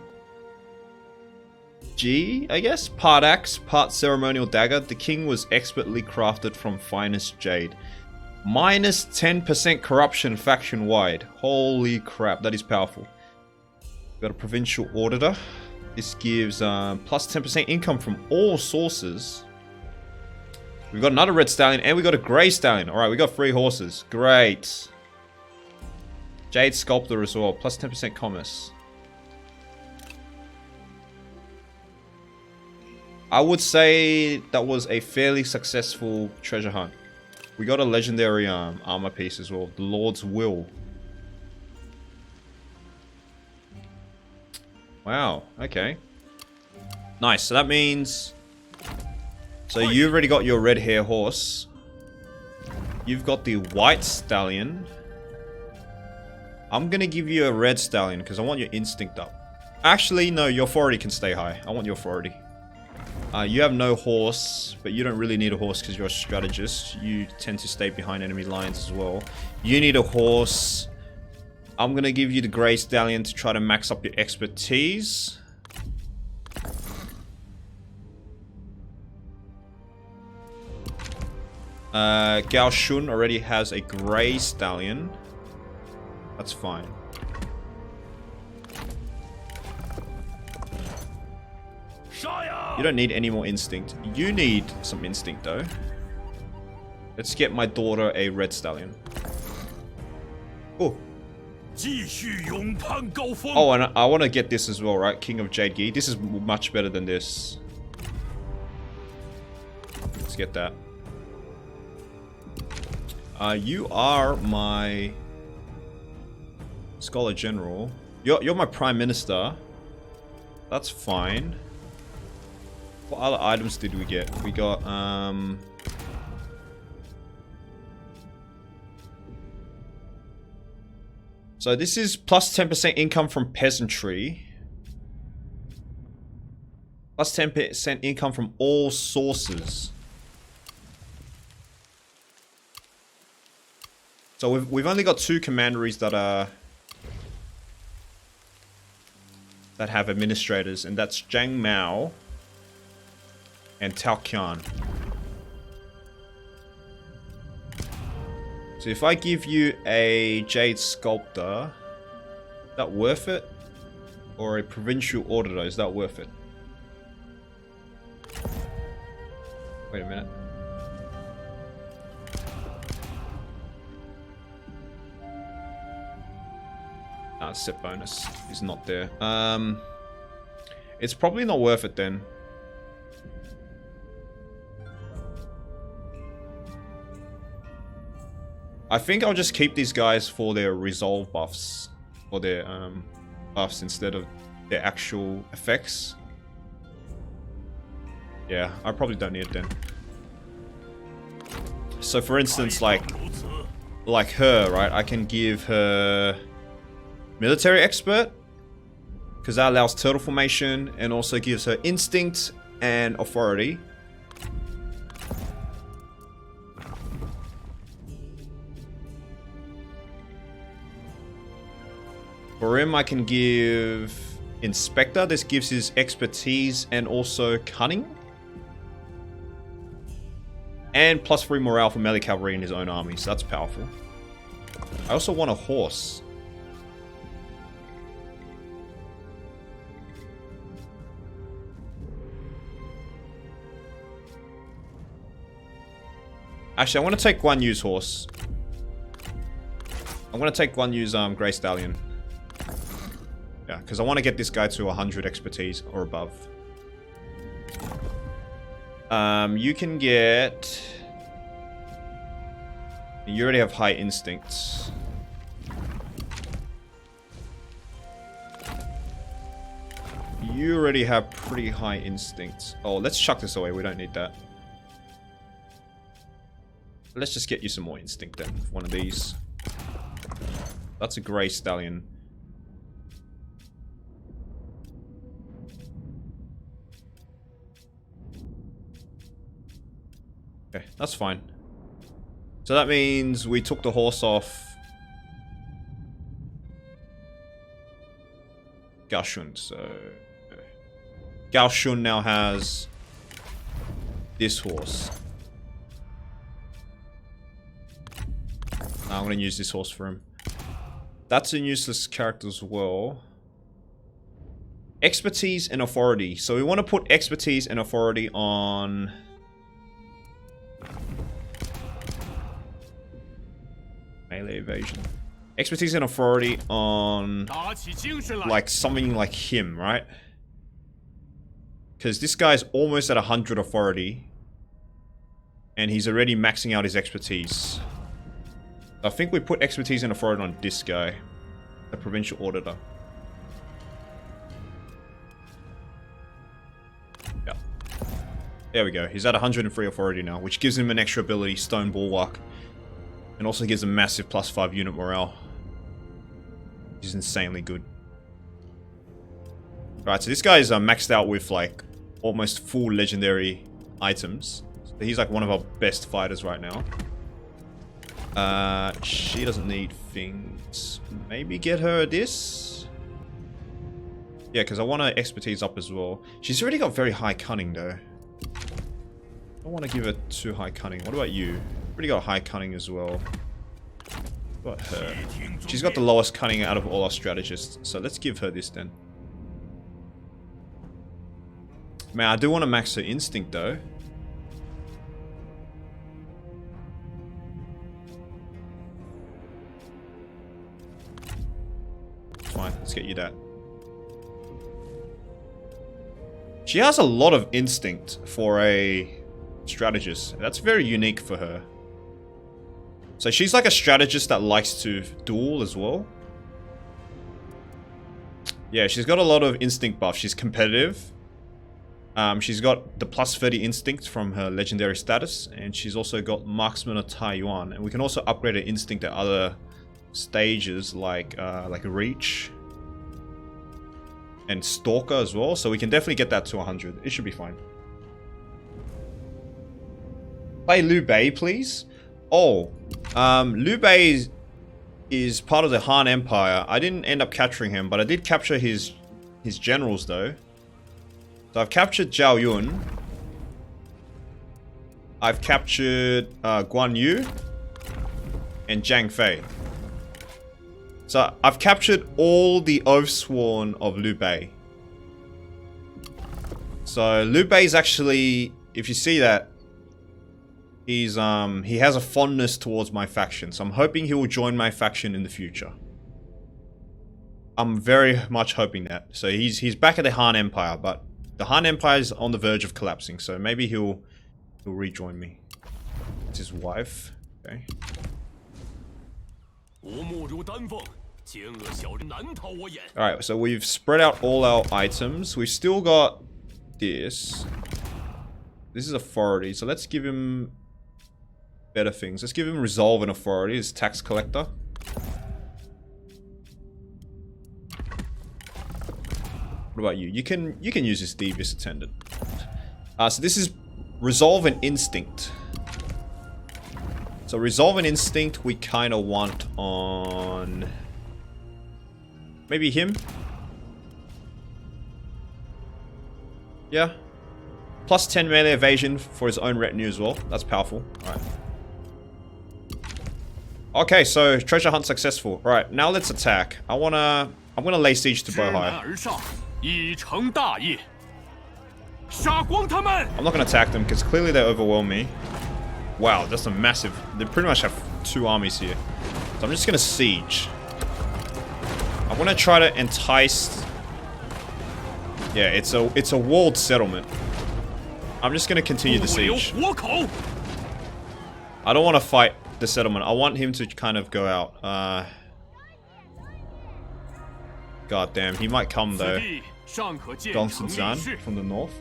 Speaker 1: G, I guess? Part axe, part ceremonial dagger. The king was expertly crafted from finest jade. Minus 10% corruption faction-wide. Holy crap, that is powerful. We've got a provincial auditor. This gives plus 10% income from all sources. We've got another red stallion and we got a grey stallion. Alright, we got 3 horses. Great. Jade sculptor as well. Plus 10% commerce. I would say that was a fairly successful treasure hunt. We got a legendary armor piece as well. The Lord's Will. Wow, okay. Nice, so that means... So you've already got your red hair horse. You've got the white stallion. I'm gonna give you a red stallion because I want your instinct up. Actually, no, your authority can stay high. I want your authority. You have no horse, but you don't really need a horse because you're a strategist. You tend to stay behind enemy lines as well. You need a horse. I'm gonna give you the grey stallion to try to max up your expertise. Gao Shun already has a grey stallion. That's fine. You don't need any more instinct. You need some instinct though. Let's get my daughter a red stallion. Oh. Oh, and I want to get this as well, right? King of Jade Gi. This is much better than this. Let's get that. You are my Scholar General. You're my Prime Minister. That's fine. What other items did we get? We got, So this is plus 10% income from peasantry. Plus 10% income from all sources. So we've only got 2 commanderies that have administrators, and that's Zhang Mao and Taoqian. So if I give you a Jade Sculptor, is that worth it? Or a Provincial Auditor, is that worth it? Wait a minute. Set bonus is not there. It's probably not worth it then. I think I'll just keep these guys for their resolve buffs. Or their buffs instead of their actual effects. Yeah, I probably don't need it then. So for instance, like her, right? I can give her Military Expert, because that allows turtle formation and also gives her instinct and authority. For him, I can give Inspector. This gives his expertise and also cunning. And +3 morale for melee cavalry in his own army, so that's powerful. I also want a horse. Actually, I want to take Guan Yu's horse. I'm going to take Guan Yu's Grey Stallion. Yeah, because I want to get this guy to 100 expertise or above. You can get... You already have high instincts. You already have pretty high instincts. Oh, let's chuck this away. We don't need that. Let's just get you some more instinct then. One of these. That's a Grey Stallion. Okay, that's fine. So that means we took the horse off Gao Shun. So Gao Shun now has this horse. I'm going to use this horse for him. That's a useless character as well. Expertise and authority. So we want to put expertise and authority on... melee evasion. Expertise and authority on... like something like him, right? Because this guy's almost at 100 authority. And he's already maxing out his expertise. I think we put expertise and authority on this guy. The provincial auditor. Yeah. There we go. He's at 103 authority now, which gives him an extra ability, Stone Bulwark. And also gives him massive +5 unit morale. Which is insanely good. Alright, so this guy is maxed out with like almost full legendary items. So he's like one of our best fighters right now. She doesn't need things. Maybe get her this? Yeah, because I want her expertise up as well. She's already got very high cunning though. I don't want to give her too high cunning. What about you? Already got high cunning as well. What about her? She's got the lowest cunning out of all our strategists. So let's give her this then. Man, I do want to max her instinct though. Fine, let's get you that. She has a lot of instinct for a strategist. That's very unique for her. So she's like a strategist that likes to duel as well. Yeah, she's got a lot of instinct buff. She's competitive. She's got the +30 instinct from her legendary status. And she's also got Marksman of Taiwan. And we can also upgrade her instinct at other stages like Reach and Stalker as well, so we can definitely get that to 100. It should be fine. Play Liu Bei, please. Oh, Liu Bei is part of the Han Empire. I didn't end up capturing him, but I did capture his generals though. So I've captured Zhao Yun. I've captured Guan Yu and Zhang Fei. So I've captured all the Oathsworn of Liu Bei. So Liu Bei is actually, if you see that, he's he has a fondness towards my faction. So I'm hoping he will join my faction in the future. I'm very much hoping that. So he's back at the Han Empire, but the Han Empire is on the verge of collapsing. So maybe he'll rejoin me. It's his wife. Okay. Alright, so we've spread out all our items. We've still got this. This is authority, so let's give him better things. Let's give him resolve and authority as tax collector. What about you? You can use this devious attendant. So this is resolve and instinct. So resolve and instinct we kind of want on Maybe him? Yeah. Plus 10 melee evasion for his own retinue as well. That's powerful. Alright. Okay, so treasure hunt successful. Alright, now let's attack. I'm gonna lay siege to Bohai. I'm not gonna attack them because clearly they overwhelm me. Wow, that's a massive... They pretty much have 2 armies here. So I'm just gonna siege. I want to try to entice... Yeah, it's a walled settlement. I'm just gonna continue the siege. I don't want to fight the settlement. I want him to kind of go out. God damn, he might come though. Gongsun from the north.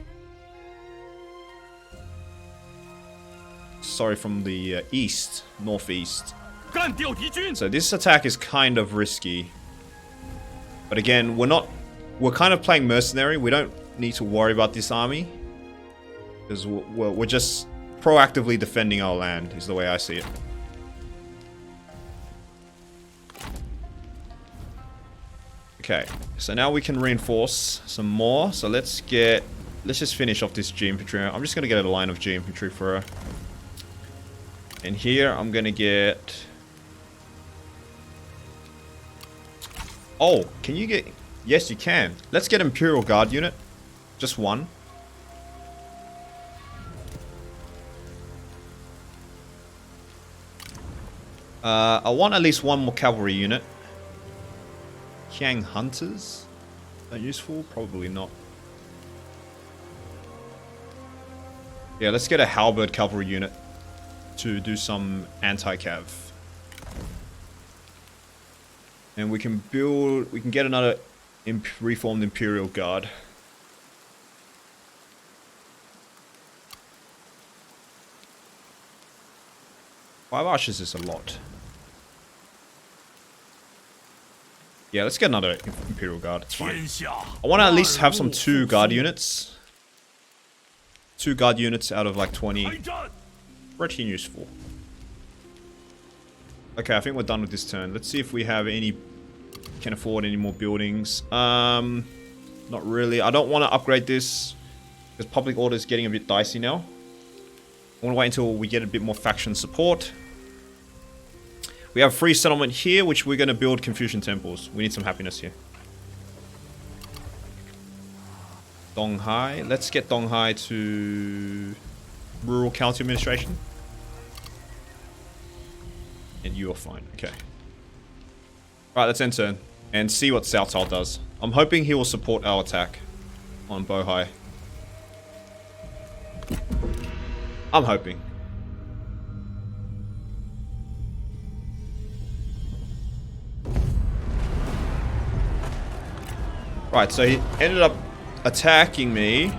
Speaker 1: Sorry, from the east, northeast. So this attack is kind of risky. But again, we're kind of playing mercenary. We don't need to worry about this army. Because we're just proactively defending our land, is the way I see it. Okay, so now we can reinforce some more. So let's just finish off this G infantry. I'm just gonna get a line of G infantry for her. And here I'm gonna get... Oh, can you get... Yes, you can. Let's get Imperial Guard unit. Just one. I want at least one more cavalry unit. Qiang Hunters? Are useful? Probably not. Yeah, let's get a Halberd cavalry unit to do some anti-cav. And we can get another reformed Imperial Guard. Five archers is a lot. Yeah, let's get another Imperial Guard, it's fine. I want to at least have some 2 guard units. 2 guard units out of like 20. Pretty useful. Okay, I think we're done with this turn. Let's see if we have any... Can afford any more buildings. Not really. I don't want to upgrade this because public order is getting a bit dicey now. I want to wait until we get a bit more faction support. We have free settlement here, which we're going to build Confucian temples. We need some happiness here. Donghai. Let's get Donghai to rural county administration. And you are fine. Okay. Right, let's end turn and see what Cao Cao does. I'm hoping he will support our attack on Bohai. I'm hoping. Right, so he ended up attacking me.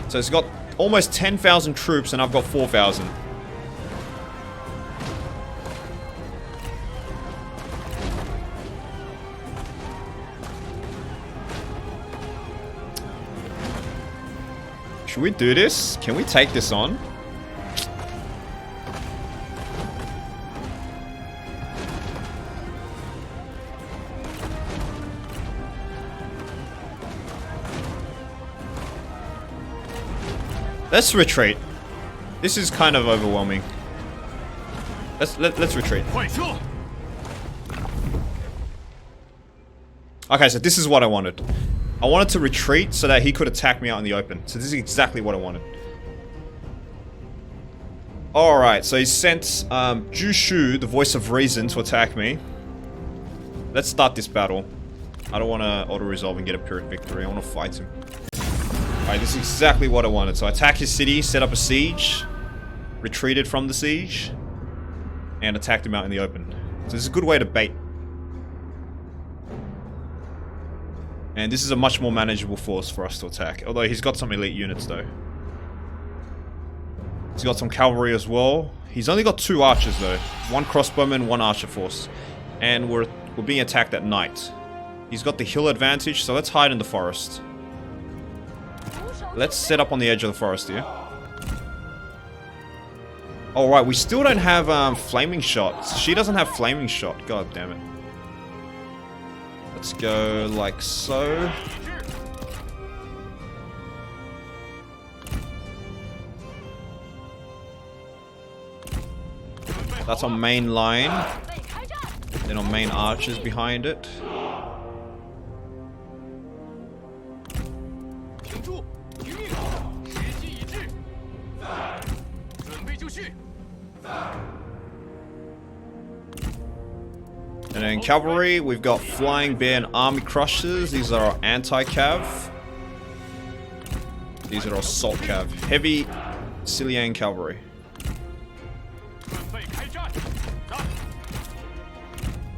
Speaker 1: So he's got almost 10,000 troops and I've got 4,000. Should we do this? Can we take this on? Let's retreat. This is kind of overwhelming. Let's retreat. Okay, so this is what I wanted. I wanted to retreat so that he could attack me out in the open. So this is exactly what I wanted. Alright, so he sent Jushu, the voice of reason, to attack me. Let's start this battle. I don't want to auto-resolve and get a Pyrrhic victory. I want to fight him. Alright, this is exactly what I wanted. So I attack his city, set up a siege, retreated from the siege, and attacked him out in the open. So this is a good way to bait. And this is a much more manageable force for us to attack. Although he's got some elite units though. He's got some cavalry as well. He's only got 2 archers though. 1 crossbowman, 1 archer force. And we're being attacked at night. He's got the hill advantage, so let's hide in the forest. Let's set up on the edge of the forest here. Alright, we still don't have flaming shots. She doesn't have flaming shot. God damn it. Let's go like so. That's our main line. Then our main archers behind it.
Speaker 2: 停住，听命，时机已至，准备就绪。
Speaker 1: And then cavalry, we've got Flying Bear and Army Crushers. These are our anti-cav. These are our assault cav. Heavy Silian cavalry.
Speaker 2: 准备开战，战！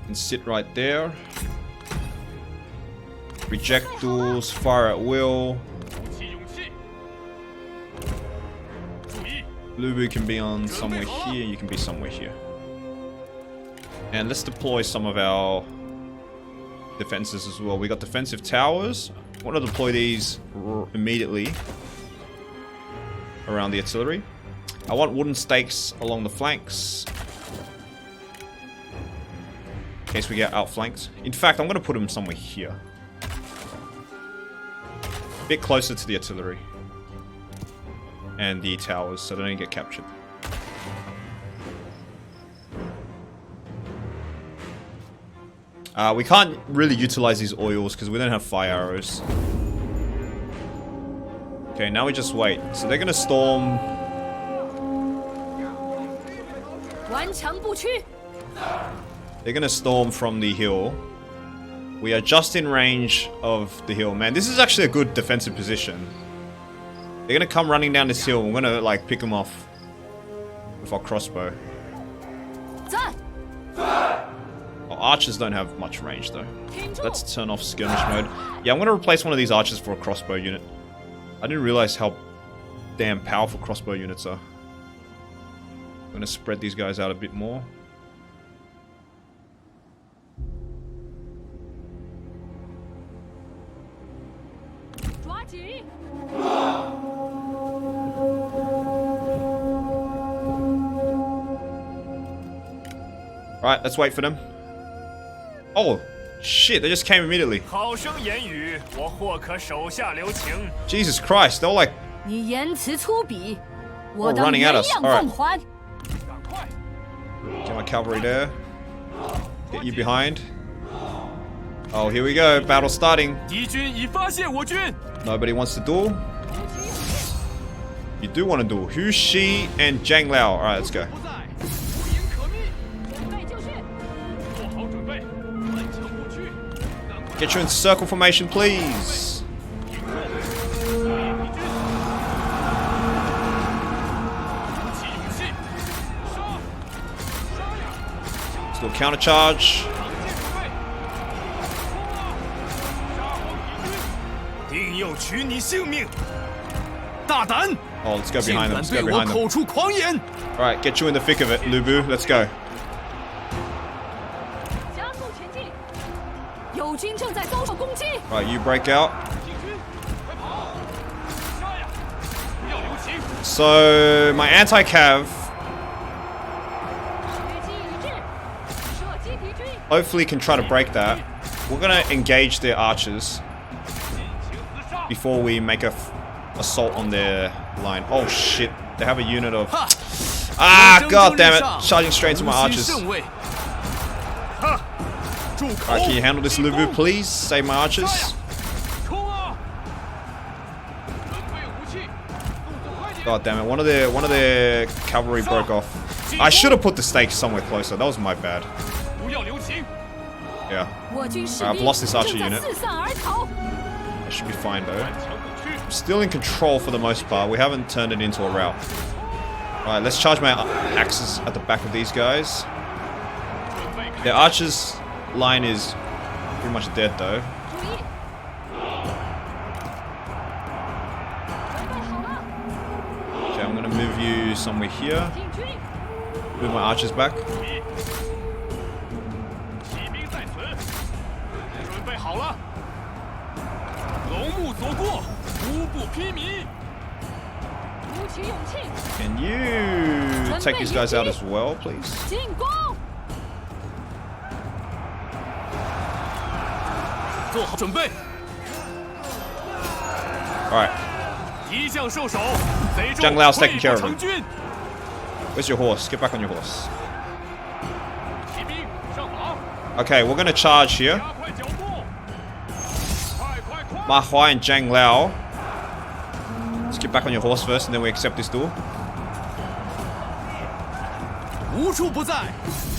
Speaker 1: And sit right there. Reject duels, fire at will.
Speaker 2: 鼓起勇气。注意，
Speaker 1: Lubu can be on somewhere here, you can be somewhere here. And let's deploy some of our defenses as well. We got defensive towers. I want to deploy these immediately around the artillery. I want wooden stakes along the flanks in case we get outflanked. In fact, I'm going to put them somewhere here. A bit closer to the artillery and the towers so they don't get captured. We can't really utilize these oils because we don't have fire arrows. Okay, now we just wait. So they're gonna storm.
Speaker 3: 顽强不屈。
Speaker 1: They're gonna storm from the hill. We are just in range of the hill. Man, this is actually a good defensive position. They're gonna come running down this hill. We're gonna like pick them off with our crossbow.
Speaker 3: 在，
Speaker 1: Our archers don't have much range though. Let's turn off skirmish mode. Yeah, I'm gonna replace one of these archers for a crossbow unit. I didn't realize how damn powerful crossbow units are. I'm gonna spread these guys out a bit more. Alright, let's wait for them. Oh, shit, they just came immediately.
Speaker 4: 好生言语，我或可手下留情。
Speaker 1: Jesus Christ, they're like
Speaker 3: 你言辞粗鄙，我
Speaker 1: Oh,
Speaker 3: 当
Speaker 1: running at
Speaker 3: 原
Speaker 1: us.
Speaker 3: 样
Speaker 1: Alright.
Speaker 3: 奉还。
Speaker 1: Get my cavalry there. Get you behind. Oh, here we go. Battle starting.
Speaker 4: 敌军已发现我军，
Speaker 1: Nobody wants to duel. You do want to duel. Hu Shi and Zhang Liao. Alright, let's go.
Speaker 2: 不在，无营可觅，
Speaker 3: 准备就绪。
Speaker 2: 做好准备，顽强不屈，赶快
Speaker 1: Get you in circle formation, please.
Speaker 2: 停住，注意敌军，鼓起勇气，杀！杀呀！
Speaker 1: Let's do a counter charge.
Speaker 2: 防箭准备，冲啊！杀好敌军！
Speaker 4: 定要取你性命！大胆！
Speaker 1: Oh, let's go
Speaker 4: 竟
Speaker 1: behind them.
Speaker 4: 敢
Speaker 1: Let's
Speaker 4: 对
Speaker 1: go
Speaker 4: 我
Speaker 1: behind them.
Speaker 4: 口出狂言！
Speaker 1: Alright, get you in the thick of it, Lubu. Let's go.
Speaker 3: 加速前进，友军正在遭受攻击。
Speaker 1: Right, you break out.
Speaker 2: 敌军，快跑！杀呀！不要留情！
Speaker 1: So, my anti-cav,
Speaker 3: 时机已至，射击敌军。
Speaker 1: hopefully can try to break that. We're gonna engage their archers
Speaker 2: 尽情厮杀！
Speaker 1: before we make a assault on their line. Oh shit, they have a unit of... Ah, god damn it. Charging straight into my archers.
Speaker 4: 哈！住口！
Speaker 1: Alright, can you handle this, Lubu, please? Save my archers.
Speaker 2: 冲啊！准备武器，动作快点！
Speaker 1: God damn it, one of their cavalry broke off. I should have put the stakes somewhere closer. That was my bad.
Speaker 2: 不要留情！
Speaker 1: Yeah,
Speaker 3: 我军士
Speaker 1: I've
Speaker 3: 兵
Speaker 1: lost this archer
Speaker 3: 正在
Speaker 1: unit.
Speaker 3: 四散而逃。
Speaker 1: I should be fine though.
Speaker 2: 顽强不屈，
Speaker 1: Still in control for the most part. We haven't turned it into a rout. Alright, let's charge my axes at the back of these guys.
Speaker 2: 准备开
Speaker 1: Their archers line is pretty much dead though.
Speaker 3: 注意，准备好了，
Speaker 1: Okay, I'm gonna move you somewhere here.
Speaker 3: 进军。
Speaker 1: Move my archers back.
Speaker 2: 骑兵在此，准备好了。龙目所过，无不披靡。
Speaker 3: 鼓起勇气，
Speaker 1: Can you take these guys out as well, please?
Speaker 3: 进攻！
Speaker 4: 做好准备。
Speaker 1: Alright.
Speaker 4: 敌将受手，贼众
Speaker 1: Zhang Liao's taking
Speaker 4: 溃
Speaker 1: care
Speaker 4: 不
Speaker 1: of him.
Speaker 4: 成军。
Speaker 1: Where's your horse? Get back on your horse.
Speaker 2: 骑兵上马，
Speaker 1: Okay, we're gonna charge here.
Speaker 2: 加快脚步，快快快！
Speaker 1: Ma Huai and Zhang Liao. Let's get back on your horse first, and then we accept this duel.
Speaker 4: 无处不在，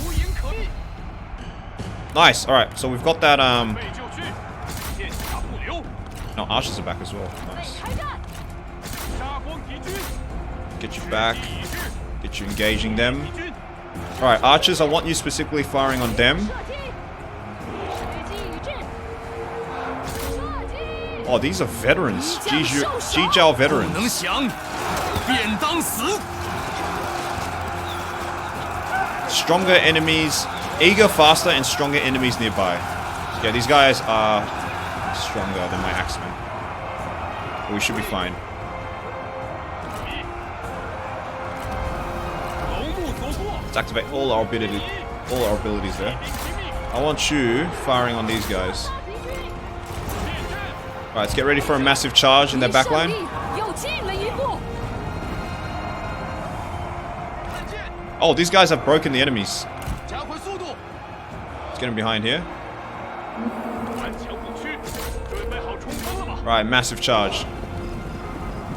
Speaker 2: 无影可避，
Speaker 1: Nice. Alright, so we've got that,
Speaker 2: 备就绪，剑下不留，
Speaker 1: No, archers are back as well. Nice.
Speaker 3: 开战！
Speaker 2: 杀光敌军，
Speaker 1: Get you back.
Speaker 2: 一致，
Speaker 1: Get you engaging them.
Speaker 2: 敌军，
Speaker 1: Alright, archers, I want you specifically firing on them.
Speaker 3: 射击！随机与阵！射击！
Speaker 1: Oh, these are veterans. Jizhou
Speaker 4: 不
Speaker 1: veterans.
Speaker 4: 能降，便当死。
Speaker 1: Stronger enemies. Eager, faster, and stronger enemies nearby. Yeah, these guys are stronger than my axemen. But we should be fine.
Speaker 2: 龙目所过，
Speaker 1: Let's activate all our abilities there.
Speaker 2: 兵听命，
Speaker 1: I want you firing on these guys.
Speaker 3: 敌军！
Speaker 2: 列阵，
Speaker 1: Alright, let's get ready for a massive charge in their
Speaker 3: 离胜
Speaker 1: backline.
Speaker 3: 利又近了一步。
Speaker 2: 看剑，
Speaker 1: Oh, these guys have broken the enemies.
Speaker 2: 加快速度，
Speaker 1: Let's get them behind here.
Speaker 2: 顽强不屈，准备好冲锋了吗？
Speaker 1: Right, massive charge.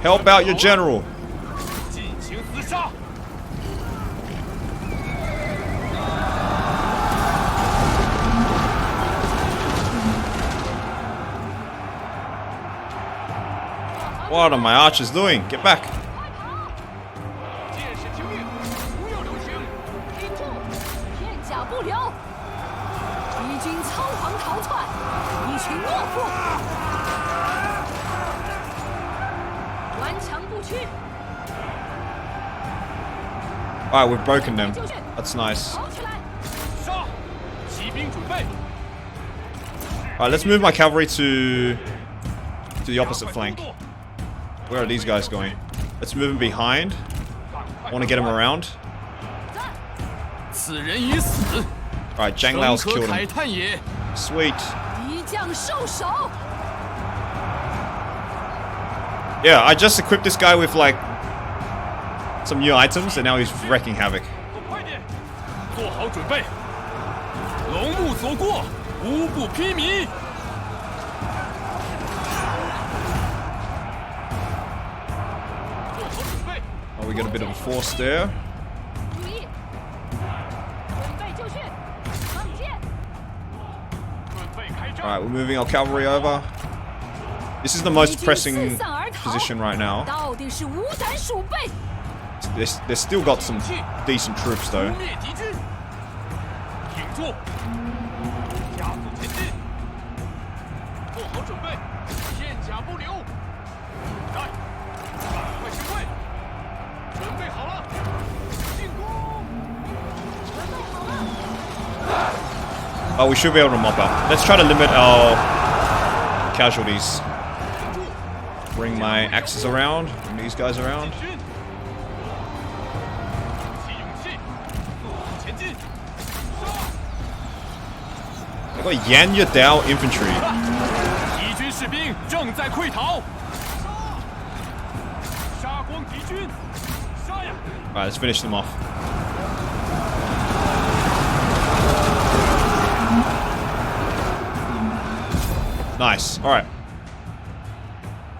Speaker 1: Help out your general.
Speaker 2: 进行厮杀，
Speaker 1: What are my archers doing? Get back.
Speaker 2: 剑士听命，不要留情，
Speaker 3: 盯住，片甲不留。敌军仓皇逃窜，一群懦夫。顽强不屈，
Speaker 1: Alright, we've broken them. That's nice.
Speaker 3: 跑起来！
Speaker 2: 杀！骑兵准备，
Speaker 1: Alright, let's move my cavalry to the opposite
Speaker 2: 加快
Speaker 1: flank.
Speaker 2: 速度，
Speaker 1: Where are these guys going? Let's move them behind.
Speaker 2: 赶
Speaker 1: I
Speaker 2: 快
Speaker 1: want to get them around.
Speaker 4: 此人已死，
Speaker 1: Alright, Zhang
Speaker 4: 诚
Speaker 1: Liao's
Speaker 4: 可
Speaker 1: killed
Speaker 4: 慨
Speaker 1: him.
Speaker 4: 叹也。
Speaker 1: Sweet.
Speaker 3: 敌将受手，
Speaker 1: Yeah, I just equipped this guy with like some new items, and now he's wrecking havoc.
Speaker 2: 快点！
Speaker 4: 做好准备，龙目所过，无不披靡。
Speaker 2: 做好准备，
Speaker 1: Oh, we got a bit of a force there.
Speaker 3: 注意，准备就绪，放箭。
Speaker 2: 准备开战。
Speaker 1: Alright, we're moving our cavalry over. This is the most
Speaker 3: 敌军
Speaker 1: pressing
Speaker 3: 四散而逃
Speaker 1: position right now.
Speaker 3: 到底是无胆鼠辈。
Speaker 1: They're still got some decent troops
Speaker 2: 扑
Speaker 1: though.
Speaker 2: 灭敌军，挺住，加速前进，做好准备，片甲不留。来，赶快行位，准备好了，进攻！
Speaker 3: 准备好了，
Speaker 1: Oh, we should be able to mop up. Let's try to limit our casualties.
Speaker 2: 挺住，
Speaker 1: Bring my axes around. Bring these guys around.
Speaker 2: 进军，鼓起勇气，前进，杀！
Speaker 1: I got Yan Yadao infantry.
Speaker 4: 敌军士兵正在溃逃，
Speaker 2: 杀光敌军，杀呀！
Speaker 1: Alright, let's finish them off. Nice. Alright.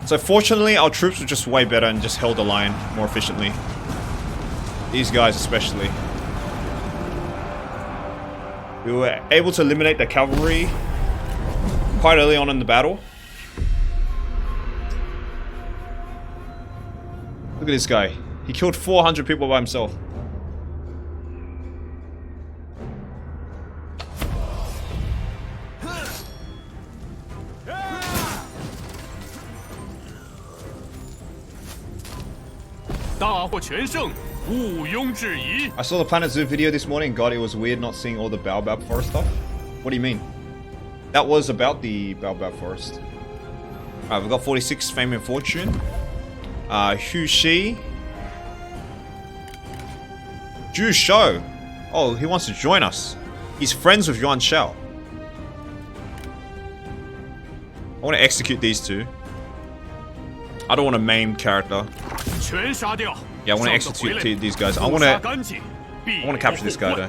Speaker 1: So fortunately, our troops were just way better and just held the line more efficiently. These guys especially. We were able to eliminate the cavalry quite early on in the battle. Look at this guy. He killed 400 people by himself. I saw the Planet Zoo video this morning. God, it was weird not seeing all the Baobab Forest stuff. What do you mean? That was about the Baobab Forest. Alright, we've got 46 Fame and Fortune. Hu Shi. Zhu Shou. Oh, he wants to join us. He's friends with Yuan Shao. I want to execute these two. I don't want a main character.
Speaker 4: 全杀掉。
Speaker 1: Yeah, I want to
Speaker 4: 上次回来
Speaker 1: execute these guys. I
Speaker 4: 不
Speaker 1: want
Speaker 4: 杀
Speaker 1: to
Speaker 4: 干净，必
Speaker 1: capture this guy
Speaker 4: 有后
Speaker 1: though.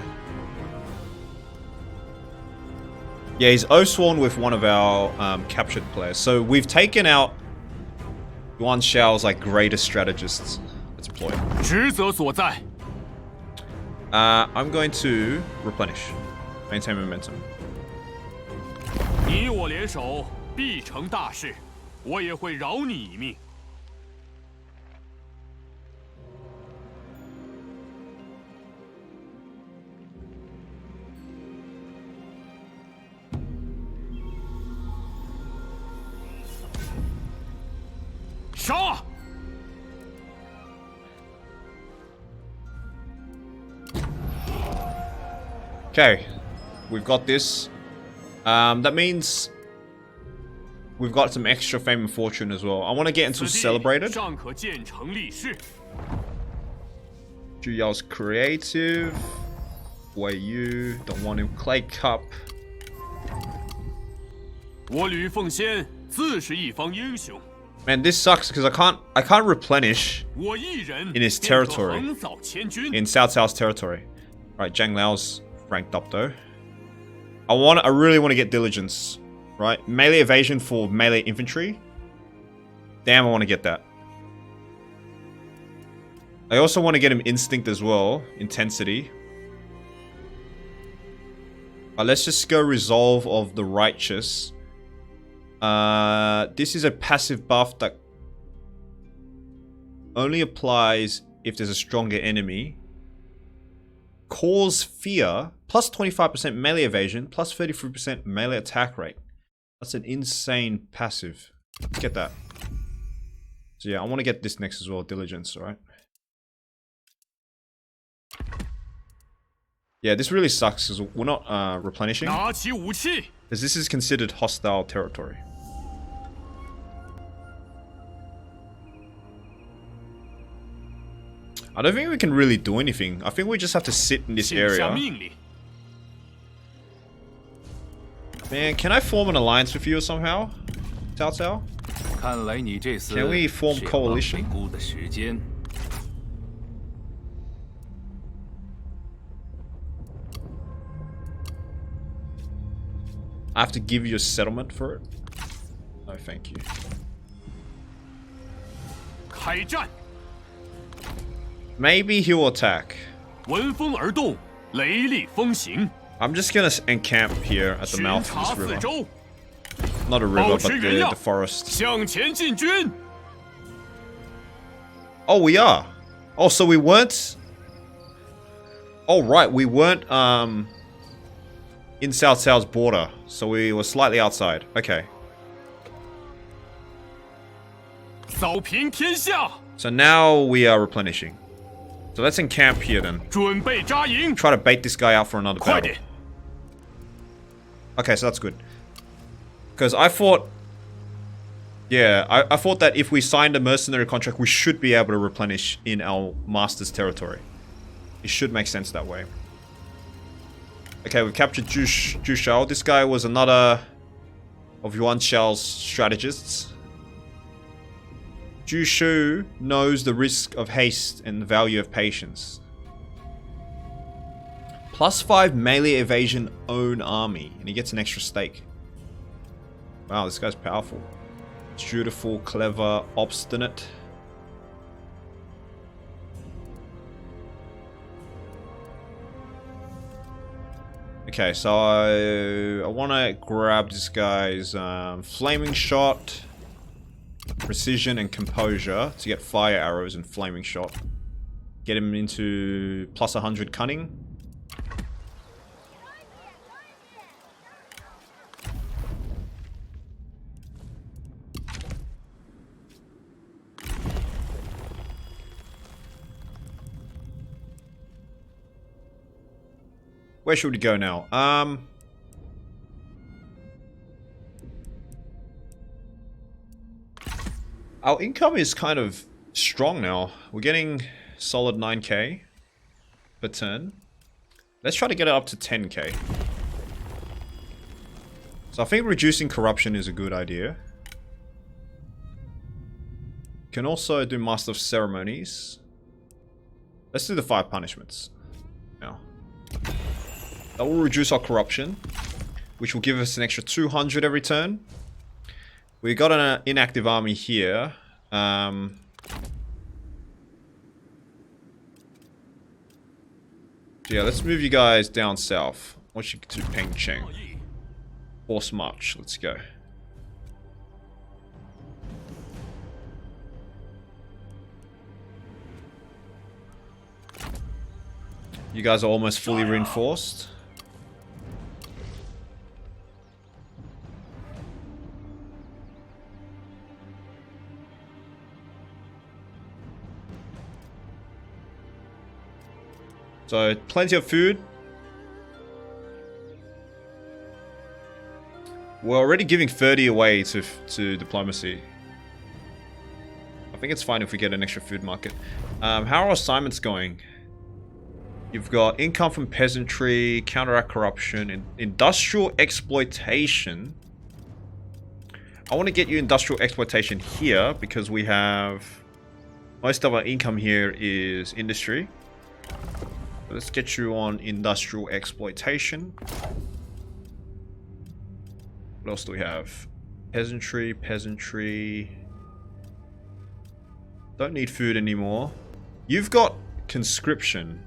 Speaker 1: Yeah, he's O-sworn with one of our captured players. So we've taken out Yuan Shao's like greatest strategists. Let's deploy.
Speaker 4: 职责所在。
Speaker 1: I'm going to replenish. Maintain momentum.
Speaker 4: 你我联手必成大事，我也会饶你一命。 杀！
Speaker 1: Okay, we've got this. That means we've got some extra fame and fortune as well. I want to get into
Speaker 4: 此地
Speaker 1: celebrated.
Speaker 4: 尚可建成立事。
Speaker 1: Zhu Yao's creative. Wei Yu, don't want him. Clay Cup.
Speaker 4: 我吕奉先自是一方英雄，
Speaker 1: Man, this sucks because I can't replenish
Speaker 4: 我一人
Speaker 1: In his
Speaker 4: 便可
Speaker 1: territory.
Speaker 4: 横扫千军。
Speaker 1: in Cao Cao's territory. Right, Zhang Liao's ranked up though. I really want to get diligence. Right, melee evasion for melee infantry. Damn, I want to get that. I also want to get him instinct as well, intensity. But let's just go resolve of the righteous. This is a passive buff that only applies if there's a stronger enemy. Cause fear, plus 25% melee evasion, plus 33% melee attack rate. That's an insane passive. Let's get that. So yeah, I want to get this next as well, diligence, alright? Yeah, this really sucks because we're not replenishing.
Speaker 4: 拿起武器，
Speaker 1: Because this is considered hostile territory. I don't think we can really do anything. I think we just have to sit in this
Speaker 4: 写下
Speaker 1: area.
Speaker 4: 命令。
Speaker 1: Man, can I form an alliance with you somehow? Cao Cao?
Speaker 5: 看来你这次
Speaker 1: Can we form
Speaker 5: 是
Speaker 1: coalition?
Speaker 5: 浪费估的时间。
Speaker 1: I have to give you a settlement for it? No, thank you.
Speaker 4: 开战，
Speaker 1: Maybe he'll attack.
Speaker 4: 闻风而动，雷厉风行，
Speaker 1: I'm just gonna encamp here at the
Speaker 4: 巡
Speaker 1: mouth
Speaker 4: 查
Speaker 1: of
Speaker 4: 四
Speaker 1: this river.
Speaker 4: 周，
Speaker 1: Not a river,
Speaker 4: 保
Speaker 1: but
Speaker 4: 持原样
Speaker 1: the forest.
Speaker 4: 向前进军。
Speaker 1: Oh, we are. Oh, so we weren't. Oh, right, we weren't in Cao Cao's border, so we were slightly outside. Okay.
Speaker 4: 扫平天下，
Speaker 1: So now we are replenishing. So let's encamp here then.
Speaker 4: 准备扎营，
Speaker 1: Try to bait this guy out for another
Speaker 4: 快
Speaker 1: battle.
Speaker 4: 点！
Speaker 1: Okay, so that's good. Because I thought... Yeah, I thought that if we signed a mercenary contract, we should be able to replenish in our master's territory. It should make sense that way. Okay, we've captured Zhu Shao. This guy was another of Yuan Shao's strategists. Zhu Shu knows the risk of haste and the value of patience. Plus 5 melee evasion own army. And he gets an extra stake. Wow, this guy's powerful. Dutiful, clever, obstinate. Okay, so I want to grab this guy's flaming shot, precision, and composure to get fire arrows and flaming shot. Get him into plus 100 cunning. Where should we go now? Our income is kind of strong now. We're getting solid 9k per turn. Let's try to get it up to 10k. So I think reducing corruption is a good idea. Can also do Master of Ceremonies. Let's do the 5 punishments. Now. That will reduce our corruption, which will give us an extra 200 every turn. We got an inactive army here. Yeah, let's move you guys down south. I want you to Pengcheng. Force march. Let's go. You guys are almost fully reinforced. So, plenty of food. We're already giving 30 away to diplomacy. I think it's fine if we get an extra food market. How are assignments going? You've got income from peasantry, counteract corruption, industrial exploitation. I want to get you industrial exploitation here because we have... most of our income here is industry. Let's get you on industrial exploitation. What else do we have? Peasantry, peasantry. Don't need food anymore. You've got conscription.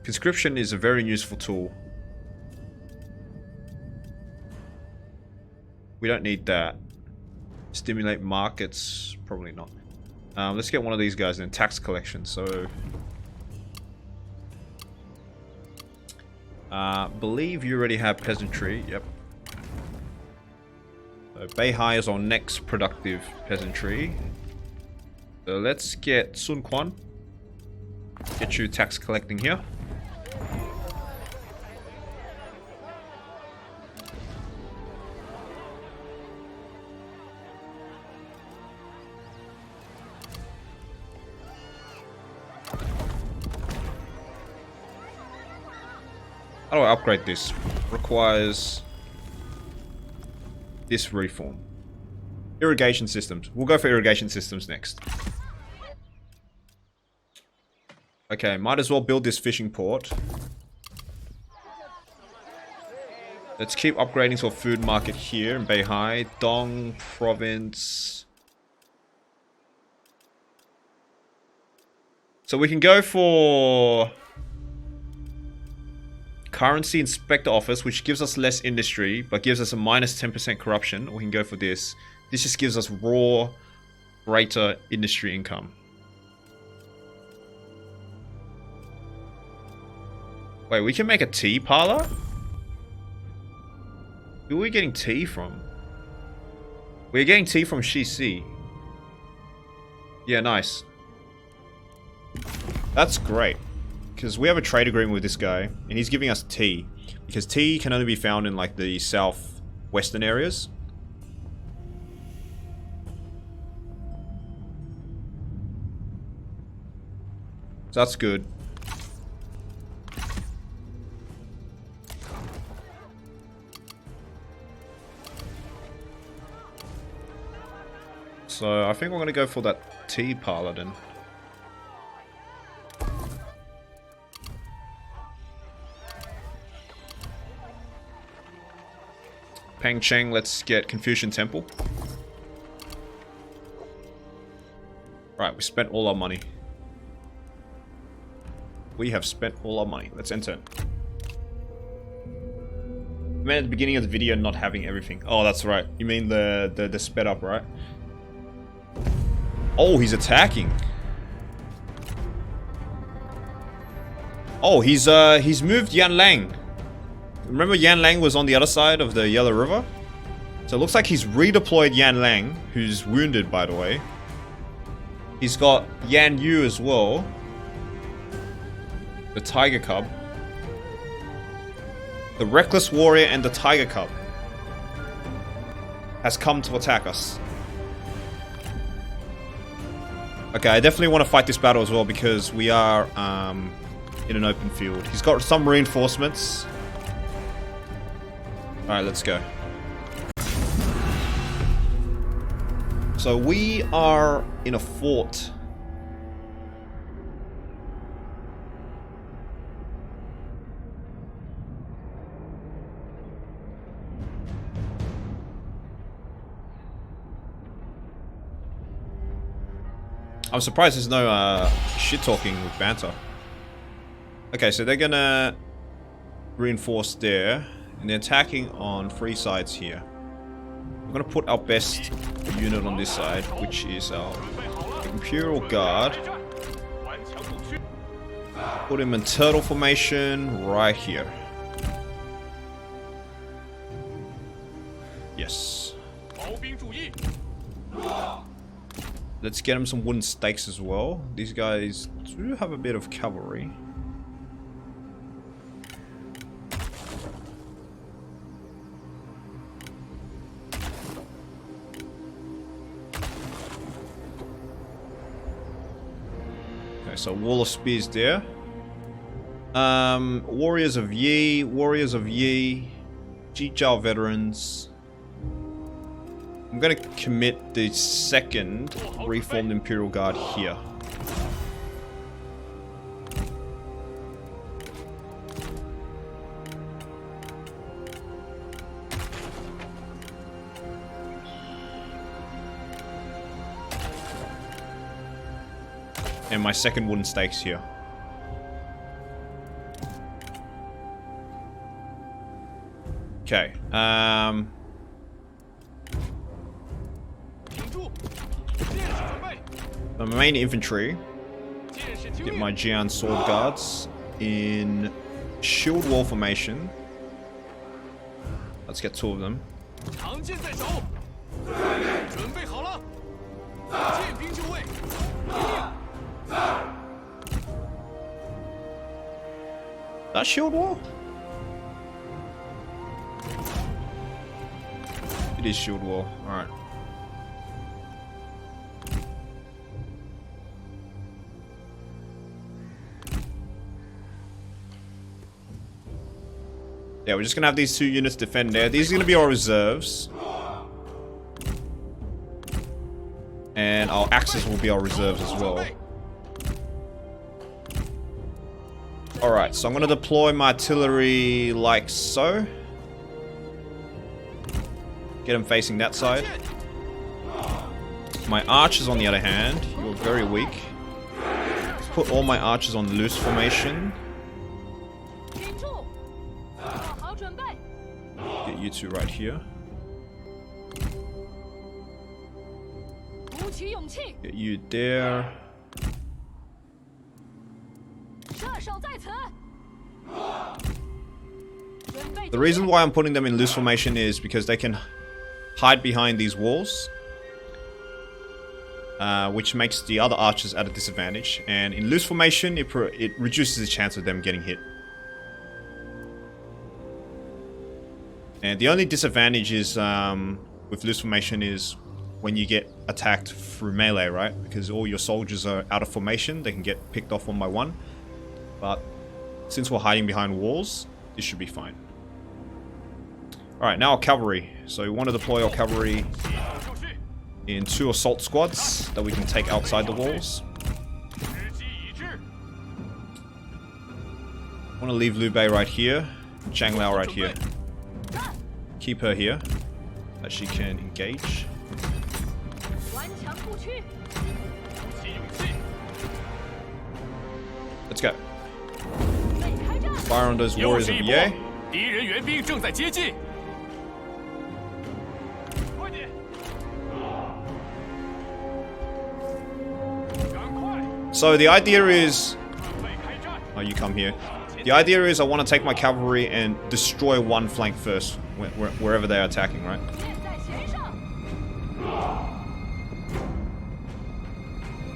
Speaker 1: Conscription is a very useful tool. We don't need that. Stimulate markets, probably not. Let's get one of these guys in tax collection. So, believe you already have peasantry. Yep. So Beihai is our next productive peasantry. So let's get Sun Quan. Get you tax collecting here. How do I upgrade this? Requires this reform. Irrigation systems. We'll go for irrigation systems next. Okay, might as well build this fishing port. Let's keep upgrading to a food market here in Beihai. Dong province. So we can go for currency inspector office, which gives us less industry, but gives us a minus 10% corruption. We can go for this. This just gives us raw, greater industry income. Wait, we can make a tea parlor? Who are we getting tea from? We're getting tea from Shisi. Yeah, nice. That's great. Because we have a trade agreement with this guy, and he's giving us tea. Because tea can only be found in, like, the southwestern areas. So that's good. So I think we're going to go for that tea parlor then. Pengcheng, let's get Confucian Temple. Right, we spent all our money. We have spent all our money. Let's enter. I meant at the beginning of the video not having everything. Oh, that's right. You mean the sped up, right? Oh, he's attacking. Oh, he's moved Yanlang. Remember Yanlang was on the other side of the Yellow River? So it looks like he's redeployed Yanlang, who's wounded, by the way. He's got Yan Yu as well. The Tiger Cub. The Reckless Warrior and the Tiger Cub has come to attack us. Okay, I definitely want to fight this battle as well because we are in an open field. He's got some reinforcements. Alright, let's go. So we are in a fort. I'm surprised there's no shit talking with banter. Okay, so they're gonna reinforce there, and they're attacking on 3 sides here. We're gonna put our best unit on this side, which is our Imperial Guard. Put him in turtle formation right here. Yes. Let's get him some wooden stakes as well. These guys do have a bit of cavalry. Okay, so wall of spears there. Warriors of Yi, Jijiao veterans. I'm gonna commit the second reformed Imperial Guard here. And my second wooden stakes here. Okay, my main infantry, get my Jian sword guards in shield wall formation. Let's get 2 of them. That shield wall? It is shield wall, alright. Yeah, we're just gonna have these 2 units defend there. These are gonna be our reserves. And our axes will be our reserves as well. Alright, so I'm gonna deploy my artillery like so. Get them facing that side. My archers, on the other hand, you're very weak. Let's put all my archers on loose formation. Get you 2 right here. Get you there. The reason why I'm putting them in loose formation is because they can hide behind these walls, which makes the other archers at a disadvantage. And in loose formation, it reduces the chance of them getting hit. And the only disadvantage is with loose formation is when you get attacked through melee, right? Because all your soldiers are out of formation, they can get picked off 1 by 1. But since we're hiding behind walls, this should be fine. Alright, now our cavalry. So we want to deploy our cavalry in 2 assault squads that we can take outside the walls. I want to leave Liu Bei right here, Zhang Lao right here. Keep her here, that she can engage. Let's go. Fire on those warriors of Ye. So the idea is... Oh, you come here. The idea is I want to take my cavalry and destroy one flank first, wherever they're attacking, right?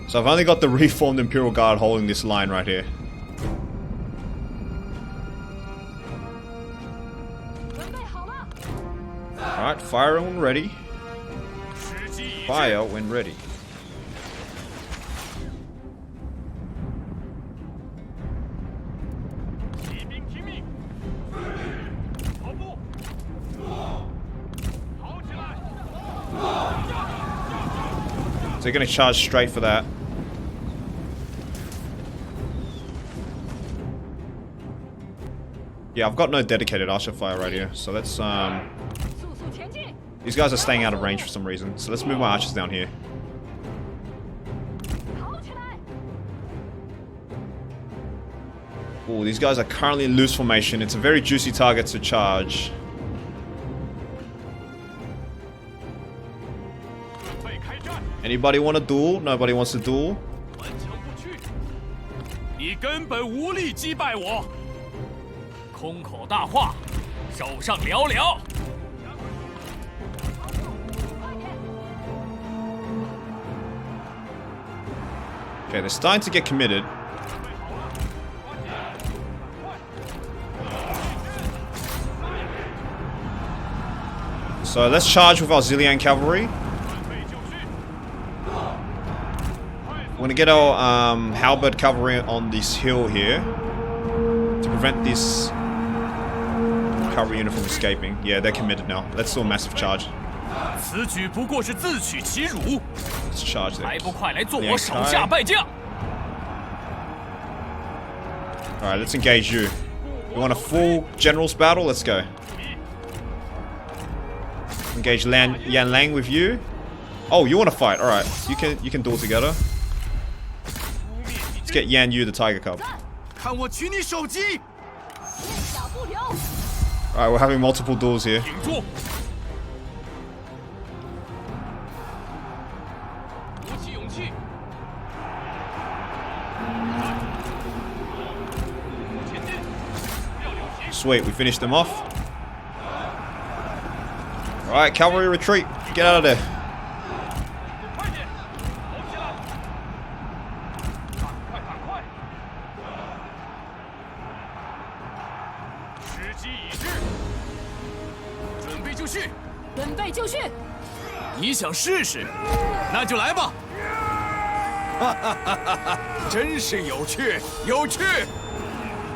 Speaker 1: So I've only got the reformed Imperial Guard holding this line right here. Alright, fire when ready. Fire when ready. So they're gonna charge straight for that. Yeah, I've got no dedicated archer fire right here, so let's these guys are staying out of range for some reason, so let's move my archers down here. Oh, these guys are currently in loose formation. It's a very juicy target to charge. Anybody want a duel? Nobody wants a duel.
Speaker 4: 你根本无力击败我，空口大话，手上寥寥。
Speaker 1: Okay, they're starting to get committed. So let's charge with our Zillian cavalry. We're gonna get our halberd cavalry on this hill here to prevent this cavalry unit from escaping. Yeah, they're committed now. Let's do a massive charge.
Speaker 4: 此举不过是自取其辱，
Speaker 1: Let's charge there.
Speaker 4: 还不快来做我手下败将！
Speaker 1: Alright, let's engage you. You want a full generals battle? Let's go. Engage Yan Lang with you. Oh, you want to fight? Alright, you can duel together. Let's get Yan Yu the Tiger Cub.
Speaker 4: 看我取你首级！
Speaker 1: Alright, we're having multiple duels here.
Speaker 4: 顶住！鼓起勇气！
Speaker 1: Sweet, we finished them off. Alright, cavalry retreat. Get out of there.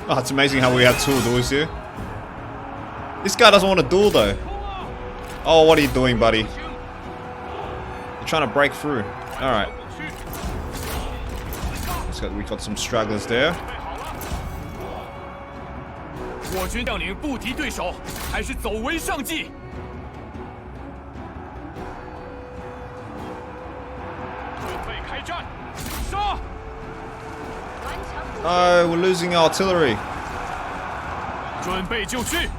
Speaker 1: Oh, it's amazing how we have two duels here. This guy doesn't want to duel though. Oh, what are you doing, buddy? You're trying to break through. Alright. We got some stragglers there.
Speaker 4: 我军将领不敌对手，还是走为上计。准备开战，杀！
Speaker 1: Oh, we're losing artillery.
Speaker 4: 准备就绪。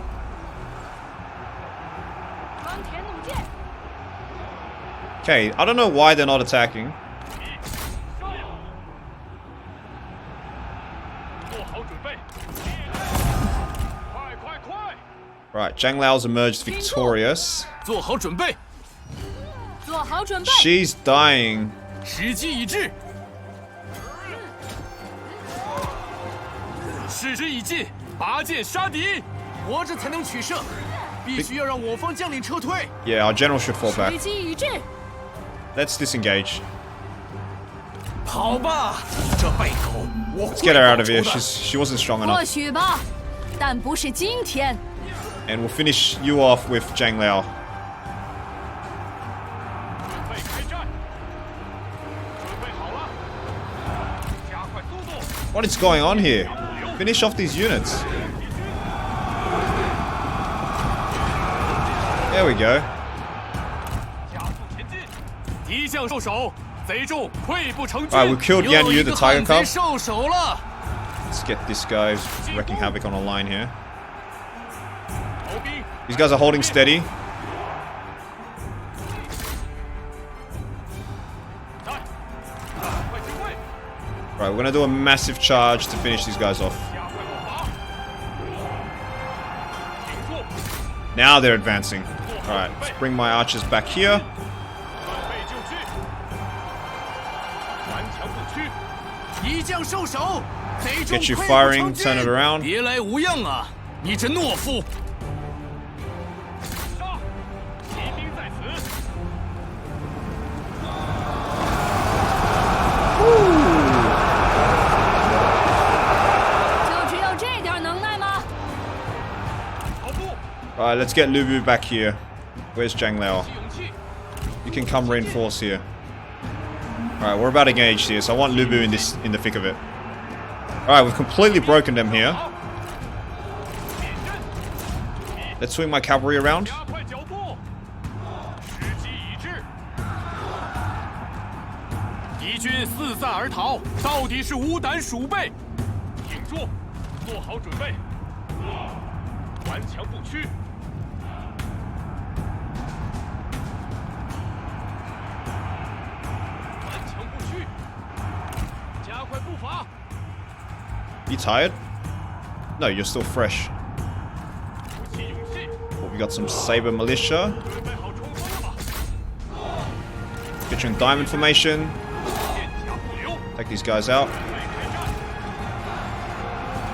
Speaker 1: Okay, I don't know why they're not attacking.
Speaker 4: 做好准备。快快快！
Speaker 1: Right, Zhang Lao's emerged victorious.
Speaker 4: 做好准备。
Speaker 1: She's dying.
Speaker 4: 时机已至。 时之已尽，拔剑杀敌，活着才能取胜，必须要让我方将领撤退。
Speaker 1: Yeah, our general should fall back.
Speaker 3: 时机已至。
Speaker 1: Let's disengage.
Speaker 4: 跑吧，这背口，我
Speaker 1: Let's get her out of here. She wasn't strong
Speaker 3: 或
Speaker 1: enough.
Speaker 3: 许吧，但不是今天。
Speaker 1: And we'll finish you off with Zhang Lao.
Speaker 4: 准备开战，准备好了，加快速度。
Speaker 1: What is going on here? Finish off these units. There we go.
Speaker 4: 加速前进，敌将受手，贼众溃不成军。
Speaker 1: Alright, we killed Yan Yu, the Tiger Cub.
Speaker 4: 受手了。
Speaker 1: Let's get this guy who's wreaking havoc on a line here.
Speaker 4: 逃兵，
Speaker 1: These guys are holding steady.
Speaker 4: 来，快进位，
Speaker 1: Right, we're gonna do a massive charge to finish these guys off.
Speaker 4: 加快步伐，顶住，
Speaker 1: Now they're advancing. Alright, let's bring my archers back here.
Speaker 4: 准备就绪，顽强不屈，敌将受手，贼众
Speaker 1: Get you
Speaker 4: 溃不
Speaker 1: firing,
Speaker 4: 成军
Speaker 1: turn it around.
Speaker 4: 别来无恙啊，你这懦夫！杀！骑兵在此。
Speaker 3: 就只有这点能耐吗？
Speaker 4: 跑步，
Speaker 1: Alright, let's get Lu Bu back here. Where's Zhang Lao?
Speaker 4: 勇气，
Speaker 1: You can come reinforce here. Alright, we're about to engage here, so I want Lubu in the thick of it. Alright, we've completely broken them here. Let's swing my cavalry around.
Speaker 2: 加快脚步，时机已至。
Speaker 4: 敌军四散而逃，到底是无胆鼠辈。
Speaker 2: 挺住，做好准备，顽强不屈。顽强不屈，加快步伐。
Speaker 1: You tired? No, you're still fresh.
Speaker 2: 鼓起勇气，
Speaker 1: But we got some Saber Militia.
Speaker 2: 准备好冲锋了吗？
Speaker 1: Get you in diamond formation.
Speaker 2: 剑甲不留，
Speaker 1: Take these guys out.
Speaker 2: 准备开战。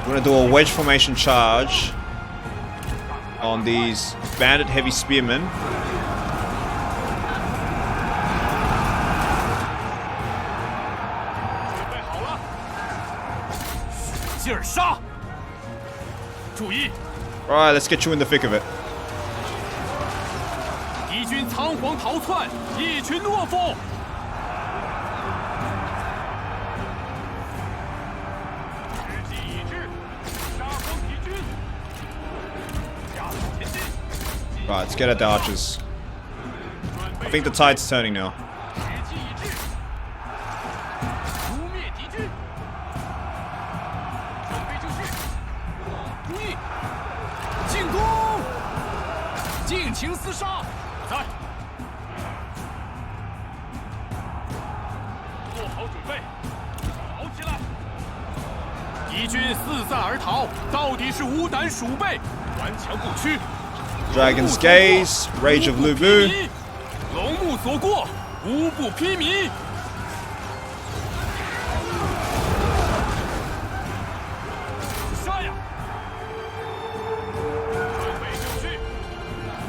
Speaker 1: We're gonna do a wedge formation charge on these bandit heavy spearmen.
Speaker 2: 准备好了，
Speaker 4: 劲儿杀！注意，
Speaker 1: Alright, let's get you in the thick of it.
Speaker 4: 敌军仓皇逃窜，一群懦夫。
Speaker 2: 时机已至，杀光敌军，加速前进。
Speaker 1: Right, let's get at the archers. I think the tide's turning now.
Speaker 2: 时机已至，诛灭敌军。准备就绪，
Speaker 4: 注意，进攻！尽情厮杀！在，
Speaker 2: 做好准备，跑起来！
Speaker 4: 敌军四散而逃，到底是无胆鼠辈，
Speaker 2: 顽强不屈，
Speaker 1: Dragon's Gaze, Rage of Lubu.
Speaker 4: 龙目所过，无不披靡。
Speaker 2: 杀呀！准备就绪，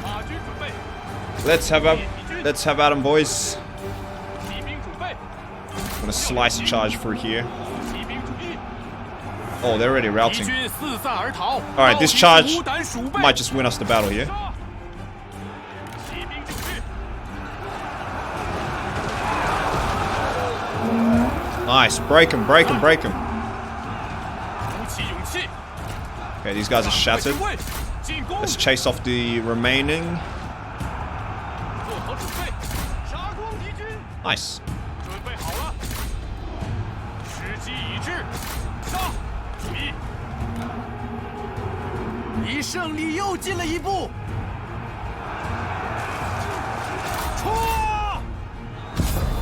Speaker 2: 法军准备，
Speaker 1: Let's have at 'em, boys.
Speaker 2: 骑兵准备，
Speaker 1: I'm gonna slice a charge through here.
Speaker 2: 骑兵注意，
Speaker 1: Oh, they're already
Speaker 4: 敌
Speaker 1: routing.
Speaker 4: 军四散而逃。
Speaker 1: Alright, this
Speaker 4: 到
Speaker 1: charge
Speaker 4: 底是无胆鼠辈。
Speaker 1: Might just win us the battle here.
Speaker 2: 杀！骑兵就绪，
Speaker 1: Nice, break him, break him, break him.
Speaker 2: 鼓起勇气，
Speaker 1: Okay, these guys are shattered.
Speaker 2: 快进攻，
Speaker 1: Let's chase off the remaining.
Speaker 2: 做好准备，杀光敌军。
Speaker 1: Nice.
Speaker 2: 准备好了，时机已至，杀！注意，
Speaker 4: 离胜利又近了一步。冲！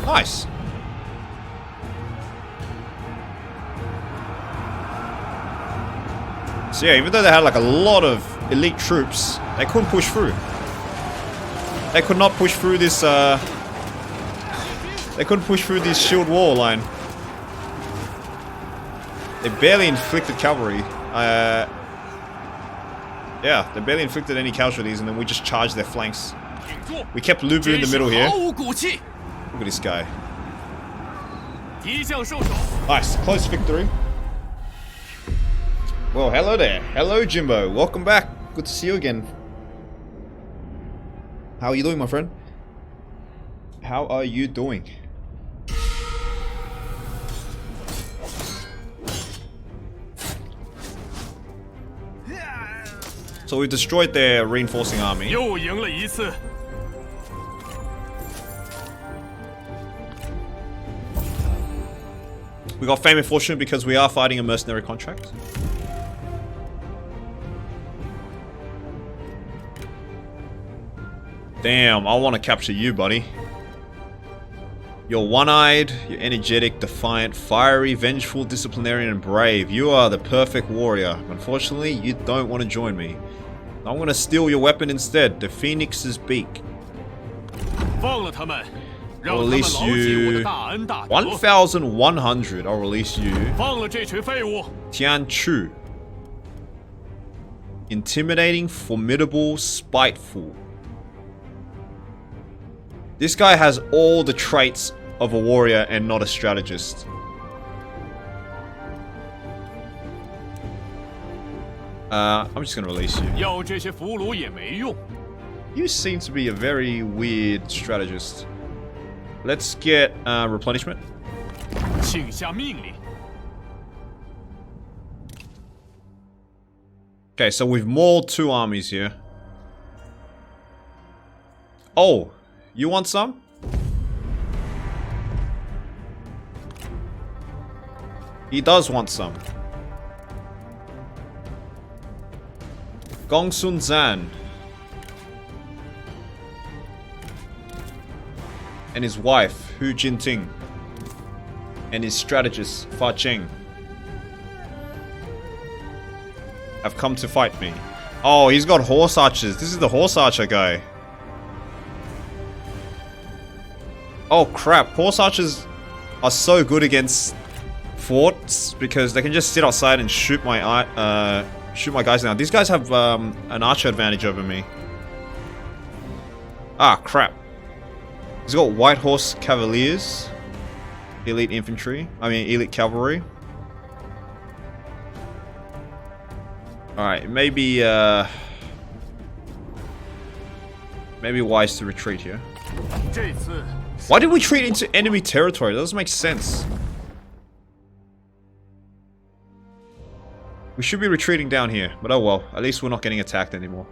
Speaker 1: Nice. So yeah, even though they had like a lot of elite troops, they couldn't push through. They could not push through this, they couldn't push through this shield wall line. They barely inflicted cavalry. Yeah, they barely inflicted any casualties, and then we just charged their flanks.
Speaker 2: 挺住，
Speaker 1: We kept Lubu in the middle
Speaker 4: 毫
Speaker 1: here.
Speaker 4: 无骨气。
Speaker 1: Look at this guy.
Speaker 4: 敌将受手，
Speaker 1: Nice, close victory. Well, hello there. Hello, Jimbo. Welcome back. Good to see you again. How are you doing, my friend? How are you doing? So we destroyed their reinforcing army.
Speaker 4: 又赢了一次。
Speaker 1: We got fame and fortune because we are fighting a mercenary contract. Damn, I want to capture you, buddy. You're one-eyed, you're energetic, defiant, fiery, vengeful, disciplinarian, and brave. You are the perfect warrior. Unfortunately, you don't want to join me. I'm going to steal your weapon instead, the Phoenix's beak.
Speaker 4: 放了他们，让
Speaker 1: I'll
Speaker 4: 他们
Speaker 1: release
Speaker 4: 牢记我的
Speaker 1: you
Speaker 4: 大恩大德。
Speaker 1: 1,100. I'll release you.
Speaker 4: 放了这群废物。
Speaker 1: Tian Chu. Intimidating, formidable, spiteful. This guy has all the traits of a warrior and not a strategist. I'm just gonna release you.
Speaker 4: 要这些俘虏也没用。
Speaker 1: You seem to be a very weird strategist. let's get replenishment.
Speaker 4: 请下命令。
Speaker 1: Okay, so we've mauled 2 armies here. Oh, you want some? He does want some. Gongsun Zan. And his wife, Hu Jinting. And his strategist, Fa Cheng. Have come to fight me. Oh, he's got horse archers. This is the horse archer guy. Oh crap, horse archers are so good against forts because they can just sit outside and shoot my guys down. These guys have an archer advantage over me. Ah crap. He's got white horse cavaliers, elite infantry. I mean elite cavalry. Alright, maybe wise to retreat here.
Speaker 4: 这次
Speaker 1: Why did we retreat into enemy territory? That doesn't make sense. We should be retreating down here, but oh well. At least we're not getting attacked anymore.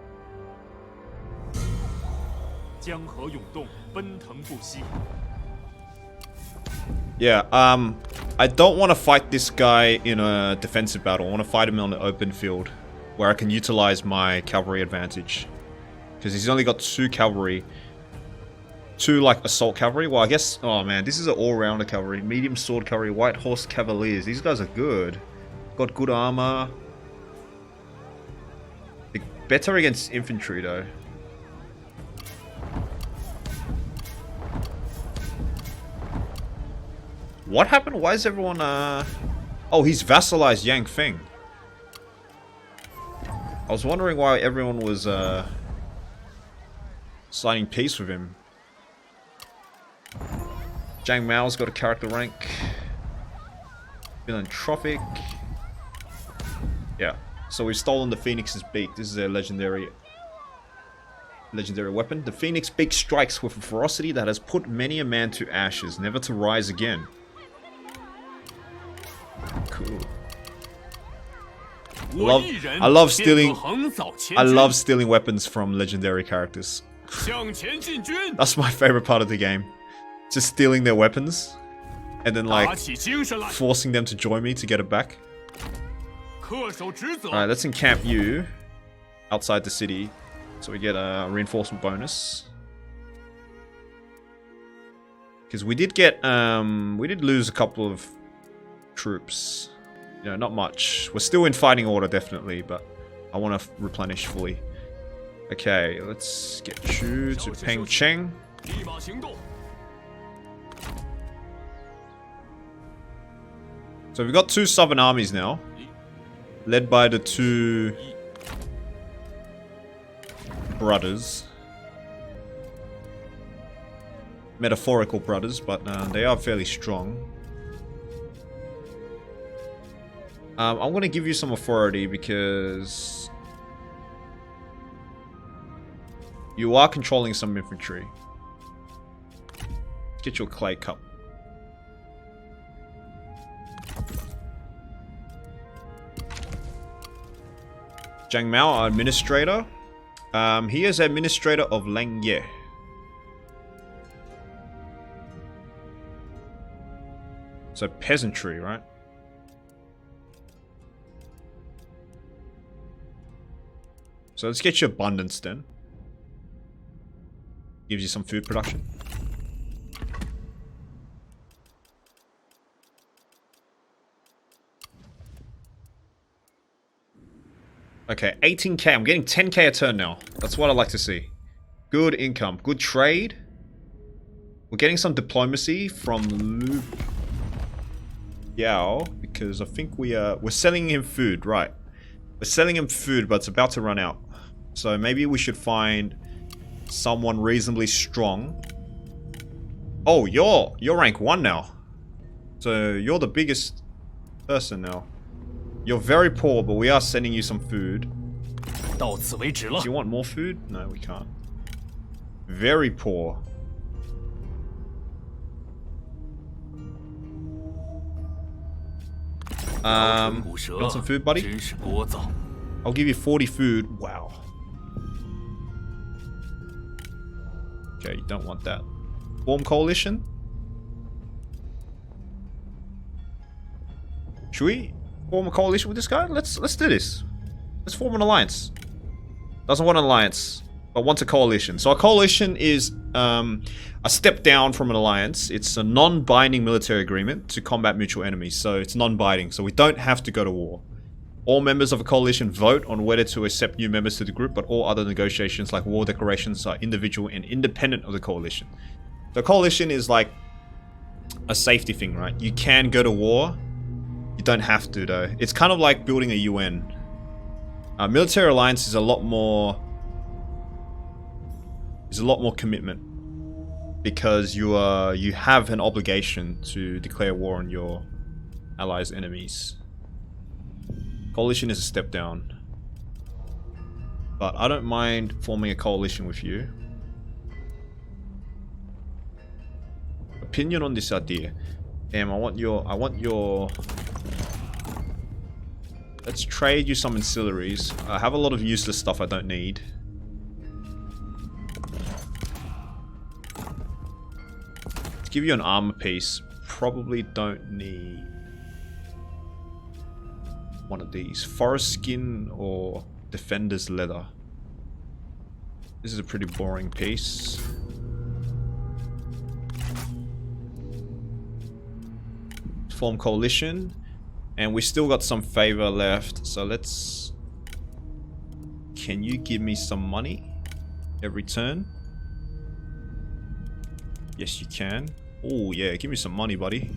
Speaker 4: 江河涌动，奔腾不息。
Speaker 1: Yeah, I don't want to fight this guy in a defensive battle. I want to fight him on the open field, where I can utilize my cavalry advantage. Because he's only got 2 cavalry. 2 like assault cavalry. Well, I guess, oh man, this is an all-rounder cavalry. Medium sword cavalry, white horse cavaliers. These guys are good. Got good armor. They're better against infantry though. What happened? Why is everyone oh, he's vassalized Yang Feng. I was wondering why everyone was signing peace with him. Zhang Mao's got a character rank. Philanthropic. Yeah. So we've stolen the Phoenix's beak. This is their legendary weapon. The Phoenix beak strikes with a ferocity that has put many a man to ashes, never to rise again. Cool. I love stealing weapons from legendary characters. That's my favorite part of the game. Just stealing their weapons and then like forcing them to join me to get it back. Alright, let's encamp you outside the city so we get a reinforcement bonus. Because we did get we did lose a couple of troops. You know, not much. We're still in fighting order definitely, but I want to replenish fully. Okay, let's get you to Peng Cheng. So we've got 2 southern armies now, led by the 2 brothers. Metaphorical brothers, but they are fairly strong. I'm going to give you some authority because you are controlling some infantry. Get your clay cup. Zhang Mao, our administrator. He is administrator of Langye. So peasantry, right? So let's get you abundance then. Gives you some food production. Okay, 18k. I'm getting 10k a turn now. That's what I like to see. Good income. Good trade. We're getting some diplomacy from Lu Yao because I think we're selling him food, right? We're selling him food, but it's about to run out. So maybe we should find someone reasonably strong. Oh, you're rank 1 now. So you're the biggest person now. You're very poor, but we are sending you some food. Do you want more food? No, we can't. Very poor. You want some food, buddy?
Speaker 5: 真是聒噪。
Speaker 1: I'll give you 40 food. Wow. Okay, you don't want that. Form coalition? Should we form a coalition with this guy? Let's do this. Let's form an alliance. Doesn't want an alliance, but wants a coalition. So a coalition is a step down from an alliance. It's a non-binding military agreement to combat mutual enemies. So it's non-binding, so we don't have to go to war. All members of a coalition vote on whether to accept new members to the group, but all other negotiations like war declarations are individual and independent of the coalition. The coalition is like a safety thing, right? You can go to war. You don't have to though. It's kind of like building a UN. Military alliance is a lot more commitment because you have an obligation to declare war on your allies' enemies. Coalition is a step down, but I don't mind forming a coalition with you. Opinion on this idea? Damn, I want your. Let's trade you some ancillaries. I have a lot of useless stuff I don't need. Let's give you an armor piece. Probably don't need one of these. Forest skin or defender's leather. This is a pretty boring piece. Form coalition. And we still got some favor left. So let's... Can you give me some money every turn? Yes, you can. Oh, yeah. Give me some money, buddy.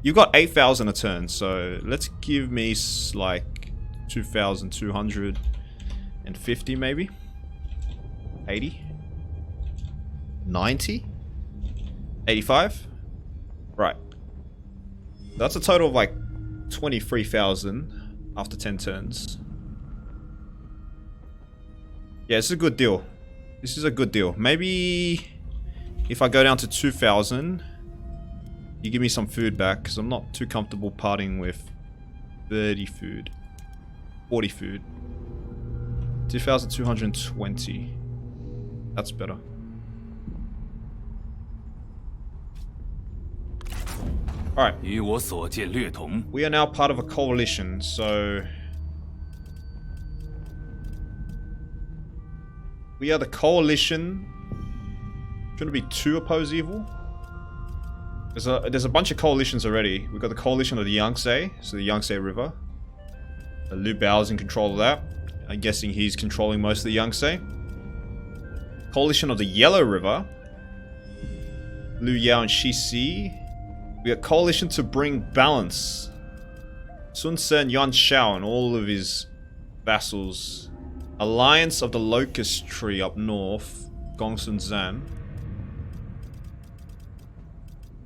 Speaker 1: You've got 8,000 a turn. So let's give me like 2,250 maybe. 80. 90. 85. Right. That's a total of like 23,000 after 10 turns. Yeah, it's a good deal. This is a good deal. Maybe if I go down to 2,000, you give me some food back because I'm not too comfortable parting with 30 food, 40 food. 2,220. That's better. Alright. We are now part of a coalition, so... We are the coalition. Shouldn't be too oppose evil. There's a bunch of coalitions already. We've got the coalition of the Yangtze, so the Yangtze River. Liu Bao's in control of that. I'm guessing he's controlling most of the Yangtze. Coalition of the Yellow River. Liu Yao and Shi Si. We got coalition to bring balance. Sun Ce and Yuan Shao and all of his vassals. Alliance of the Locust Tree up north. Gongsun Zan.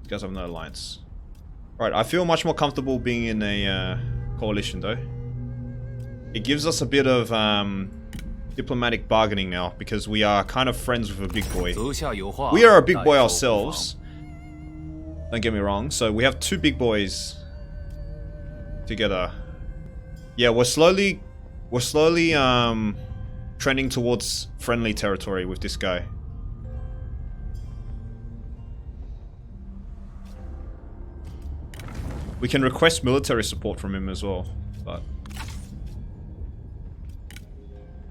Speaker 1: You guys have no alliance. Right, I feel much more comfortable being in a coalition though. It gives us a bit of diplomatic bargaining now because we are kind of friends with a big boy. We are a big boy ourselves. Don't get me wrong. So we have two big boys together. Yeah, we're slowly trending towards friendly territory with this guy. We can request military support from him as well, but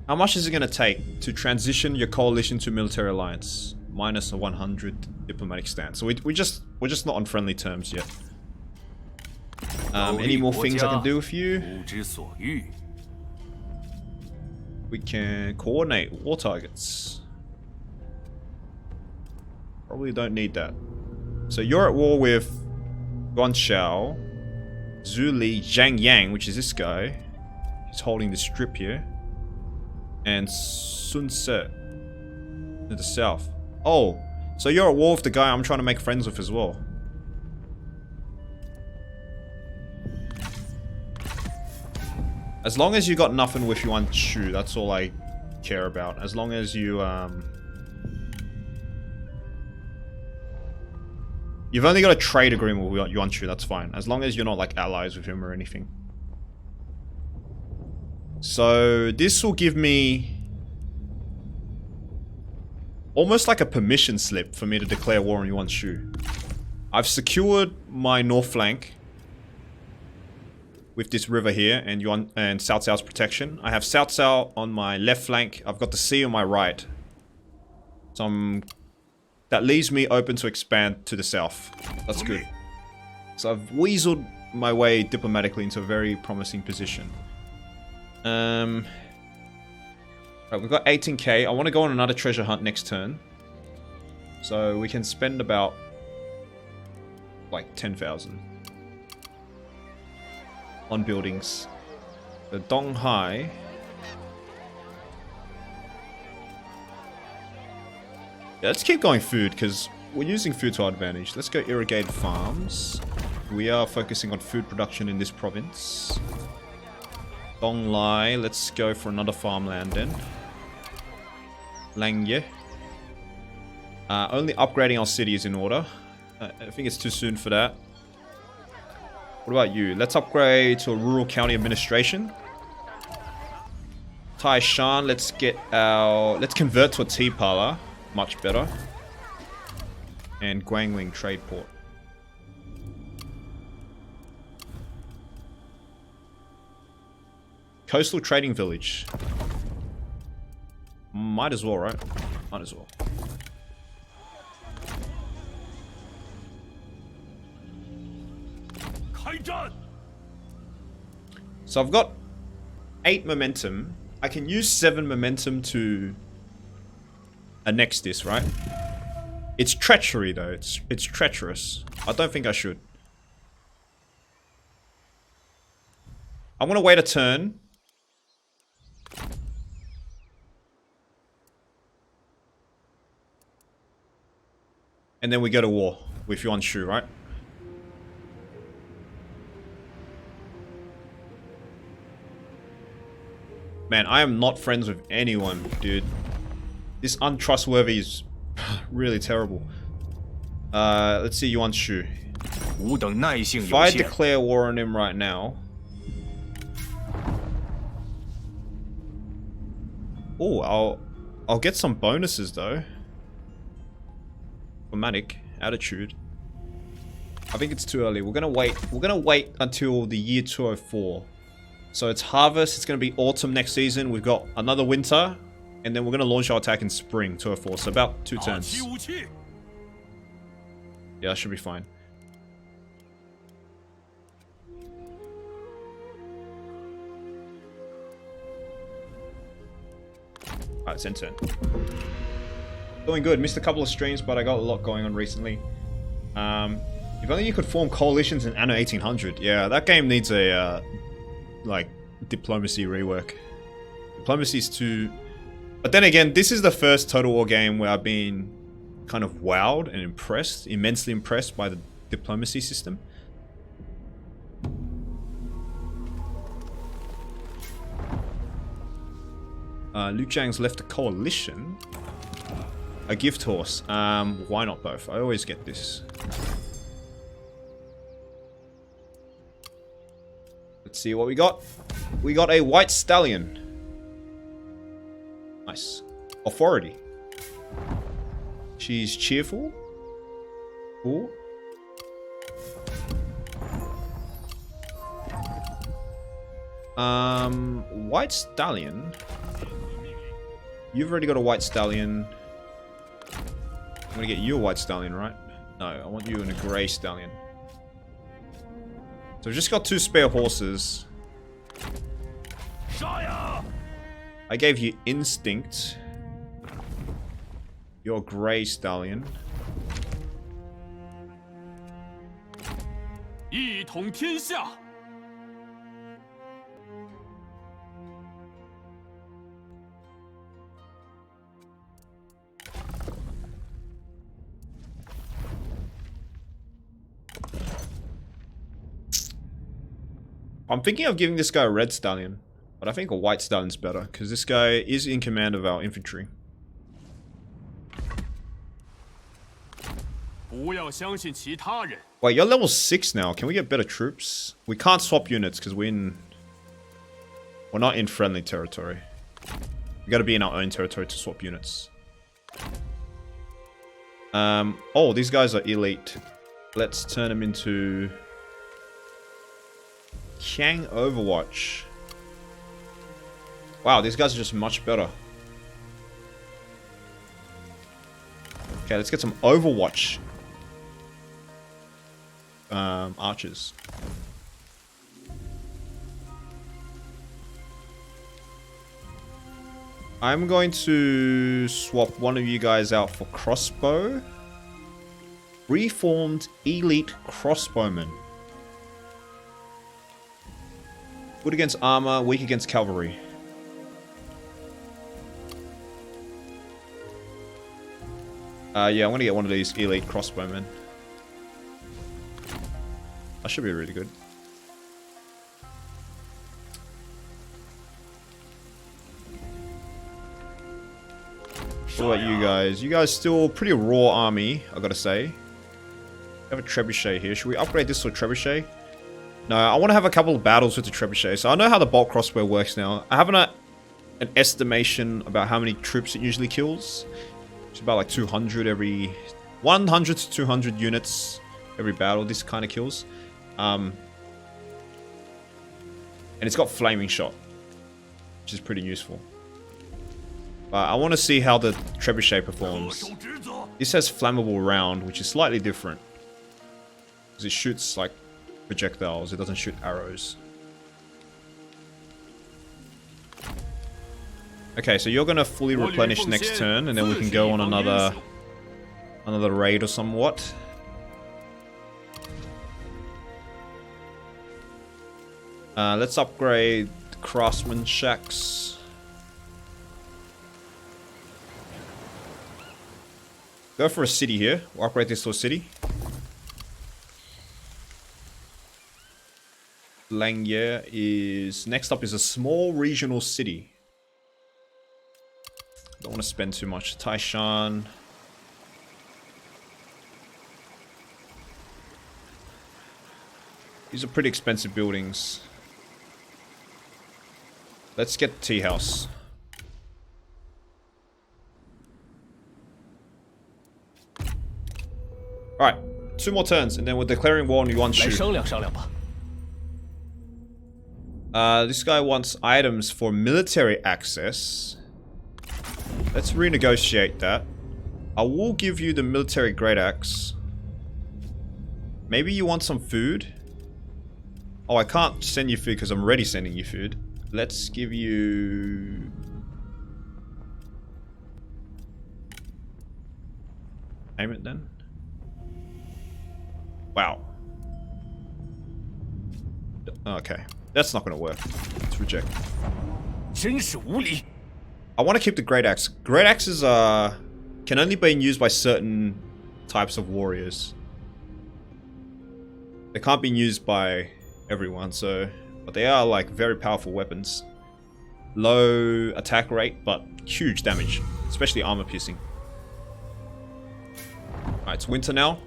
Speaker 1: how much is it going to take to transition your coalition to military alliance? Minus a 100 diplomatic stance. So we're just not on friendly terms yet. Any more things I can do with you? We can coordinate war targets. Probably don't need that. So you're at war with Guan Shao, Zhu Li, Zhang Yang, which is this guy. He's holding this strip here. And Sun Ce to the south. Oh, so you're at war with the guy I'm trying to make friends with as well. As long as you got nothing with Yuan Shu, that's all I care about. As long as you You've only got a trade agreement with Yuan Shu, that's fine. As long as you're not like allies with him or anything. So this will give me almost like a permission slip for me to declare war on Yuan Shu. I've secured my north flank with this river here and South South's protection. I have South South on my left flank. I've got the sea on my right. So that leaves me open to expand to the south. That's good. So I've weaseled my way diplomatically into a very promising position. Right, we've got 18k. I want to go on another treasure hunt next turn. So we can spend about like 10,000 on buildings. The Donghai. Yeah, let's keep going food because we're using food to our advantage. Let's go irrigated farms. We are focusing on food production in this province. Donglai, let's go for another farmland then. Langye. Only upgrading our city is in order. I think it's too soon for that. What about you? Let's upgrade to a rural county administration. Taishan, let's convert to a tea parlor. Much better. And Guangling trade port. Coastal trading village. Might as well, right? Might as well. So I've got 8 momentum. I can use 7 momentum to annex this, right? It's treachery though. It's treacherous. I don't think I should. I'm gonna wait a turn. And then we go to war with Yuan Shu, right? Man, I am not friends with anyone, dude. This untrustworthy is really terrible. Let's see Yuan Shu. If I declare war on him right now... Oh, I'll get some bonuses though. Cosmetic, attitude. I think it's too early. We're gonna wait until the year 204. So it's harvest, it's gonna be autumn next season. We've got another winter, and then we're gonna launch our attack in spring 204. So about 2 turns. Yeah, that should be fine. Alright, it's end turn. Doing good. Missed a couple of streams, but I got a lot going on recently. If only you could form coalitions in Anno 1800. Yeah, that game needs a, like, diplomacy rework. Diplomacy's too... But then again, this is the first Total War game where I've been kind of wowed and impressed, immensely impressed by the diplomacy system. Liu Zhang's left a coalition. A gift horse. Why not both? I always get this. Let's see what we got. We got a white stallion. Nice. Authority. She's cheerful. Cool. White stallion. You've already got a white stallion. I'm gonna get you a white stallion, right? No, I want you in a grey stallion. So we've just got 2 spare horses. I gave you instinct. You're a grey stallion. I'm thinking of giving this guy a red stallion, but I think a white stallion's better, because this guy is in command of our infantry.
Speaker 2: 不要相信其他人。
Speaker 1: Wait, you're level 6 now. Can we get better troops? We can't swap units because we're not in friendly territory. We gotta be in our own territory to swap units. Oh, these guys are elite. Let's turn them into Kang Overwatch. Wow, these guys are just much better. Okay, let's get some Overwatch archers. I'm going to swap one of you guys out for crossbow. Reformed elite crossbowman. Good against armor, weak against cavalry. Yeah, I'm gonna get one of these elite crossbowmen. That should be really good. What about you guys? You guys still pretty raw army, I gotta say. We have a trebuchet here. Should we upgrade this to a trebuchet? No, I want to have a couple of battles with the trebuchet. So I know how the bolt crossbow works now. I have an estimation about how many troops it usually kills. It's about like 200 every... 100 to 200 units every battle this kind of kills. And it's got flaming shot, which is pretty useful. But I want to see how the trebuchet performs. This has flammable round, which is slightly different. Because it shoots like projectiles, it doesn't shoot arrows. Okay, so you're going to fully replenish next turn, and then we can go on another raid or somewhat. Let's upgrade craftsman shacks. Go for a city here. We'll upgrade this to a city. Langye is... Next up is a small regional city. Don't want to spend too much. Taishan. These are pretty expensive buildings. Let's get the tea house. Alright, 2 more turns and then we're declaring war on Yuan Shu. This guy wants items for military access. Let's renegotiate that. I will give you the military great axe. Maybe you want some food? Oh, I can't send you food because I'm already sending you food. Let's give you... payment then? Wow. Okay. That's not gonna work. Let's reject. I want to keep the great axe. Great axes can only be used by certain types of warriors. They can't be used by everyone, so... But they are, like, very powerful weapons. Low attack rate, but huge damage. Especially armor piercing. Alright, it's winter now.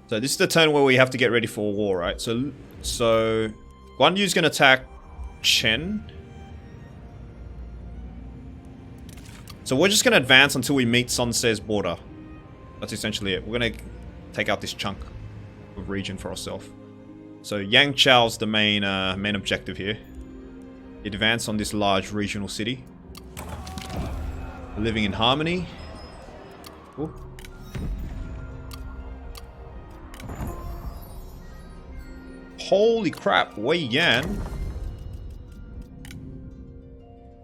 Speaker 1: So this is the turn where we have to get ready for a war, right? So Guan Yu's gonna attack Chen. So we're just gonna advance until we meet Sun Se's border. That's essentially it. We're gonna take out this chunk of region for ourselves. So Yang Chao's the main objective here. Advance on this large regional city. Living in harmony. Ooh. Holy crap, Wei Yan.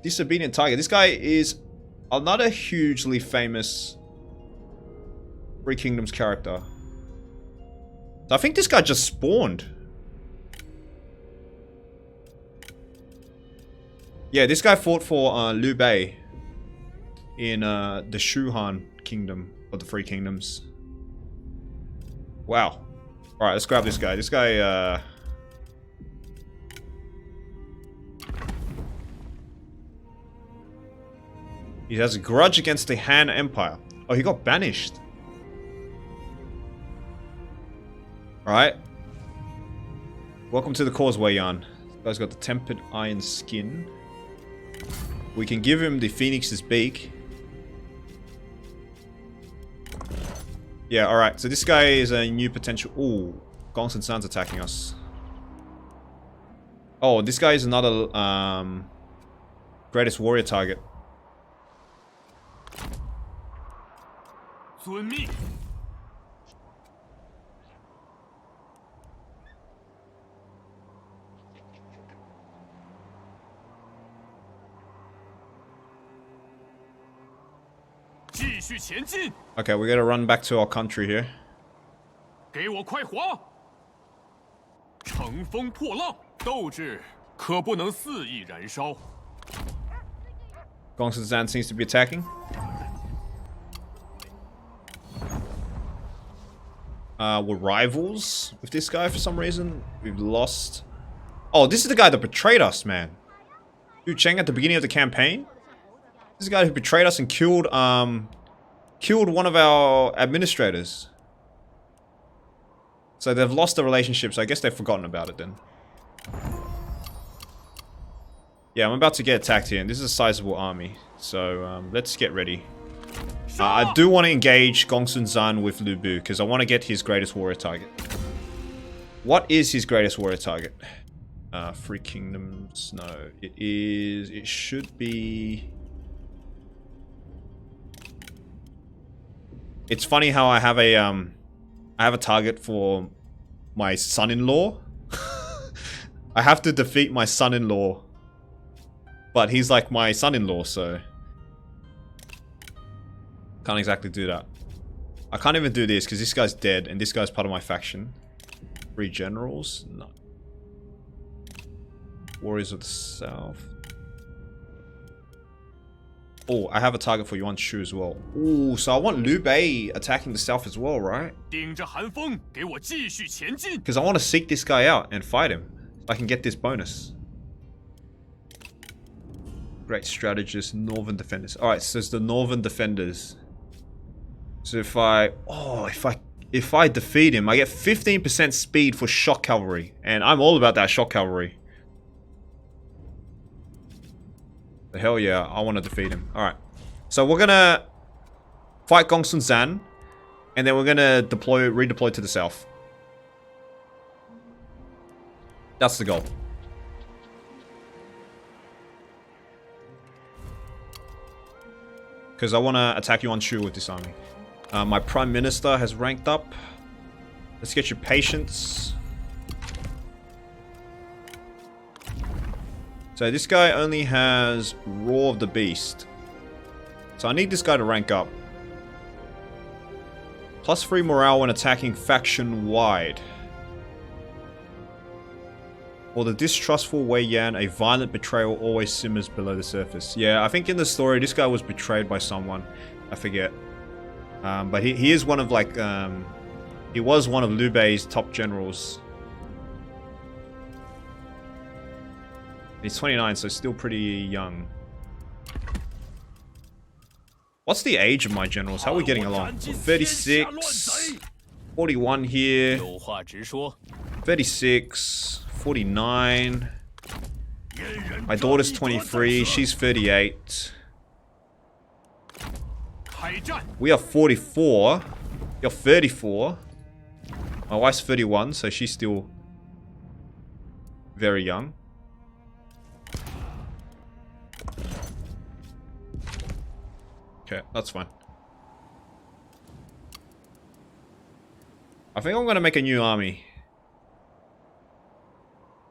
Speaker 1: Disobedient Tiger. This guy is another hugely famous Three Kingdoms character. I think this guy just spawned. Yeah, this guy fought for Liu Bei in the Shu Han Kingdom of the Three Kingdoms. Wow. Alright, let's grab this guy. This guy, he has a grudge against the Han Empire. Oh, he got banished. Alright. Welcome to the Causeway, Yarn. This guy's got the tempered iron skin. We can give him the Phoenix's beak. Yeah, alright. So this guy is a new potential... Ooh. Gongs and Sun's attacking us. Oh, this guy is another greatest warrior target.
Speaker 4: 遵命。继续前进，
Speaker 1: Okay, we gotta run back to our country here.
Speaker 4: 给我快活！乘风破浪，斗志可不能肆意燃烧。
Speaker 1: Gongs and Zan seems to be attacking. We're rivals with this guy for some reason. We've lost. Oh, this is the guy that betrayed us, man. Yu Cheng at the beginning of the campaign. This is the guy who betrayed us and killed one of our administrators. So they've lost the relationship, so I guess they've forgotten about it then. Yeah, I'm about to get attacked here, and this is a sizable army. So let's get ready. I do want to engage Gongsun Zan with Lu Bu, because I want to get his greatest warrior target. What is his greatest warrior target? Three Kingdoms. No, it is... It should be... It's funny how I have a target for my son-in-law. I have to defeat my son-in-law. But he's like my son-in-law, so... Can't exactly do that. I can't even do this because this guy's dead and this guy's part of my faction. 3 generals? No. Warriors of the South. Oh, I have a target for Yuan Shu as well. Ooh, so I want Liu Bei attacking the south as well, right?
Speaker 4: 顶着寒风，给我继续前进。
Speaker 1: Because I want to seek this guy out and fight him. So I can get this bonus. Great strategist, Northern Defenders. Alright, so it's the Northern Defenders. So if I defeat him, I get 15% speed for shock cavalry. And I'm all about that shock cavalry. The hell yeah, I want to defeat him. Alright. So we're gonna fight Gongsun Zan. And then we're gonna redeploy to the south. That's the goal. Because I want to attack Yuan Shu with this army. My Prime Minister has ranked up. Let's get your patience. So this guy only has Roar of the Beast. So I need this guy to rank up. +3 morale when attacking faction-wide. For the distrustful Wei Yan, a violent betrayal always simmers below the surface. Yeah, I think in the story, this guy was betrayed by someone. I forget. But he is one of like... he was one of Liu Bei's top generals. He's 29, so still pretty young. What's the age of my generals? How are we getting along? 36, 41 here, 36, 49. My daughter's 23, she's 38. We are 44. You're 34. My wife's 31, so she's still very young. Okay, that's fine. I think I'm gonna make a new army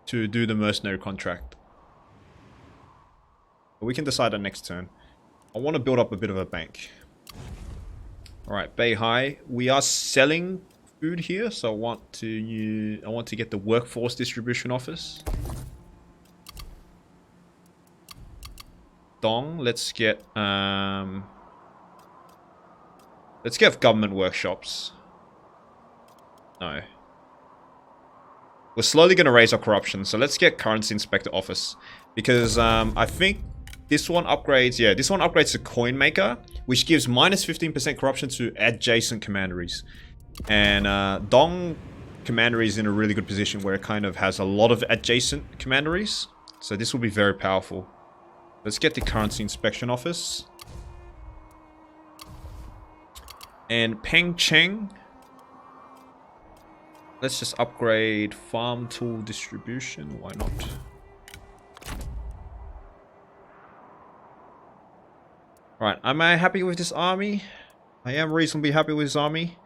Speaker 1: to do the mercenary contract. But we can decide on next turn. I want to build up a bit of a bank. Alright, Beihai. We are selling food here, so I want to get the workforce distribution office. Dong, let's get government workshops. No. We're slowly going to raise our corruption, so let's get currency inspector office. Because I think this one upgrades, yeah, this one upgrades to coin maker, which gives minus 15% corruption to adjacent commanderies. And Dong commandery is in a really good position where it kind of has a lot of adjacent commanderies. So this will be very powerful. Let's get the currency inspection office. And Peng Cheng. Let's just upgrade farm tool distribution. Why not? Right, am I happy with this army? I am reasonably happy with this army.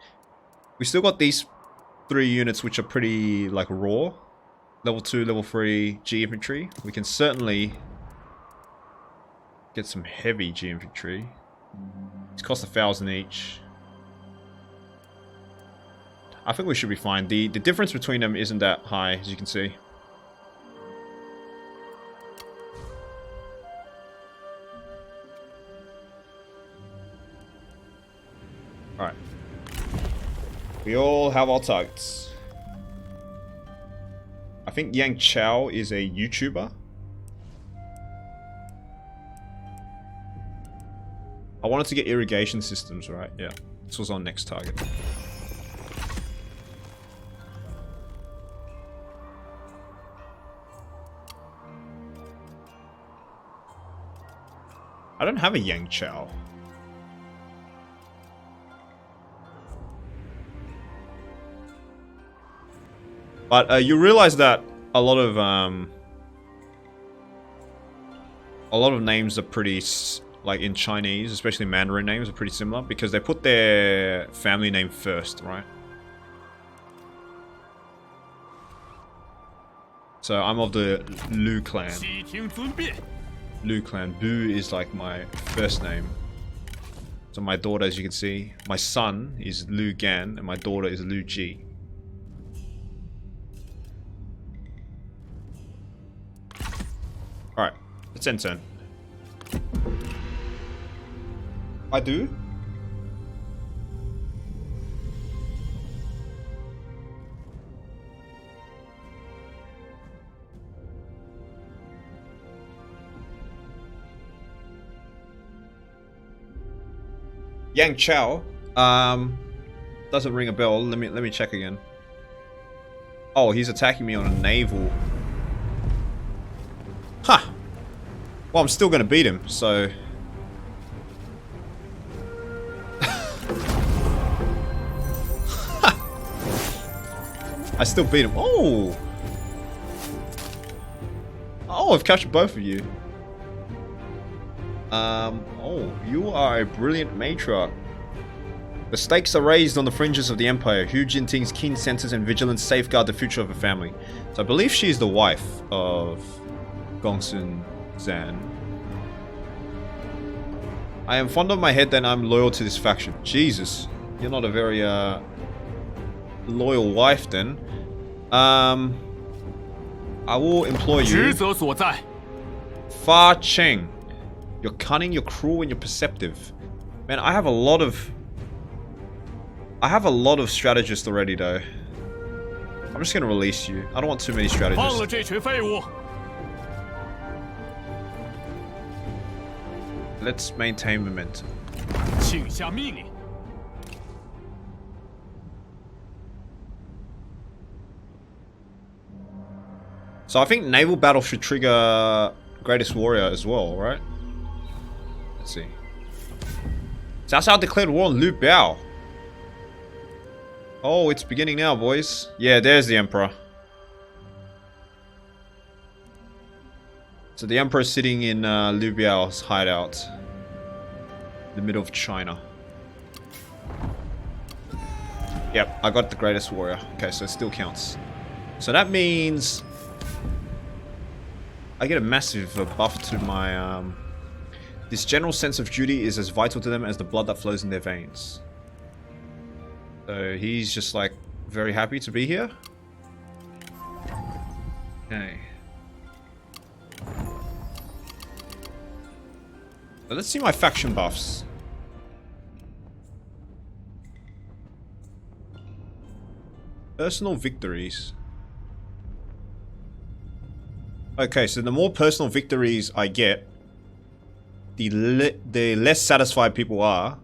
Speaker 1: We still got these 3 units which are pretty like raw. Level 2, level 3 G infantry. We can certainly get some heavy G infantry. It's cost 1,000 each. I think we should be fine. The difference between them isn't that high, as you can see. Alright. We all have our targets. I think Yang Chao is a YouTuber. I wanted to get irrigation systems, right? Yeah. This was our next target. I don't have a Yang Chao. But you realize that a lot of names are pretty, like in Chinese, especially Mandarin names, are pretty similar because they put their family name first, right? So I'm of the Lu clan. Lu clan. Bu is like my first name. So my daughter, as you can see, my son is Lu Gan and my daughter is Lu Ji. Alright, let's end turn. I do? Yang Chao? Doesn't ring a bell. Let me check again. Oh, he's attacking me on a naval. Huh. Well, I'm still gonna beat him, so... I still beat him. Oh! Oh, I've captured both of you. Oh, you are a brilliant matriarch. The stakes are raised on the fringes of the Empire. Hu Jinting's keen senses and vigilance safeguard the future of her family. So I believe she's the wife of Gongsun Zan. I am fond of my head that I'm loyal to this faction. Jesus, you're not a very loyal wife then. I will implore you. Fa Cheng. You're cunning, you're cruel, and you're perceptive. Man, I have a lot of strategists already though. I'm just gonna release you. I don't want too many strategists. Let's maintain momentum. So I think naval battle should trigger Greatest Warrior as well, right? Let's see. Cao Cao declared war on Liu Biao. Oh, it's beginning now, boys. Yeah, there's the Emperor. So the Emperor's sitting in Liu Biao's hideout. In the middle of China. Yep, I got the Greatest Warrior. Okay, so it still counts. So that means... I get a massive buff to my... This general sense of duty is as vital to them as the blood that flows in their veins. So he's just like very happy to be here. Okay. So let's see my faction buffs. Personal victories. Okay, so the more personal victories I get, the less satisfied people are,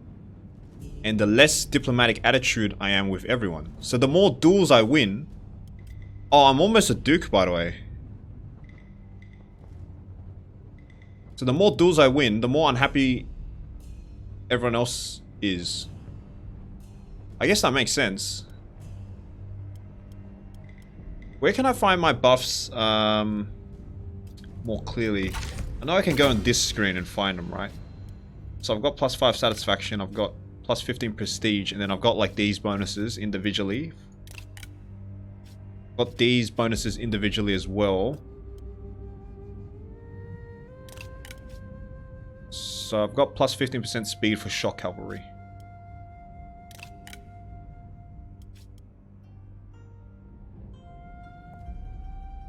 Speaker 1: and the less diplomatic attitude I am with everyone. So the more duels I win... Oh, I'm almost a duke, by the way. So the more duels I win, the more unhappy everyone else is. I guess that makes sense. Where can I find my buffs more clearly? I know I can go on this screen and find them, right? So I've got +5 satisfaction, I've got +15 prestige, and then I've got like these bonuses individually. Got these bonuses individually as well. So I've got +15% speed for shock cavalry.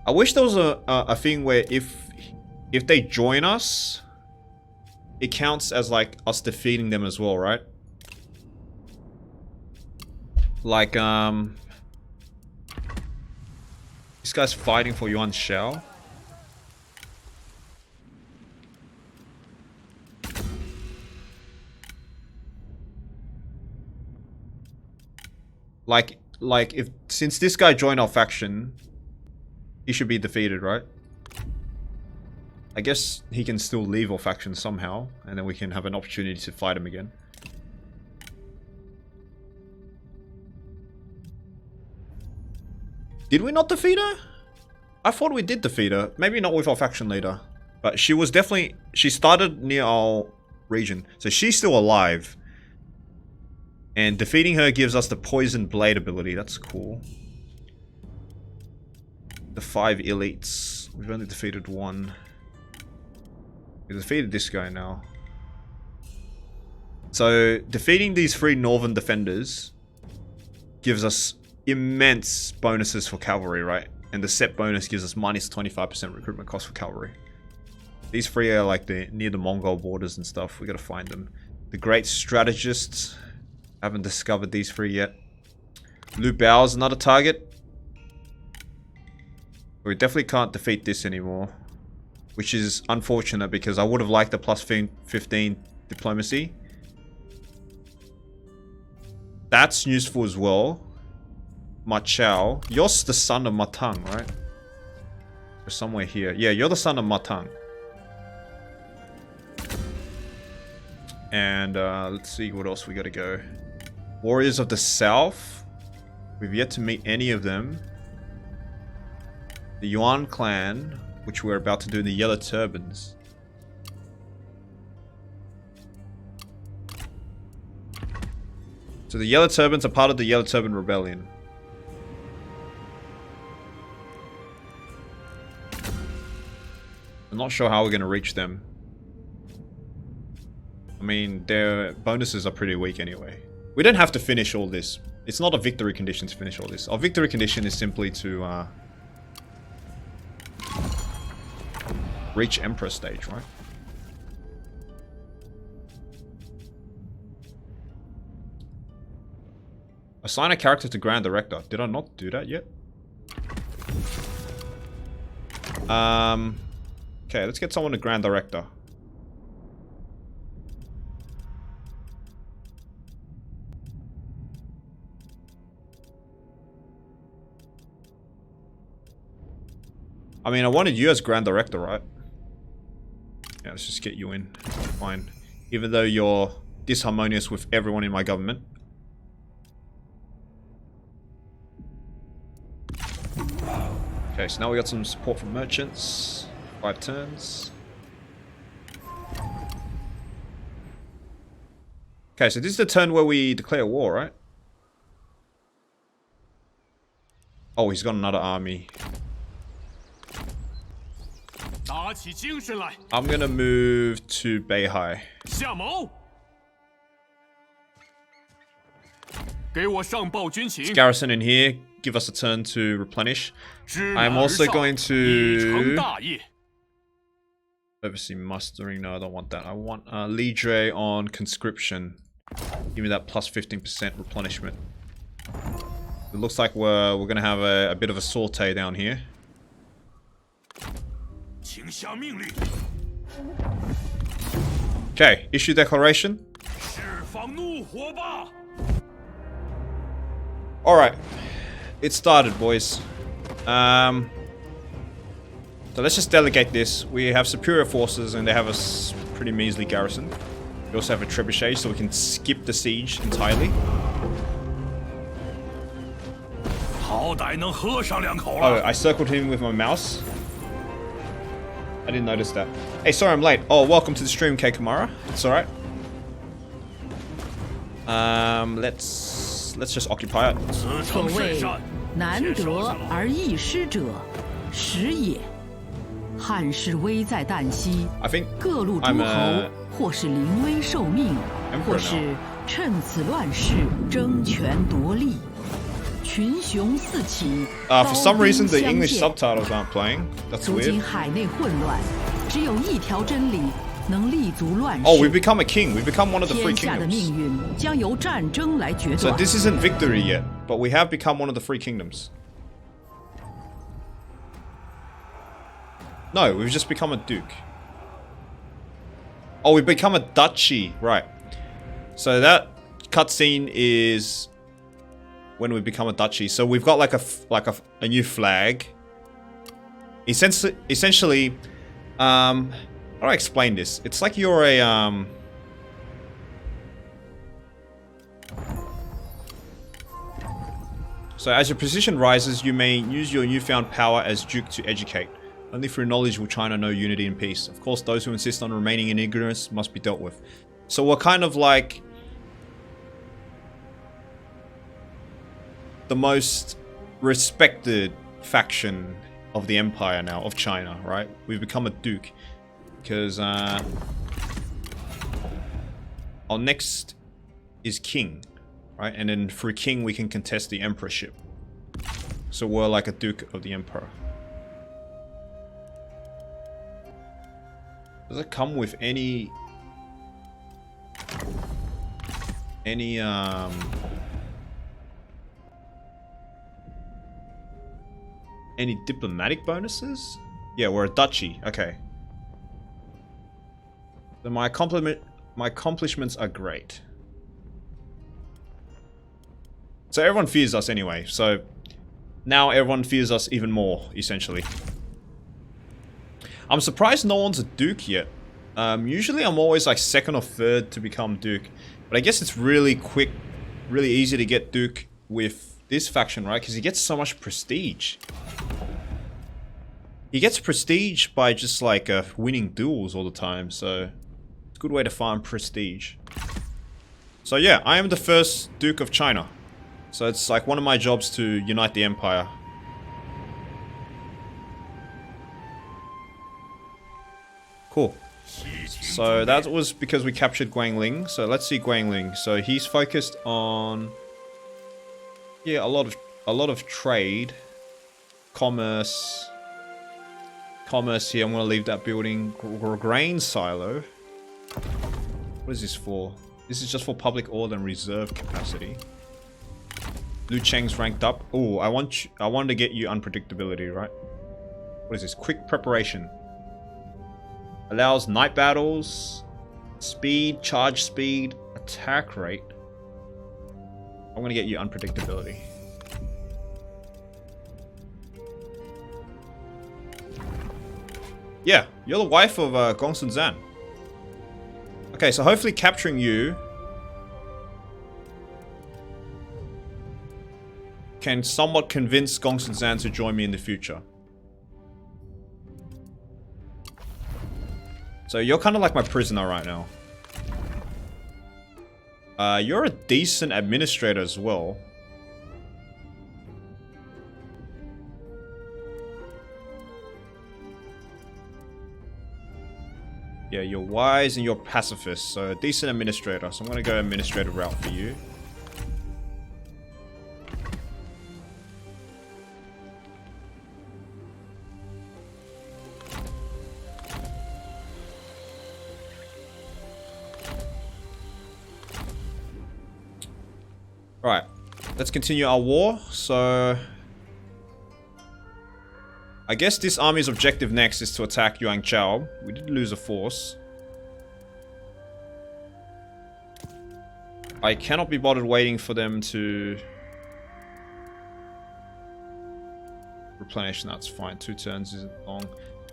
Speaker 1: I wish there was a thing where if they join us, it counts as like us defeating them as well, right? Like this guy's fighting for Yuan Shao. Like if since this guy joined our faction, he should be defeated, right? I guess he can still leave our faction somehow, and then we can have an opportunity to fight him again. Did we not defeat her? I thought we did defeat her. Maybe not with our faction leader. But she was definitely... She started near our region. So she's still alive. And defeating her gives us the Poison Blade ability. That's cool. The 5 elites. We've only defeated one. We defeated this guy now. So defeating these 3 northern defenders gives us immense bonuses for cavalry, right? And the set bonus gives us -25% recruitment cost for cavalry. These 3 are like near the Mongol borders and stuff. We gotta find them. The Great Strategists. Haven't discovered these 3 yet. Lu Bao is another target. We definitely can't defeat this anymore. Which is unfortunate because I would have liked the +15 diplomacy. That's useful as well. Ma Chao. You're the son of Matang, right? Or somewhere here. Yeah, you're the son of Matang. And let's see what else we gotta go. Warriors of the South. We've yet to meet any of them. The Yuan clan, which we're about to do in the Yellow Turbans. So the Yellow Turbans are part of the Yellow Turban Rebellion. I'm not sure how we're going to reach them. I mean, their bonuses are pretty weak anyway. We don't have to finish all this. It's not a victory condition to finish all this. Our victory condition is simply to reach Emperor stage, right? Assign a character to Grand Director. Did I not do that yet? Okay, let's get someone to Grand Director. I mean, I wanted you as Grand Director, right? Yeah, let's just get you in. Fine. Even though you're disharmonious with everyone in my government. Okay, so now we got some support from merchants. 5 turns. Okay, so this is the turn where we declare war, right? Oh, he's got another army. I'm gonna move to Beihai. Garrison in here. Give us a turn to replenish. I'm also going to oversee mustering. No, I don't want that. I want Lidre on conscription. Give me that plus 15% replenishment. It looks like we're gonna have a bit of a saute down here. Okay, issue declaration. Alright. It started, boys. So let's just delegate this. We have superior forces and they have a pretty measly garrison. We also have a trebuchet, so we can skip the siege entirely. Oh, I circled him with my mouse. I didn't notice that. Hey, sorry I'm late. Oh, welcome to the stream, K Kamara. It's alright. Let's just occupy it.
Speaker 3: 所谓难得而易失者，时也。汉室危在旦夕，
Speaker 1: I think
Speaker 3: 各路诸
Speaker 1: I'm
Speaker 3: 侯
Speaker 1: a
Speaker 3: 或是临危受命，
Speaker 1: Emperor
Speaker 3: 或是趁此乱世争权夺利，群雄四起，
Speaker 1: for some
Speaker 3: 刀兵
Speaker 1: reason the
Speaker 3: 相
Speaker 1: English
Speaker 3: 见。
Speaker 1: subtitles aren't playing. That's
Speaker 3: 如今
Speaker 1: weird.
Speaker 3: 海内混乱，只有一条真理能立足乱世。
Speaker 1: Oh, we become a king. We become one of the free
Speaker 3: 天下的
Speaker 1: kingdoms.
Speaker 3: 命运将由战争来决
Speaker 1: So
Speaker 3: 断。
Speaker 1: this isn't victory yet, but we have become one of the free kingdoms. No, we've just become a duke. Oh, we've become a duchy, right? So that cutscene is when we become a duchy. So we've got like a new flag. Essentially, how do I explain this? It's like you're a So as your position rises, you may use your newfound power as duke to educate. Only through knowledge will China know unity and peace. Of course, those who insist on remaining in ignorance must be dealt with. So we're kind of like the most respected faction of the empire now, of China, right? We've become a duke. Because our next is king, right? And then through king we can contest the emperorship. So we're like a duke of the emperor. Does it come with any diplomatic bonuses? Yeah, we're a duchy. Okay. So my accomplishments are great. So everyone fears us anyway. So now everyone fears us even more, essentially. I'm surprised no one's a duke yet. Usually I'm always like second or third to become duke. But I guess it's really quick, really easy to get duke with this faction, right? Because he gets so much prestige. He gets prestige by just like winning duels all the time. So it's a good way to farm prestige. So yeah, I am the first Duke of China. So it's like one of my jobs to unite the empire. Cool. So that was because we captured Guangling. So let's see Guangling. So he's focused on, yeah, a lot of trade, commerce here. I'm gonna leave that building. Grain silo. What is this for? This is just for public order and reserve capacity. Lu Cheng's ranked up. Oh, I wanted to get you unpredictability, right? What is this? Quick preparation. Allows night battles, speed, charge speed, attack rate. I'm gonna get you unpredictability. Yeah, you're the wife of Gongsun Zan. Okay, so hopefully capturing you can somewhat convince Gongsun Zan to join me in the future. So you're kind of like my prisoner right now. You're a decent administrator as well. Yeah, you're wise and you're pacifist, so a decent administrator. So I'm gonna go administrative route for you. Right, let's continue our war. So I guess this army's objective next is to attack Yuanchao. We did lose a force. I cannot be bothered waiting for them to replenish. That's fine. 2 turns isn't long.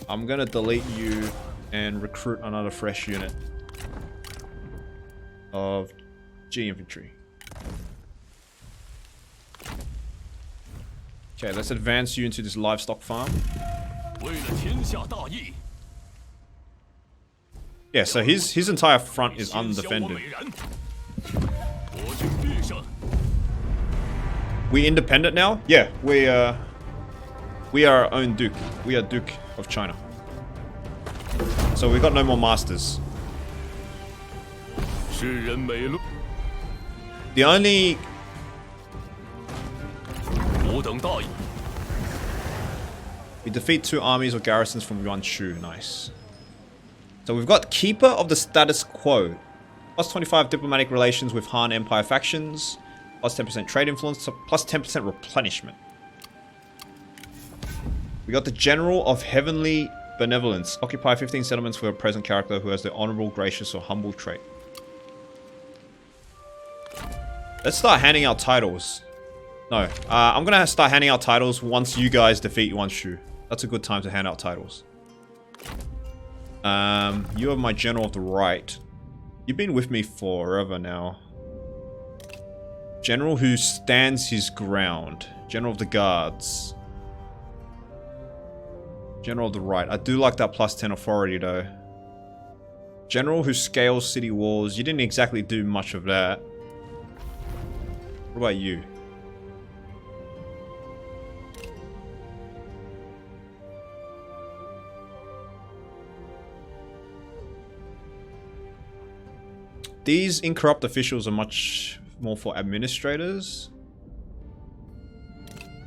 Speaker 1: I'm gonna delete you and recruit another fresh unit of G infantry. Okay, let's advance you into this livestock farm.
Speaker 4: 为了天下大义，
Speaker 1: Yeah, so his entire front is
Speaker 4: 先消我
Speaker 1: undefended.
Speaker 4: 美然。国君必胜。
Speaker 1: We independent now? Yeah, we are our own duke. We are Duke of China. So we got no more masters.
Speaker 4: 世人美论，
Speaker 1: The only
Speaker 4: 吾等大义。
Speaker 1: we defeat 2 armies or garrisons from Yuanshu. Nice. So we've got Keeper of the Status Quo. Plus 25 diplomatic relations with Han Empire factions. Plus 10% trade influence. Plus 10% replenishment. We got the General of Heavenly Benevolence. Occupy 15 settlements for a present character who has the honorable, gracious, or humble trait. Let's start handing out titles. No, I'm gonna start handing out titles once you guys defeat Yuanshu. That's a good time to hand out titles. You are my General of the Right. You've been with me forever now. General who stands his ground. General of the Guards. General of the Right. I do like that plus 10 authority though. General who scales city walls. You didn't exactly do much of that. What about you? These incorrupt officials are much more for administrators.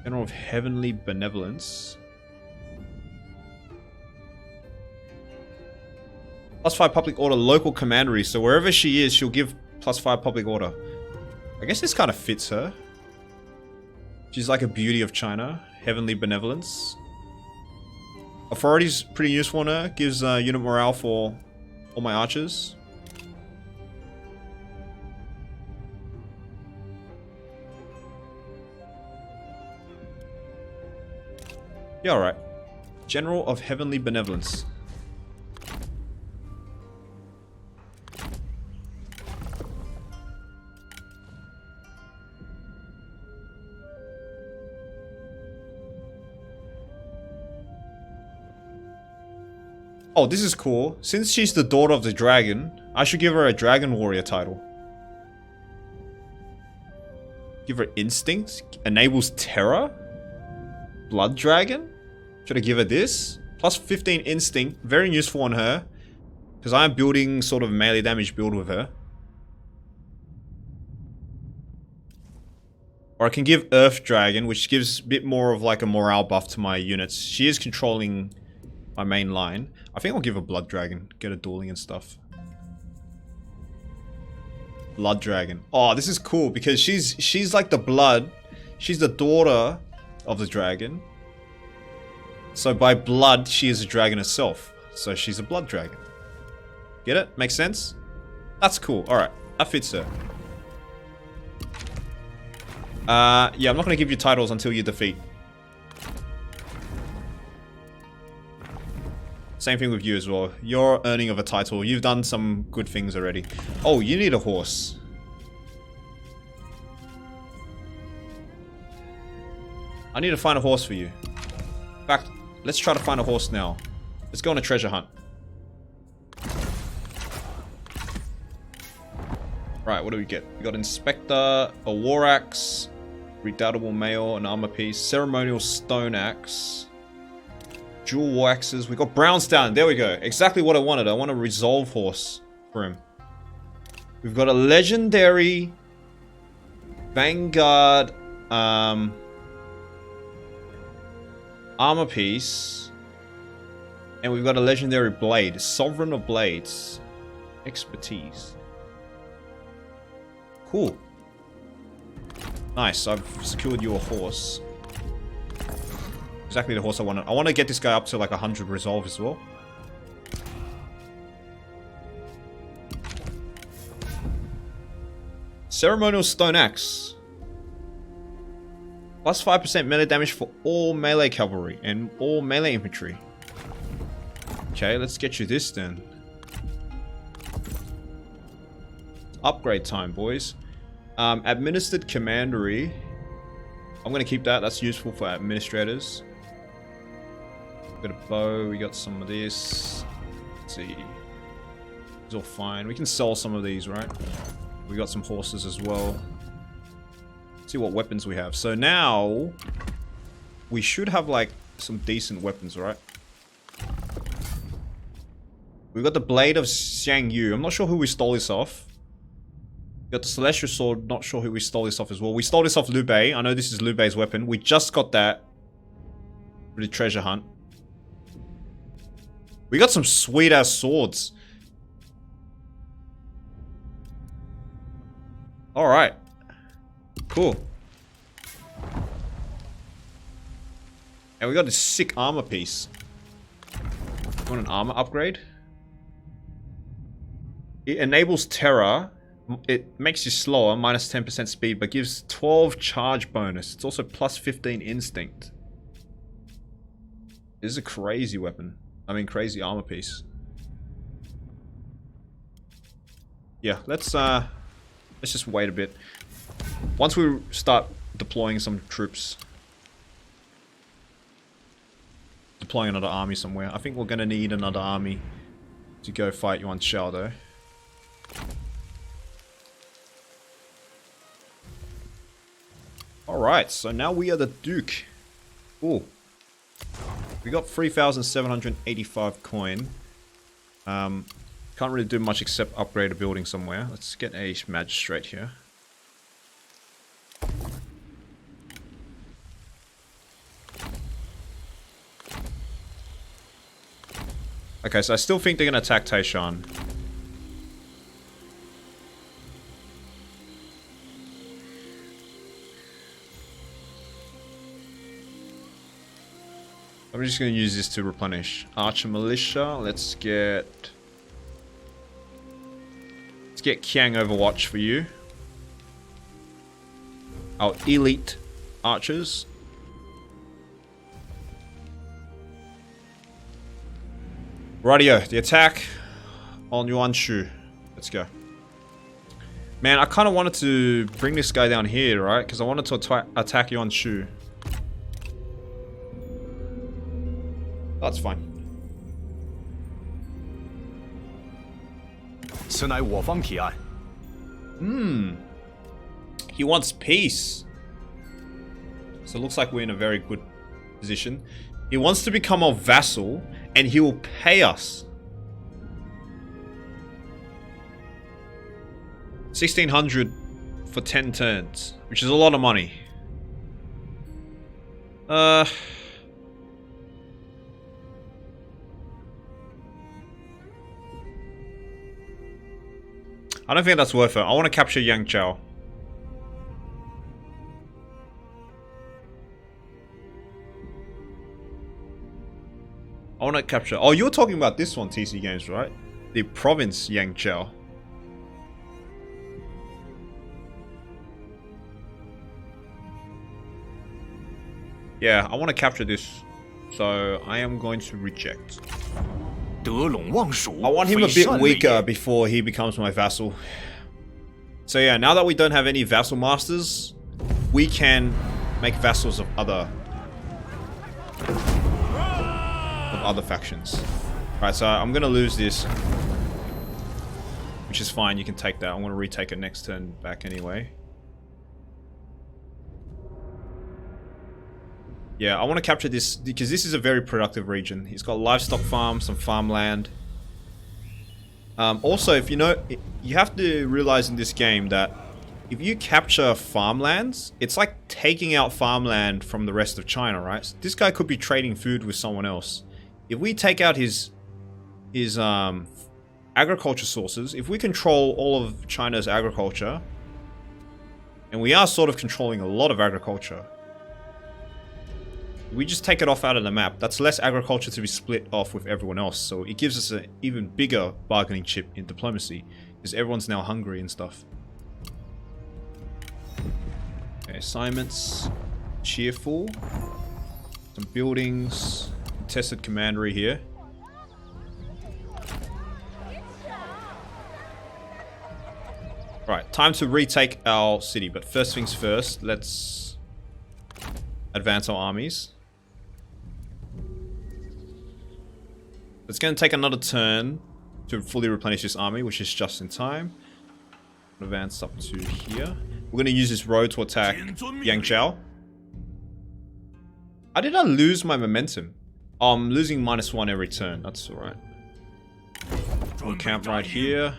Speaker 1: General of Heavenly Benevolence. Plus 5 public order local commandery. So wherever she is, she'll give plus 5 public order. I guess this kind of fits her. She's like a beauty of China. Heavenly Benevolence. Authority's pretty useful on her. Gives unit morale for all my archers. Yeah, alright. General of Heavenly Benevolence. Oh, this is cool. Since she's the daughter of the dragon, I should give her a Dragon Warrior title. Give her Instinct. Enables Terror. Blood Dragon. Should I give her this? Plus 15 Instinct. Very useful on her. Because I'm building sort of melee damage build with her. Or I can give Earth Dragon, which gives a bit more of like a morale buff to my units. She is controlling my main line. I think I'll give her Blood Dragon. Get her dueling and stuff. Blood Dragon. Oh, this is cool because she's like the blood. She's the daughter of the dragon. So by blood, she is a dragon herself. So she's a blood dragon. Get it? Makes sense? That's cool. Alright. That fits her. Yeah, I'm not going to give you titles until you defeat. Same thing with you as well. You're earning of a title. You've done some good things already. Oh, you need a horse. I need to find a horse for you. In fact, let's try to find a horse now. Let's go on a treasure hunt. Right, what do we get? We got Inspector, a War Axe, Redoubtable Mail, an Armor Piece, Ceremonial Stone Axe, Dual War Axes. We got Brownstown. There we go. Exactly what I wanted. I want a Resolve horse for him. We've got a Legendary Vanguard Armor Piece. And we've got a Legendary Blade. Sovereign of Blades. Expertise. Cool. Nice. I've secured you a horse. Exactly the horse I wanted. I want to get this guy up to like 100 resolve as well. Ceremonial Stone Axe. Plus 5% melee damage for all melee cavalry and all melee infantry. Okay, let's get you this then. Upgrade time, boys. Administered commandery. I'm gonna keep that. That's useful for administrators. Got a bow. We got some of this. Let's see. It's all fine. We can sell some of these, right? We got some horses as well. Let's see what weapons we have. So now we should have like some decent weapons, right? We got the Blade of Xiang Yu. I'm not sure who we stole this off. We got the Celestial Sword. Not sure who we stole this off as well. We stole this off Liu Bei. I know this is Liu Bei's weapon. We just got that for the treasure hunt. We got some sweet ass swords. Alright. Cool. And we got this sick armor piece. Want an armor upgrade? It enables terror. It makes you slower, minus 10% speed, but gives 12 charge bonus. It's also plus 15 instinct. This is a crazy weapon. I mean, crazy armor piece. Yeah, let's just wait a bit. Once we start deploying some troops, deploying another army somewhere. I think we're gonna need another army to go fight Yuan Shao though. Alright, so now we are the Duke. Ooh. We got 3,785 coin. Can't really do much except upgrade a building somewhere. Let's get a magistrate here. Okay, so I still think they're gonna attack Taishan. I'm just gonna use this to replenish. Archer Militia, let's get Kiang Overwatch for you. Our elite archers. Radio, the attack on Yuan Shu. Let's go. Man, I kind of wanted to bring this guy down here, right? Because I wanted to attack Yuan Shu. That's fine. He wants peace. So it looks like we're in a very good position. He wants to become our vassal, and he will pay us 1,600 for 10 turns, which is a lot of money. I don't think that's worth it. I want to capture Yang Chao. I want to capture... Oh, you're talking about this one, TC Games, right? The province Yang Chao. Yeah, I want to capture this. So, I am going to reject. I want him a bit weaker before he becomes my vassal. So yeah, now that we don't have any vassal masters, we can make vassals of other factions. Right, so I'm gonna lose this, which is fine. You can take that. I'm gonna retake it next turn back anyway. Yeah, I want to capture this because this is a very productive region. He's got livestock farms, some farmland. Also, if you know, you have to realize in this game that if you capture farmlands, it's like taking out farmland from the rest of China, right? So this guy could be trading food with someone else. If we take out his agriculture sources, if we control all of China's agriculture, and we are sort of controlling a lot of agriculture, we just take it off out of the map. That's less agriculture to be split off with everyone else. So it gives us an even bigger bargaining chip in diplomacy. Because everyone's now hungry and stuff. Okay, assignments. cheerful. Some buildings. Contested commandery here. Right, time to retake our city, but first things first, let's advance our armies. It's going to take another turn to fully replenish this army, which is just in time. Advance up to here. We're going to use this road to attack Yangzhou. How did I lose my momentum? Oh, I'm losing -1 every turn. That's alright. We'll camp right here.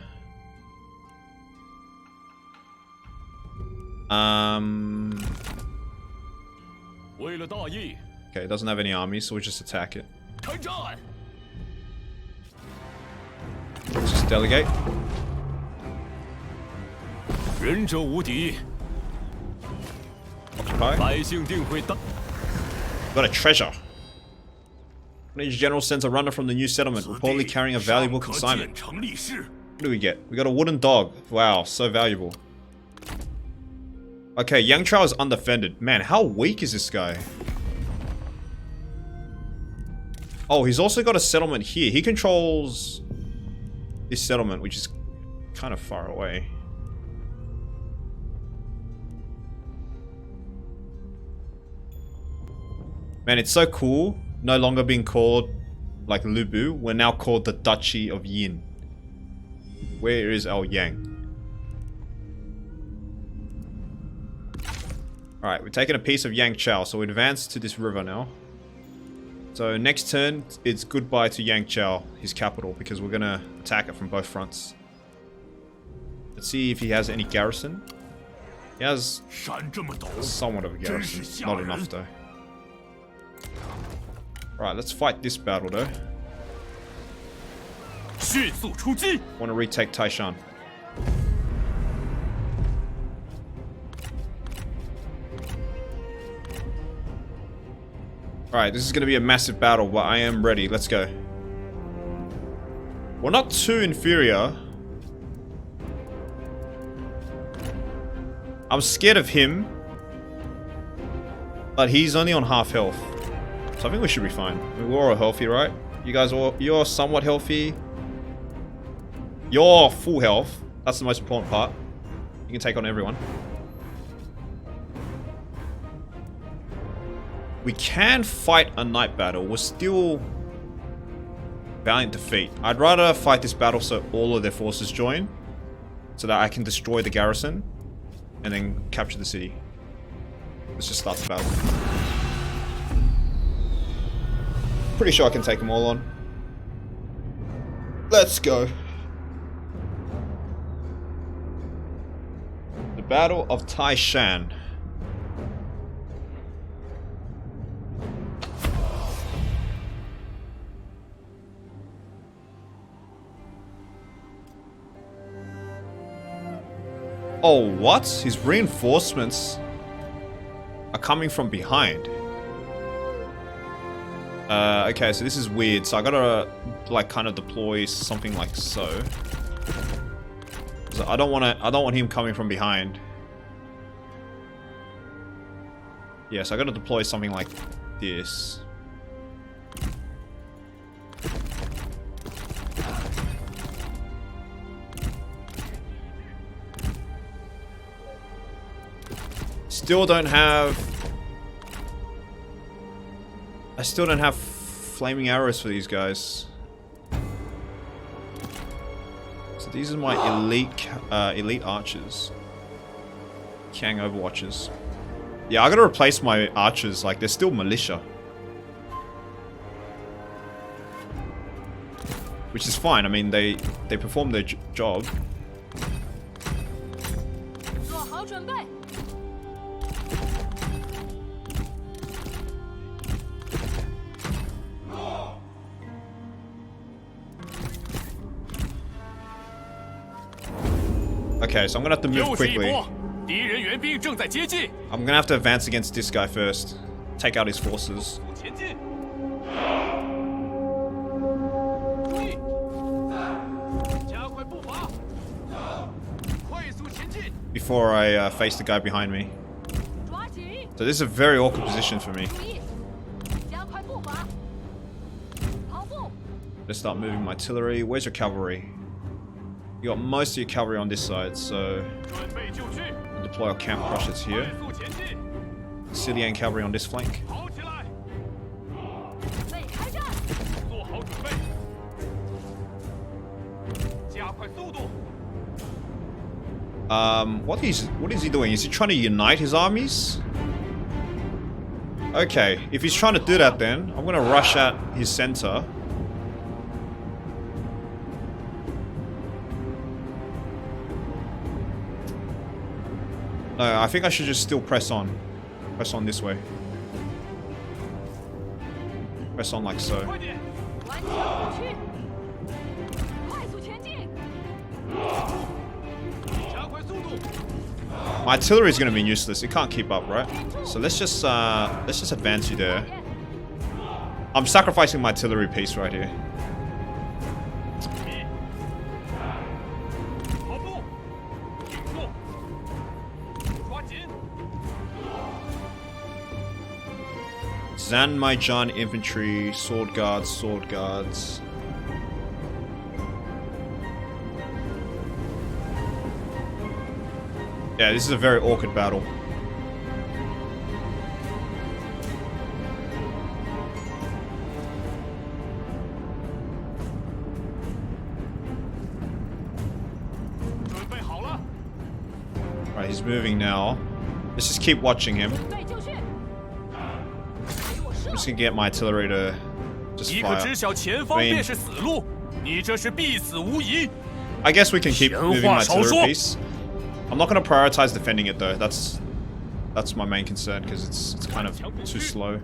Speaker 1: Okay, it doesn't have any armies, so we'll just attack it. Let's just delegate. Occupy. Got a treasure. One of your generals sends a runner from the new settlement, reportedly carrying a valuable consignment. What do we get? We got a wooden dog. Wow, so valuable. Okay, Yangzhou is undefended. Man, how weak is this guy? Oh, he's also got a settlement here. He controls this settlement, which is kind of far away. Man, it's so cool. No longer being called like Lubu. We're now called the Duchy of Yin. Where is our Yang? Alright, we're taking a piece of Yangzhou, so we advance to this river now. So next turn, it's goodbye to Yangzhou, his capital, because we're gonna attack it from both fronts. Let's see if he has any garrison. He has somewhat of a garrison, not enough though. Right, let's fight this battle though. Want to retake Taishan. Alright, this is going to be a massive battle, but I am ready. Let's go. We're not too inferior. I'm scared of him. But he's only on half health. So I think we should be fine. I mean, we're all healthy, right? You guys all... You're somewhat healthy. You're full health. That's the most important part. You can take on everyone. We can fight a night battle. We're still valiant defeat. I'd rather fight this battle so all of their forces join, so that I can destroy the garrison and then capture the city. Let's just start the battle. Pretty sure I can take them all on. Let's go. The Battle of Taishan. Oh, what? His reinforcements are coming from behind. Okay, so this is weird. So I gotta, like, kind of deploy something like so. So I don't want him coming from behind. Yeah, so I gotta deploy something like this. Still don't have... I still don't have flaming arrows for these guys. So these are my elite archers. Kang Overwatchers. Yeah, I gotta replace my archers, like they're still militia. Which is fine, I mean they perform their job. Okay, so I'm gonna have to move quickly. I'm gonna have to advance against this guy first. Take out his forces. Before I face the guy behind me. So this is a very awkward position for me.
Speaker 6: 加快步伐，跑步，
Speaker 1: Let's start moving my artillery. Where's your cavalry? You got most of your cavalry on this side, so
Speaker 4: 准备就绪，
Speaker 1: deploy our camp crushers here.
Speaker 4: 快速前进，
Speaker 1: Cillian cavalry on this flank.
Speaker 4: 跑起来，
Speaker 6: 准备开战，
Speaker 4: 做好准备，加快速度，
Speaker 1: What is he doing? Is he trying to unite his armies? Okay, if he's trying to do that then, I'm gonna rush at his center. No, I think I should just still press on. Press on this way. Press on like so.
Speaker 4: 快点，
Speaker 6: 完成武区，快速前进，
Speaker 4: 加快速度，
Speaker 1: My artillery is going to be useless. It can't keep up, right? So let's just advance you there. I'm sacrificing my artillery piece right here.
Speaker 4: 跑步，顶住，抓紧，
Speaker 1: Zanmaijan infantry, sword guards, sword guards. Yeah, this is a very awkward battle. Right, he's moving now. Let's just keep watching him.
Speaker 6: 准备就绪，给我射
Speaker 1: I'm，just gonna get my artillery to just
Speaker 4: 一个
Speaker 1: fire.
Speaker 4: 知晓前方
Speaker 1: I mean-
Speaker 4: 便是死路，你这是必死无疑。
Speaker 1: I guess we can keep moving my
Speaker 4: 闲话少说。
Speaker 1: artillery piece. I'm not gonna prioritize defending it though. That's my main concern because it's kind of too slow.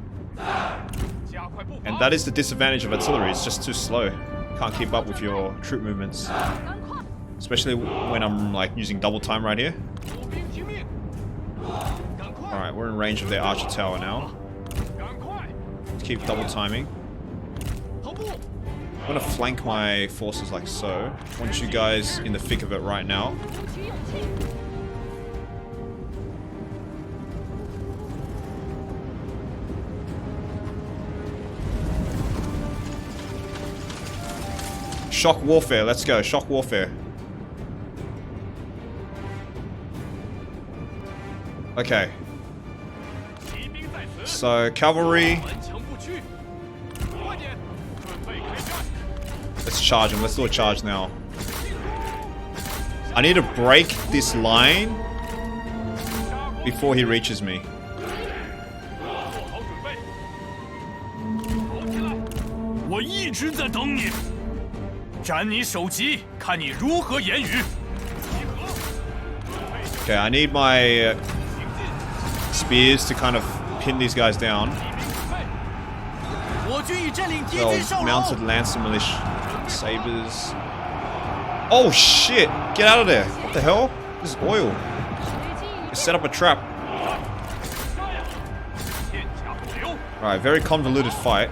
Speaker 4: 加快步
Speaker 1: And
Speaker 4: 伐，
Speaker 1: that is the disadvantage of artillery. It's just too slow. Can't keep up with your troop movements,
Speaker 6: 赶快，
Speaker 1: especially when I'm like using double time right here.
Speaker 4: 步兵听命，赶快，
Speaker 1: All right, we're in range of their archer tower now.
Speaker 4: 赶快，
Speaker 1: Let's keep double timing.
Speaker 4: 跑步，
Speaker 1: I'm gonna flank my forces like so. I want you guys in the thick of it right now.
Speaker 6: 鼓起勇气，
Speaker 1: Shock warfare. Let's go. Shock warfare. Okay.
Speaker 4: 骑兵在此，
Speaker 1: So cavalry.
Speaker 4: 顽强不屈，快点，准备开战，
Speaker 1: Let's charge him. Let's do a charge now. I need to break this line before he reaches me.
Speaker 4: 做好准备，跑起来，我一直在等你，斩你首级，看你如何言语。集合，准备就
Speaker 1: Okay, I need my
Speaker 4: 行进。
Speaker 1: spears to kind of pin these guys down.
Speaker 2: 我军已占领敌
Speaker 1: So
Speaker 2: 军上楼
Speaker 1: mounted lancer militia sabers. Oh shit! Get out of there! What the hell? This is oil.
Speaker 6: 随机
Speaker 1: Just set up a trap.
Speaker 4: 片甲不留，
Speaker 1: Alright, very convoluted fight.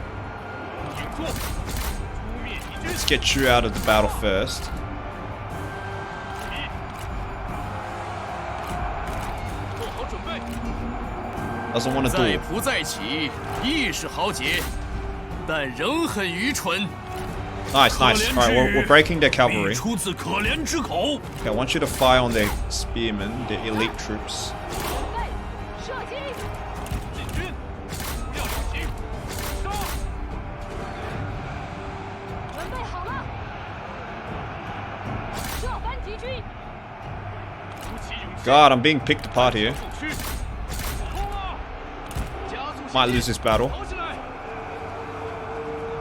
Speaker 4: 顶住，诛灭敌军
Speaker 1: Let's。get you out of the battle first.
Speaker 4: 做好准备，
Speaker 1: Doesn't want to
Speaker 2: 再
Speaker 1: do.
Speaker 2: 仆再起，亦是豪杰，但仍很愚蠢。
Speaker 1: Nice, nice. Alright, we're breaking their
Speaker 2: 必
Speaker 1: cavalry.
Speaker 2: 出自可怜之口。
Speaker 1: Okay, I want you to fire on their spearmen, their elite troops.
Speaker 6: 准备射击，
Speaker 4: 进军，不要有情，杀！
Speaker 6: 准备好了，射翻敌军，
Speaker 4: 鼓起勇气，
Speaker 1: God, I'm being picked apart here.
Speaker 4: 速驱，冲啊！加速
Speaker 1: Might
Speaker 4: 前
Speaker 1: lose
Speaker 4: 进，
Speaker 1: this battle.
Speaker 4: 跑起来！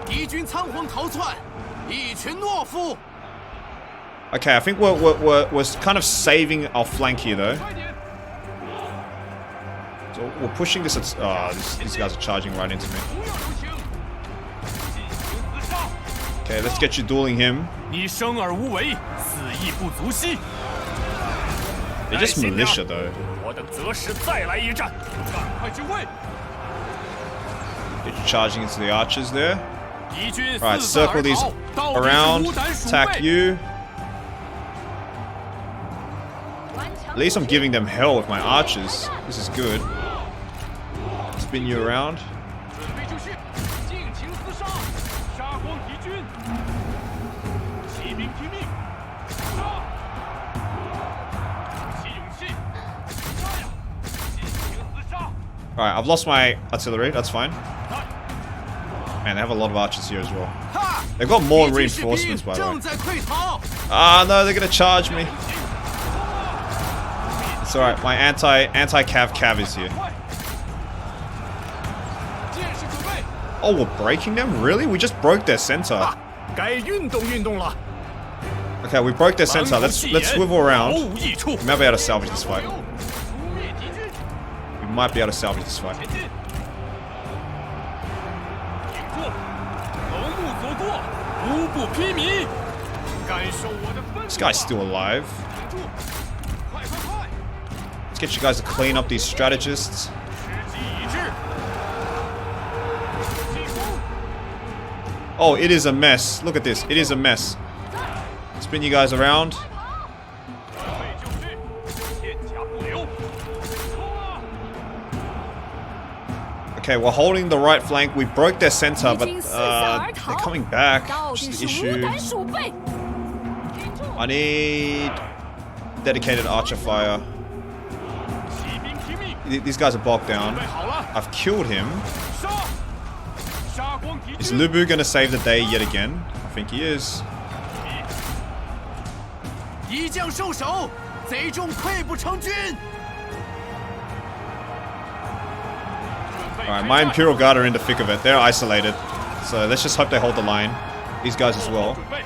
Speaker 2: 敌军仓皇逃窜，一群懦夫。
Speaker 1: Okay, I think we're kind of saving our flank here though.
Speaker 4: 快点！
Speaker 1: So we're pushing this. These guys are charging right into me.
Speaker 4: 不要留情，进行厮杀！
Speaker 1: Okay, let's get you dueling him.
Speaker 4: 你生而无为，死亦不足惜。
Speaker 1: They're just militia though.
Speaker 4: 我等择时再来一战，赶快就位！
Speaker 1: Get you charging into the archers there.
Speaker 4: 敌军
Speaker 1: Alright,
Speaker 4: 四散
Speaker 1: circle
Speaker 4: 而
Speaker 1: these
Speaker 4: 逃，到底
Speaker 1: around,
Speaker 4: 是无胆鼠
Speaker 1: attack
Speaker 4: 辈。
Speaker 1: you.
Speaker 6: 顽强
Speaker 1: At least I'm giving them hell with my archers. This is good. spin you around.
Speaker 2: 准备就绪，尽情厮杀，杀光敌军。骑兵听命，杀！鼓起勇气，杀呀！尽情厮杀。
Speaker 1: Alright, I've lost my artillery, that's fine. Man, they have a lot of archers here as well. They've got more reinforcements, by the way.
Speaker 4: 正在溃逃。
Speaker 1: Ah, no, they're gonna charge me. It's alright, my anti-cav is here.
Speaker 2: 剑士准备，
Speaker 1: Oh, we're breaking them? Really? We just broke their center.
Speaker 4: 该运动运动了。
Speaker 1: Okay, we broke their center. Let's swivel
Speaker 4: 毫
Speaker 1: around.
Speaker 4: 无益处
Speaker 1: We。might be able to salvage this fight.
Speaker 2: 除灭敌军，
Speaker 1: We might be able to salvage this fight.
Speaker 2: 前进。挺住，横木所过，无不披靡。感受我的愤怒。
Speaker 1: This guy's still alive.
Speaker 2: 挺住，快快快！
Speaker 1: Let's get you guys to clean up these strategists.
Speaker 2: 时机已至。进攻！
Speaker 1: Oh, it is a mess. Look at this. It is a mess. Spin you guys around.
Speaker 2: 准备就绪，片甲不留。冲啊！
Speaker 1: Okay, we're holding the right flank. We broke their center, but they're coming back.
Speaker 6: 到
Speaker 1: Which
Speaker 6: 底
Speaker 1: is
Speaker 6: 是
Speaker 1: the
Speaker 6: 无
Speaker 1: issue.
Speaker 6: 胆鼠辈。
Speaker 1: I need dedicated archer fire.
Speaker 2: 骑兵听命，
Speaker 1: These guys are bogged down.
Speaker 2: 准备好了，
Speaker 1: I've killed him.
Speaker 2: 杀！杀光敌
Speaker 1: Is
Speaker 2: 军。
Speaker 1: Lubu gonna save the day yet again? I think he is.
Speaker 4: 一将受首，贼众溃不成军。
Speaker 1: Alright, my Imperial Guard are in the thick of it. They're isolated. So let's just hope they hold the line. These guys as well.
Speaker 2: 准备，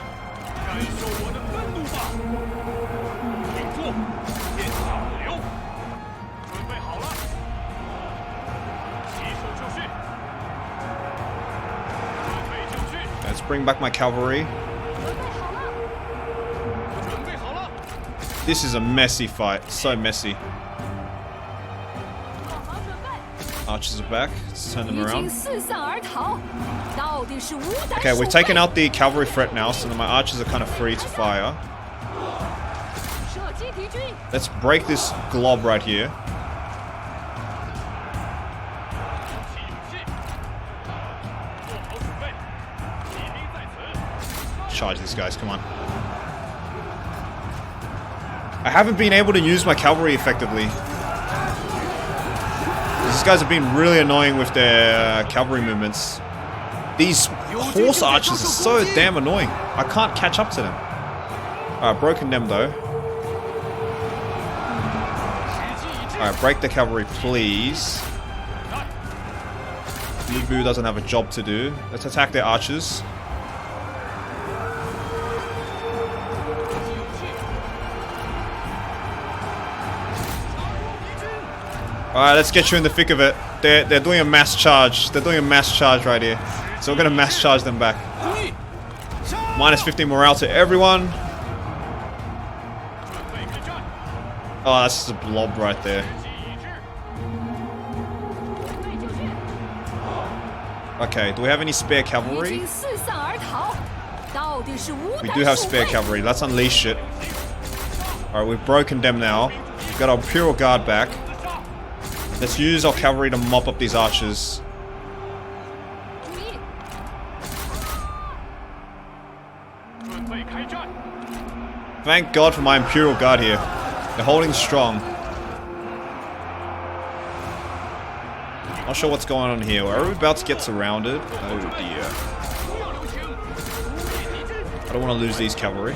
Speaker 2: 感受我的愤怒吧！挺住，片甲不留。准备好了，起手就绪。准备就绪，
Speaker 1: Let's bring back my cavalry.
Speaker 2: 准备好了，
Speaker 1: This is a messy fight. So messy.
Speaker 6: 做好准备，
Speaker 1: Archers are back. Let's turn them
Speaker 6: 敌军
Speaker 1: around.
Speaker 6: 四散而逃，到底是无胆
Speaker 1: Okay,
Speaker 6: 鼠
Speaker 1: we've
Speaker 6: 辈。
Speaker 1: taken out the cavalry threat now, so then my archers are kind of free to fire.
Speaker 6: 射击敌军，
Speaker 1: Let's break this glob right here.
Speaker 2: 起勇气，做好准备，骑兵在此。
Speaker 1: Charge these guys, come on. I haven't been able to use my cavalry effectively. These guys have been really annoying with their cavalry movements. These horse archers are so damn annoying. I can't catch up to them. Alright, broken them though.
Speaker 2: 时机已至，
Speaker 1: Alright, break the cavalry, please. Lubu doesn't have a job to do. Let's attack their archers.
Speaker 2: 起勇气。杀光敌军，
Speaker 1: Alright, let's get you in the thick of it. They're doing a mass charge. They're doing a mass charge right here. So we're gonna mass charge them back.
Speaker 2: 注意，杀！
Speaker 1: Minus 15 morale to everyone.
Speaker 2: 准备开战，
Speaker 1: Oh, that's just a blob right there.
Speaker 2: 时机已至。
Speaker 6: 准备就绪，
Speaker 1: Okay, do we have any spare
Speaker 6: 敌
Speaker 1: cavalry?
Speaker 6: 军四散而逃，到底是无
Speaker 1: We
Speaker 6: 胆
Speaker 1: do have
Speaker 6: 鼠
Speaker 1: spare
Speaker 6: 辈。
Speaker 1: cavalry. Let's unleash it. Alright, we've broken them now. We've got our Imperial Guard back. Let's use our cavalry to mop up these archers.
Speaker 6: 注意，
Speaker 2: 准备开战，
Speaker 1: Thank God for my Imperial Guard here. They're holding strong. Not sure what's going on here. Are we about to get surrounded? Oh dear.
Speaker 2: 不要留情，除灭敌军。
Speaker 1: I don't want to lose these cavalry.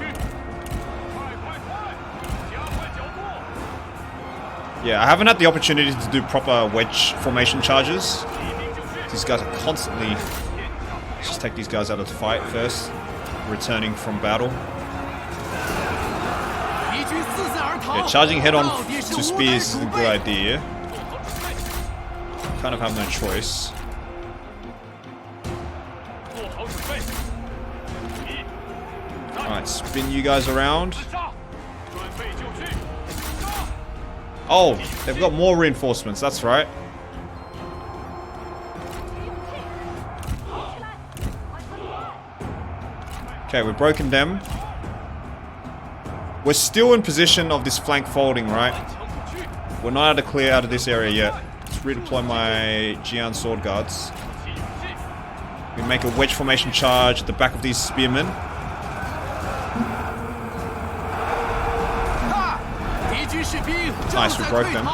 Speaker 2: 快快快，加快脚步！
Speaker 1: Yeah, I haven't had the opportunity to do proper wedge formation charges.
Speaker 2: 骑兵就绪，
Speaker 1: These guys are constantly... Let's just take these guys out of the fight first. Returning from battle.
Speaker 4: 敌军四散而逃。
Speaker 1: Yeah, charging head on
Speaker 4: 到底是
Speaker 1: to
Speaker 4: 无胆
Speaker 1: spears is
Speaker 4: 鼠
Speaker 1: a
Speaker 4: 辈
Speaker 1: good idea.
Speaker 2: 做好准备，
Speaker 1: Kind of have no choice.
Speaker 2: 做好准备。一，
Speaker 1: Alright, spin you guys around.
Speaker 2: 杀！准备就绪，杀！
Speaker 1: Oh, they've got more reinforcements, that's right.
Speaker 6: 起勇气，跑起来，快快快！
Speaker 1: Okay, we've broken them. We're still in position of this flank folding, right?
Speaker 2: 枪不去，
Speaker 1: We're not able to clear out of this area yet. It's redeploy my Jian sword guards. We make a wedge formation charge at the back of these spearmen. Nice, we broke them.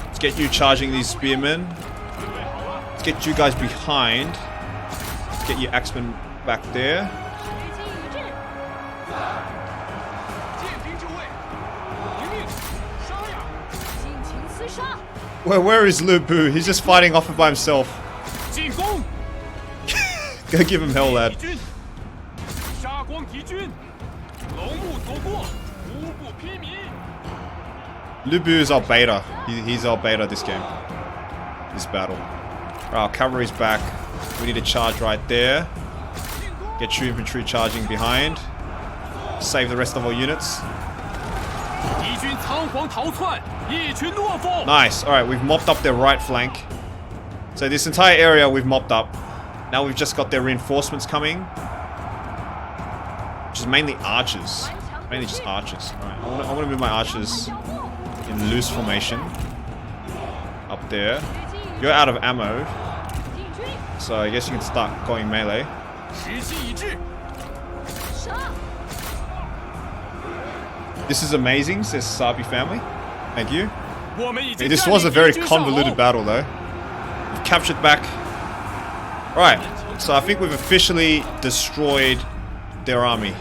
Speaker 1: Let's get you charging these spearmen. Let's get you guys behind. Let's get your axemen back there. Where is Lu Bu? He's just fighting off by himself. Go give him hell, lad. Lu Bu is our beta. He's our beta this game. This battle. Our cavalry's back. We need to charge right there. Get your infantry charging behind. Save the rest of our units. Nice. Alright, we've mopped up their right flank. So this entire area we've mopped up. Now we've just got their reinforcements coming. Which is mainly archers. Mainly just archers. Alright, I want to move my archers in loose formation. Up there. You're out of ammo. So I guess you can start going melee. This is amazing, says Sabi family. Thank you. This was a very convoluted battle though. We've captured back. Right, so I think we've officially destroyed their army.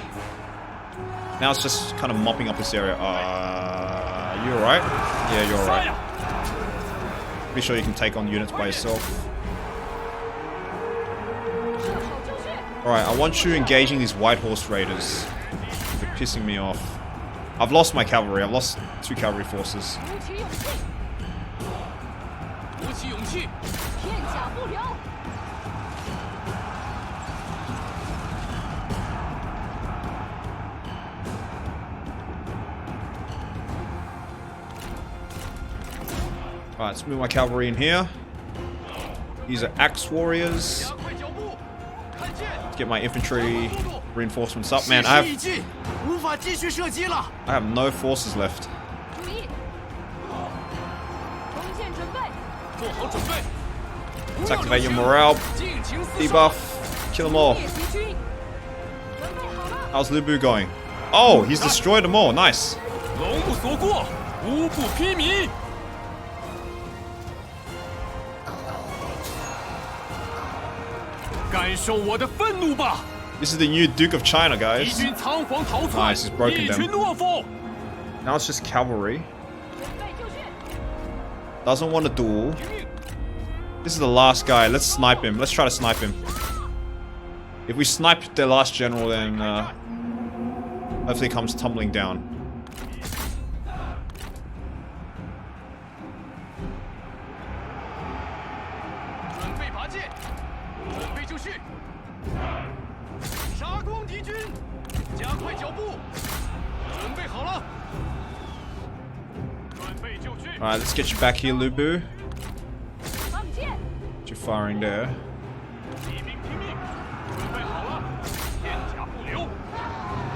Speaker 1: Now it's just kind of mopping up this area. You alright? Yeah, you're alright. Pretty sure you can take on units by yourself. Alright, I want you engaging these White Horse Raiders. They're pissing me off. I've lost my cavalry. I've lost 2 cavalry forces. Alright, let's move my cavalry in here. These are axe warriors. Let's get my infantry reinforcements up. Man, I have no forces left. Let's activate your morale. Debuff. Kill them all. How's Lu Bu going? Oh, he's destroyed them all. Nice. This is the new Duke of China, guys. Nice, he's broken them. Now it's just cavalry. Doesn't want a duel. This is the last guy. Let's snipe him. Let's try to snipe him. If we snipe their last general, then hopefully he comes tumbling down. Alright, let's get you back here, Lu Bu. Get you firing there.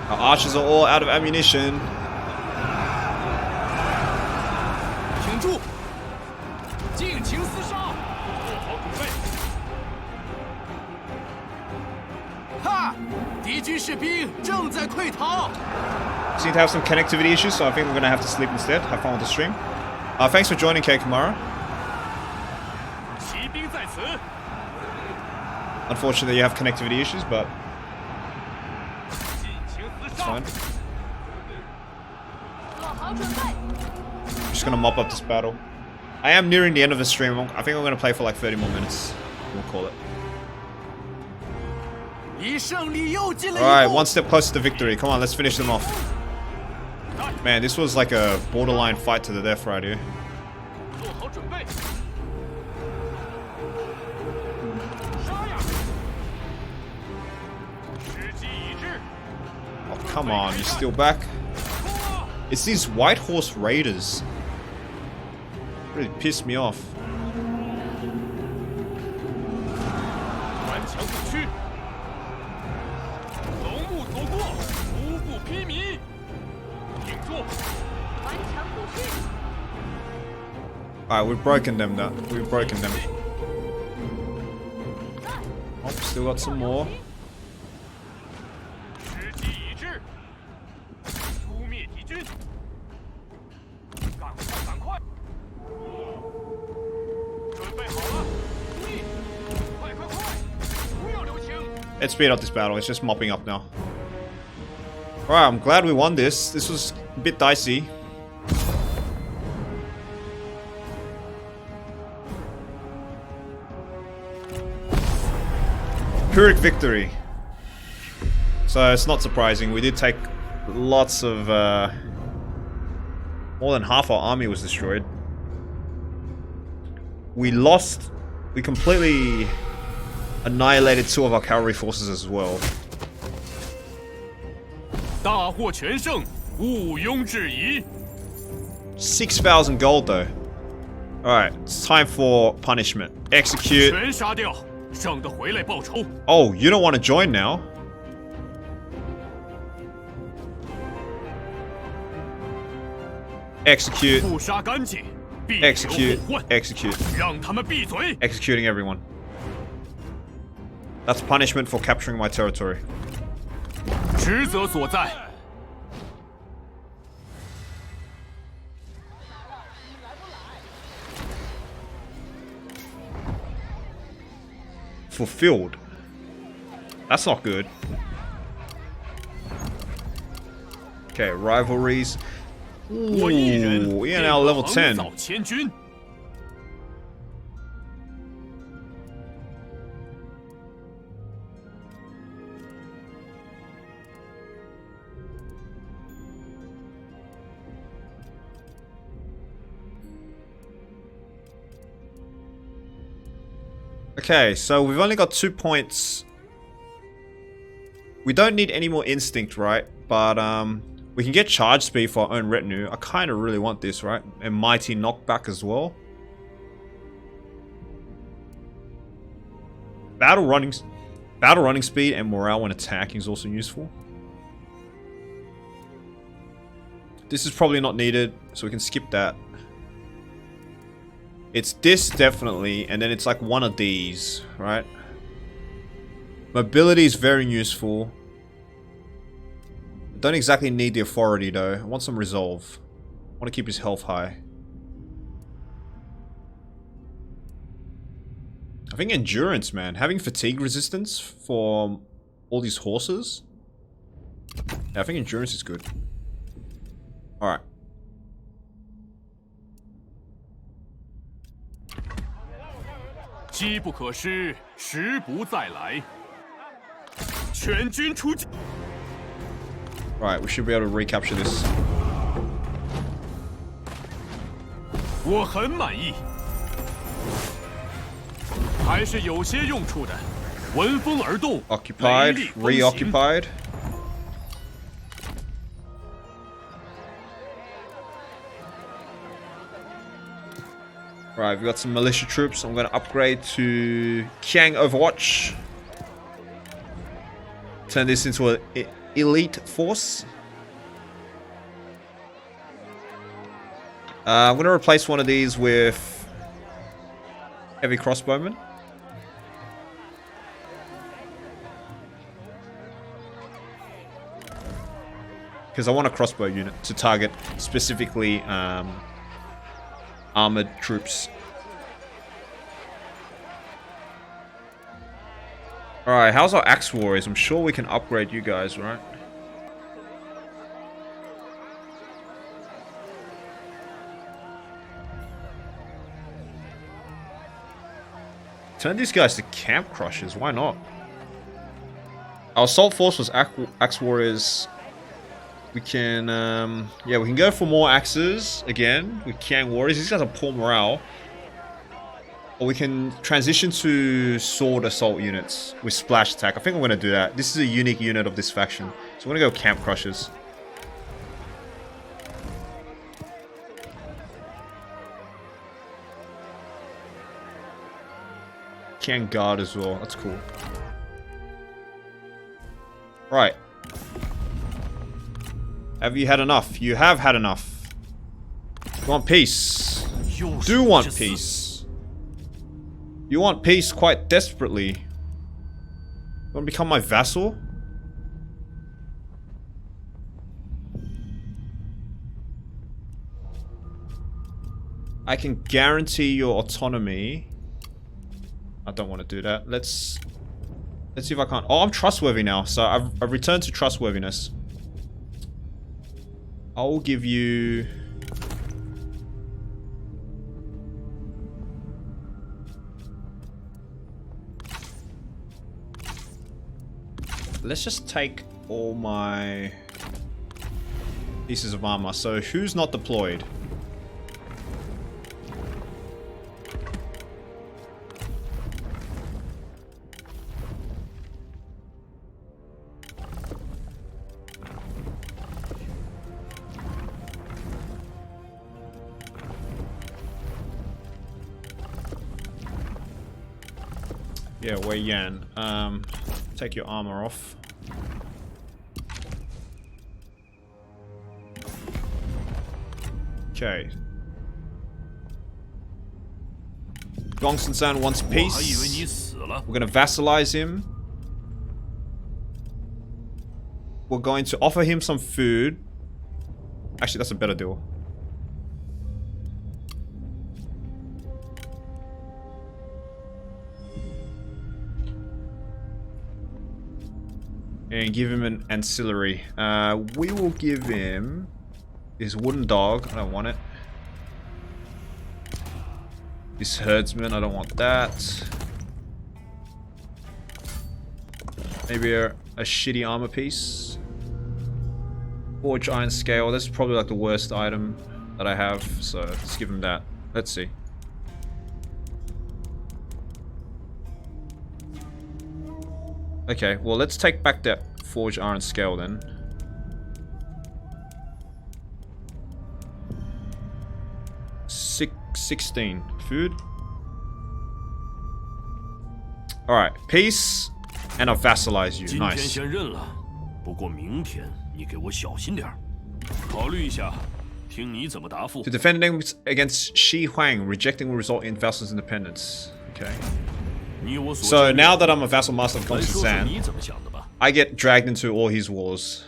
Speaker 1: Our archers are all out of ammunition. Seem to have some connectivity issues, so I think we're gonna have to sleep instead. Have fun with the stream. Thanks for joining, K. Kamara. Unfortunately, you have connectivity issues, but it's fine. I'm just gonna mop up this battle. I am nearing the end of the stream. I think I'm gonna play for like 30 more minutes. We'll call it. Alright, one step closer to victory. Come on, let's finish them off. Man, this was like a borderline fight to the death right here. Oh, come on, you're still back? It's these White Horse Raiders. Really pissed me off. Alright, we've broken them now. We've broken them. Oh, still got some more.
Speaker 4: 时机已至，扑灭敌军！赶快，赶快！准备好了，注意！快快快！不要留情！
Speaker 1: Let's speed up this battle. It's just mopping up now. Alright, I'm glad we won this. This was a bit dicey. Pyrrhic victory. So it's not surprising. We did take lots of... more than half our army was destroyed. We lost... We completely annihilated 2 of our cavalry forces as well.
Speaker 4: 大获全胜，毋庸置疑。
Speaker 1: 6,000 gold though. Alright, it's time for punishment. Execute.
Speaker 4: 全杀掉，剩的回来报仇。
Speaker 1: Oh, you don't want to join now? Execute.
Speaker 4: 不杀干净，必留
Speaker 1: Execute.
Speaker 4: 后患。
Speaker 1: Execute.
Speaker 4: 让他们闭嘴！
Speaker 1: Executing everyone. That's punishment for capturing my territory.
Speaker 4: 职责所在。
Speaker 1: Fulfilled. That's not good. Okay, rivalries.
Speaker 4: 我一人
Speaker 1: Ooh, we are
Speaker 4: 便
Speaker 1: now level
Speaker 4: 横
Speaker 1: 10.
Speaker 4: 扫千军。
Speaker 1: Okay, so we've only got 2 points. We don't need any more instinct, right? But we can get charge speed for our own retinue. I kind of really want this, right? And mighty knockback as well. Battle running speed and morale when attacking is also useful. This is probably not needed, so we can skip that. It's this definitely, and then it's like one of these, right? Mobility is very useful. Don't exactly need the authority though. I want some resolve. I want to keep his health high. I think endurance, man. Having fatigue resistance for all these horses. Yeah, I think endurance is good. Alright.
Speaker 4: 机不可失，时不再来。全军出击！
Speaker 1: Right, we should be able to recapture this.
Speaker 4: 我很满意，还是有些用处的。闻风而动，
Speaker 1: Occupied,
Speaker 4: 雷厉风行。
Speaker 1: reoccupied. Right, we've got some militia troops. I'm going to upgrade to Kiang Overwatch. Turn this into an elite force. I'm going to replace one of these with heavy crossbowmen. Because I want a crossbow unit to target specifically armored troops. Alright, how's our axe warriors? I'm sure we can upgrade you guys, right? Turn these guys to camp crushers, why not? Our assault force was axe warriors. We can, yeah, we can go for more axes again with Kiang warriors. These guys are poor morale. Or we can transition to sword assault units with splash attack. I think I'm going to do that. This is a unique unit of this faction. So I'm going to go camp crushers. Kiang guard as well. That's cool. Right. Have you had enough? You have had enough. You want peace? Do want peace. You want peace quite desperately. You want to become my vassal? I can guarantee your autonomy. I don't want to do that. Let's see if I can't. Oh, I'm trustworthy now, so I've returned to trustworthiness. I'll give you. Let's just take all my pieces of armor. So who's not deployed? Yeah, Wei Yan. Take your armor off. Okay. Gongsun-san wants peace. We're gonna vassalize him. We're going to offer him some food. Actually, that's a better deal. And give him an ancillary. We will give him his wooden dog. I don't want it. This herdsman. I don't want that. Maybe a shitty armor piece. Forge iron scale. That's probably like the worst item that I have. So let's give him that. Let's see. Okay, well, let's take back that forged iron scale then. Six, 16. Food. Alright, peace. And I'll vassalize you. Nice. To defend against Shi Huang, rejecting will result in vassal's independence. Okay. So now that I'm a vassal master of Gongsun-san, I get dragged into all his wars.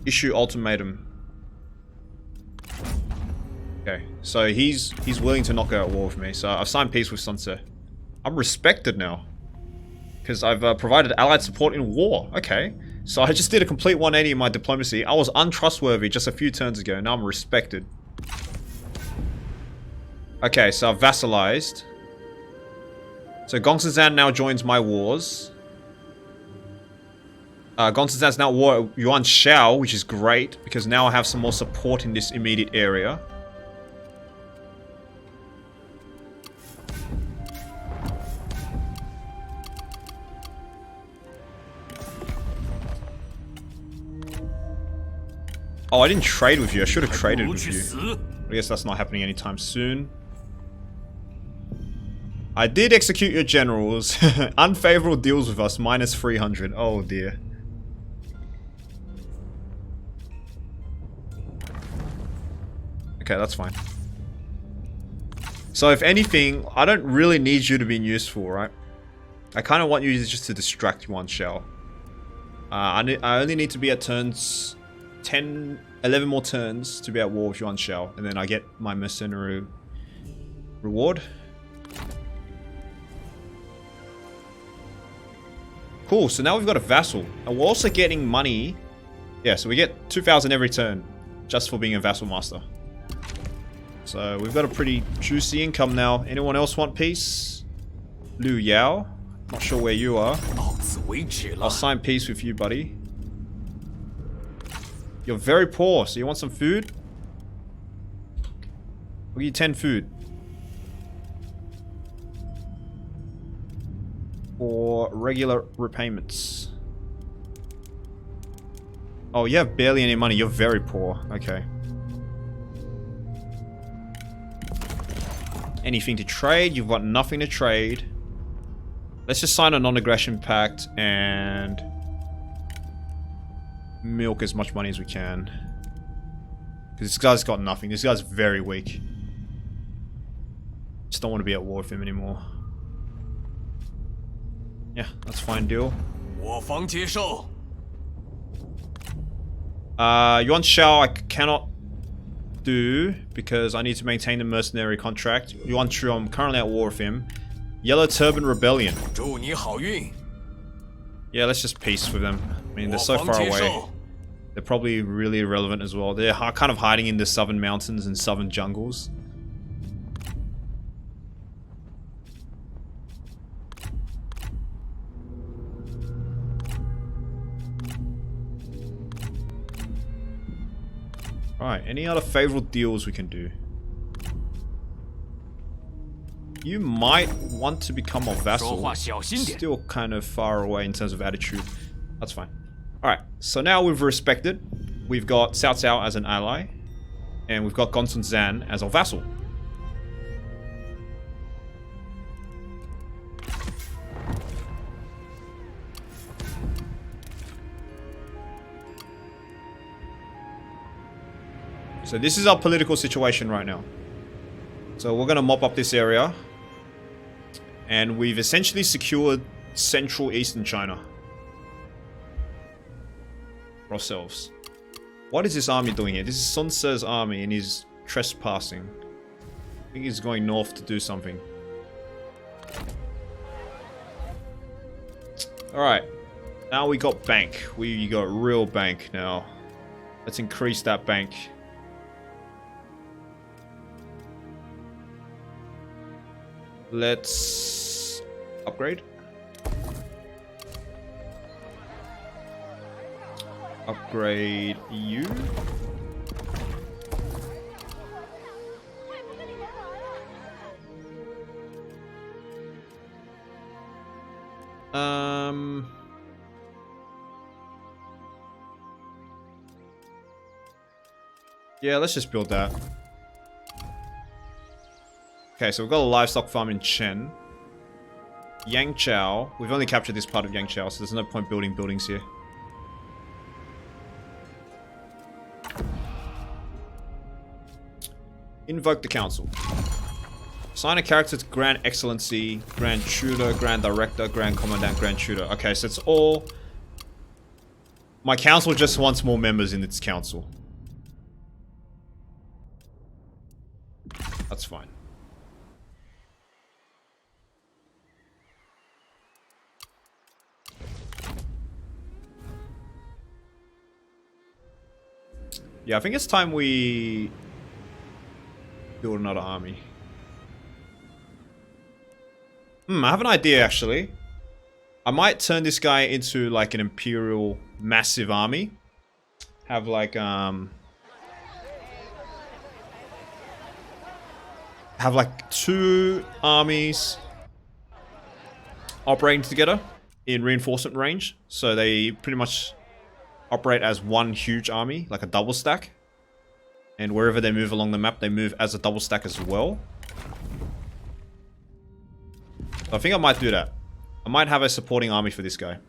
Speaker 1: Issue ultimatum. Okay, so he's willing to not go at war with me. So I've signed peace with Sunse. I'm respected now because I've provided allied support in war. Okay. So I just did a complete 180 in my diplomacy. I was untrustworthy just a few turns ago. Now I'm respected. Okay, so I've vassalized. So Gongsun-san now joins my wars. Gongsun-san's now at war at Yuan Shao, which is great, because now I have some more support in this immediate area. Oh, I didn't trade with you. I should have traded with you. I guess that's not happening anytime soon. I did execute your generals. Unfavorable deals with us, minus 300. Oh dear. Okay, that's fine. So if anything, I don't really need you to be useful, right? I kind of want you just to distract Yuan Shao. I only need to be at turns 11 more turns to be at war with Yuan Shao, and then I get my mercenary reward. Cool, so now we've got a vassal. And we're also getting money. Yeah, so we get 2,000 every turn just for being a vassal master. So we've got a pretty juicy income now. Anyone else want peace? Liu Yao. Not sure where you are. I'll sign peace with you, buddy. You're very poor, so you want some food? I'll give you 10 food. For regular repayments. Oh, you have barely any money. You're very poor. Okay. Anything to trade? You've got nothing to trade. Let's just sign a non-aggression pact and milk as much money as we can. Because this guy's got nothing. This guy's very weak. Just don't want to be at war with him anymore. Yeah, that's fine deal.
Speaker 4: 我方接受。
Speaker 1: Yuan Shao I cannot do because I need to maintain the mercenary contract. Yuan Chu, I'm currently at war with him. Yellow Turban Rebellion.
Speaker 4: 祝你好运。
Speaker 1: Yeah, let's just peace with them. I mean, they're
Speaker 4: 我
Speaker 1: so
Speaker 4: 方
Speaker 1: far
Speaker 4: 接
Speaker 1: away.
Speaker 4: 受。
Speaker 1: They're probably really irrelevant as well. They're kind of hiding in the southern mountains and southern jungles. Right, any other favorable deals we can do? You might want to become a
Speaker 4: 说
Speaker 1: vassal.
Speaker 4: 话小心点。
Speaker 1: Still kind of far away in terms of attitude. That's fine. Alright, so now we've respected. We've got Cao Cao as an ally. And we've got Gonsun Zan as our vassal. So this is our political situation right now. So we're going to mop up this area. And we've essentially secured central eastern China. For ourselves. What is this army doing here? This is Sun Tse's army and he's trespassing. I think he's going north to do something. Alright. Now we got bank. We got real bank now. Let's increase that bank. Let's upgrade. Upgrade you. Yeah, let's just build that. Okay, so we've got a livestock farm in Chen. Yangchao. We've only captured this part of Yangchao, so there's no point building buildings here. Invoke the council. Assign a character to Grand Excellency, Grand Tutor, Grand Director, Grand Commandant, Grand Tutor. Okay, so it's all... My council just wants more members in its council. That's fine. Yeah, I think it's time we build another army. I have an idea actually. I might turn this guy into like an imperial massive army. Have like 2 armies operating together in reinforcement range. So they pretty much operate as one huge army, like a double stack. And wherever they move along the map, they move as a double stack as well. So I think I might do that. I might have a supporting army for this guy.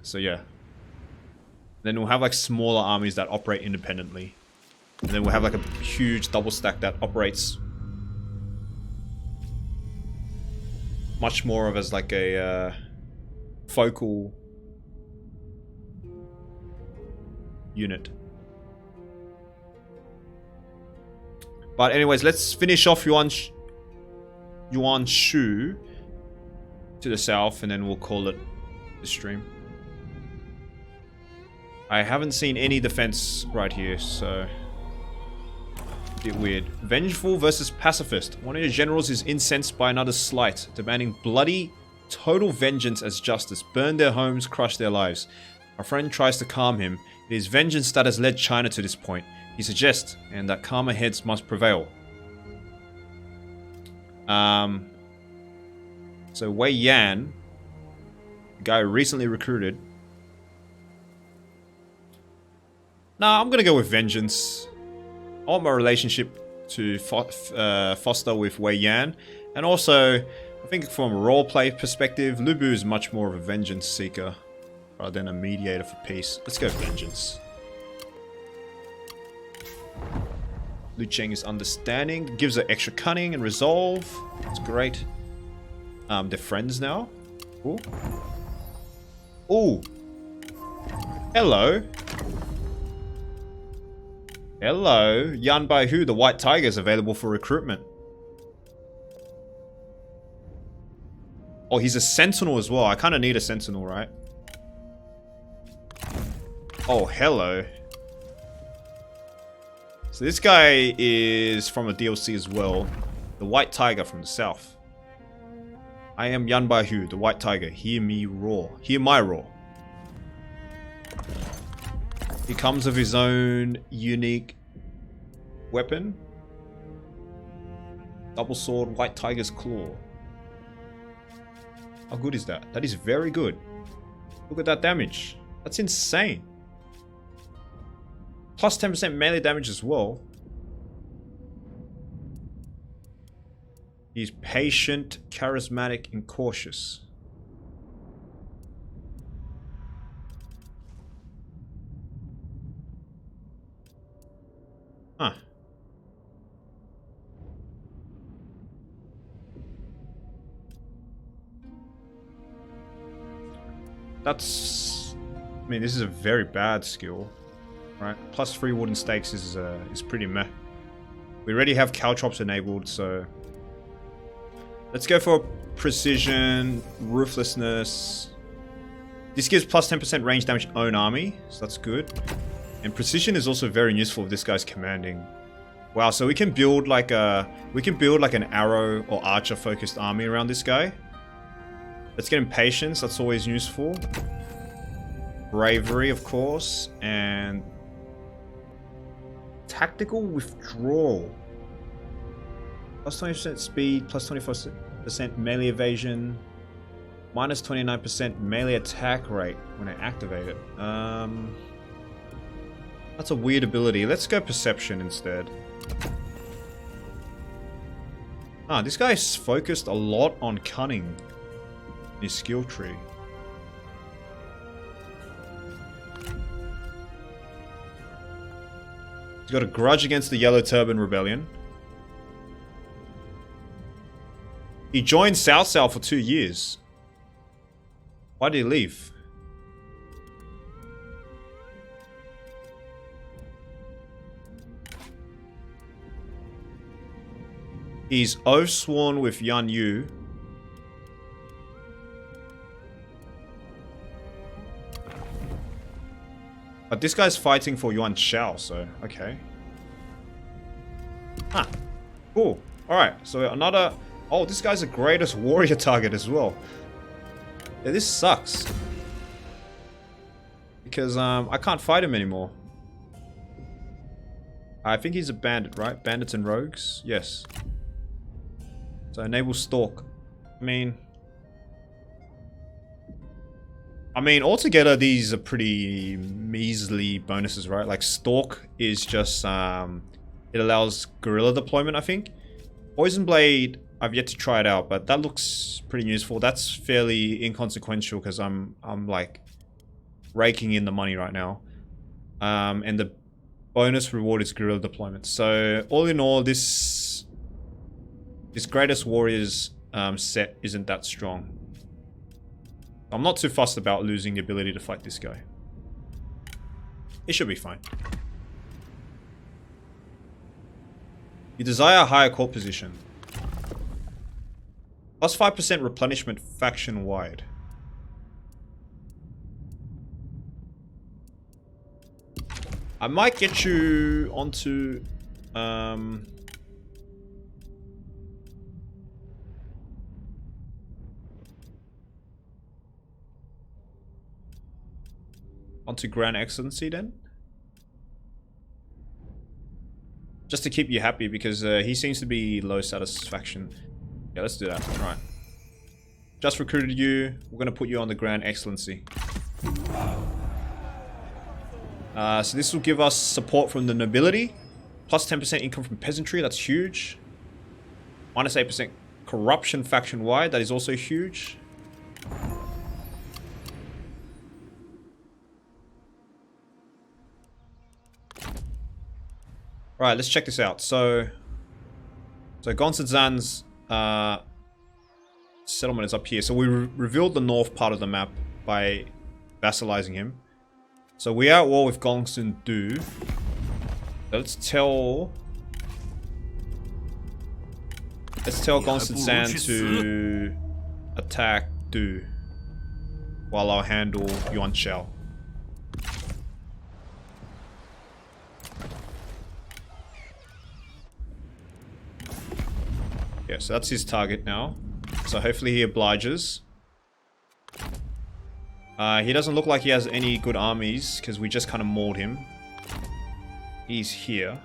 Speaker 1: So yeah. Then we'll have like smaller armies that operate independently. And then we'll have like a huge double stack that operates much more of as like a focal unit. But anyways, let's finish off Yuan Shu to the south, and then we'll call it the stream. I haven't seen any defense right here, so a bit weird. Vengeful versus pacifist. One of your generals is incensed by another's slight, demanding bloody total vengeance as justice. Burn their homes, crush their lives. Our friend tries to calm him. It is vengeance that has led China to this point. He suggests, and that calmer heads must prevail. So Wei Yan, the guy recently recruited. Nah, I'm gonna go with vengeance. I want my relationship to foster with Wei Yan. And also, I think from a roleplay perspective, Lu Bu is much more of a vengeance seeker rather than a mediator for peace. Let's go vengeance. Lu Cheng is understanding, gives her extra cunning and resolve. That's great. They're friends now. Ooh. Ooh. Hello. Hello. Yan Bai Hu, the White Tiger, is available for recruitment. Oh, he's a sentinel as well. I kind of need a sentinel, right? Oh, hello. So this guy is from a DLC as well. The White Tiger from the south. I am Yan Bai Hu, the White Tiger. Hear me roar. Hear my roar. He comes with his own unique weapon. Double sword, White Tiger's claw. How good is that? That is very good. Look at that damage. That's insane. Plus 10% melee damage as well. He's patient, charismatic, and cautious. Huh. That's... I mean, this is a very bad skill. Right? Plus 3 wooden stakes is pretty meh. We already have caltrops enabled, so... Let's go for precision, ruthlessness. This gives plus 10% range damage own army, so that's good. And precision is also very useful if this guy's commanding. Wow, so we can build like an arrow or archer focused army around this guy. Let's get him patience, that's always useful. Bravery, of course, and tactical withdrawal. Plus 20% speed, plus 24% melee evasion, minus 29% melee attack rate when I activate it. That's a weird ability. Let's go perception instead. Ah, this guy's focused a lot on cunning in his skill tree. He's got a grudge against the Yellow Turban Rebellion. He joined South South for 2 years. Why did he leave? He's oath sworn with Yan Yu. But this guy's fighting for Yuan Shao, so okay. Huh. Cool. Alright, so another... Oh, this guy's the greatest warrior target as well. Yeah, this sucks. Because I can't fight him anymore. I think he's a bandit, right? Bandits and rogues? Yes. So enable stalk. I mean, altogether these are pretty measly bonuses, right? Like stalk is just it allows guerrilla deployment, I think. Poison Blade, I've yet to try it out, but that looks pretty useful. That's fairly inconsequential because I'm like raking in the money right now. And the bonus reward is guerrilla deployment. So all in all, this Greatest Warriors set isn't that strong. I'm not too fussed about losing the ability to fight this guy. It should be fine. You desire a higher court position. Plus 5% replenishment faction-wide. I might get you onto... onto Grand Excellency then? Just to keep you happy because he seems to be low satisfaction. Yeah, let's do that. Alright. Just recruited you. We're going to put you on the Grand Excellency. So this will give us support from the nobility. Plus 10% income from peasantry, that's huge. Minus 8% corruption faction-wide, that is also huge. Right, let's check this out. So Gonsanzan's settlement is up here. So we revealed the north part of the map by vassalizing him. So we are at war with Gongsun-Du. So let's tell Gongsun-Zan to attack Du while I'll handle Yuan Shao. Yeah, so that's his target now. So hopefully he obliges. He doesn't look like he has any good armies because we just kind of mauled him. He's here.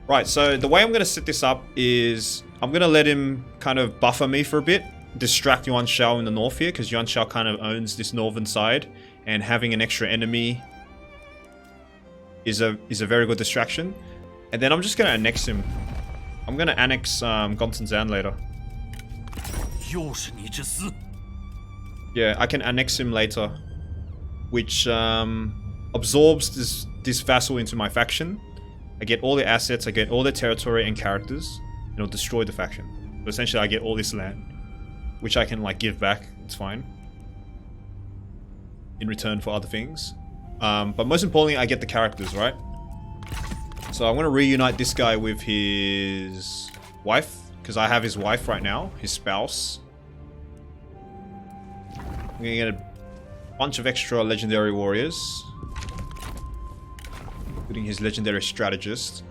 Speaker 1: Right, so the way I'm going to set this up is I'm going to let him kind of buffer me for a bit. Distract Yuan Shao in the north here because Yuan Shao kind of owns this northern side. And having an extra enemy is a very good distraction. And then I'm just going to annex him. I'm going to annex Gonsanzan later. Yeah, I can annex him later. Which absorbs this vassal into my faction. I get all the assets, I get all the territory and characters. And it'll destroy the faction. But essentially I get all this land. Which I can like give back, it's fine. In return for other things. But most importantly I get the characters, right? So I'm going to reunite this guy with his wife. Because I have his wife right now. His spouse. I'm going to get a bunch of extra legendary warriors. Including his legendary strategist.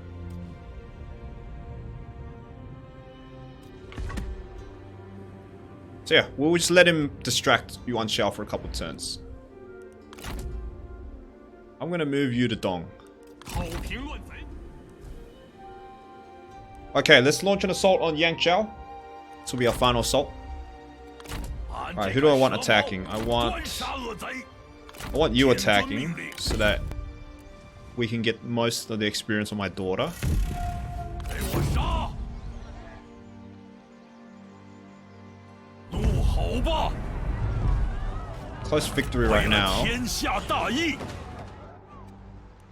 Speaker 1: So yeah, we'll just let him distract Yuan Shao for a couple of turns. I'm going to move you to Dong. Okay, let's launch an assault on Yangzhou. This will be our final assault. Alright, who do I want attacking? I want you attacking so that we can get most of the experience on my daughter. Close victory right now.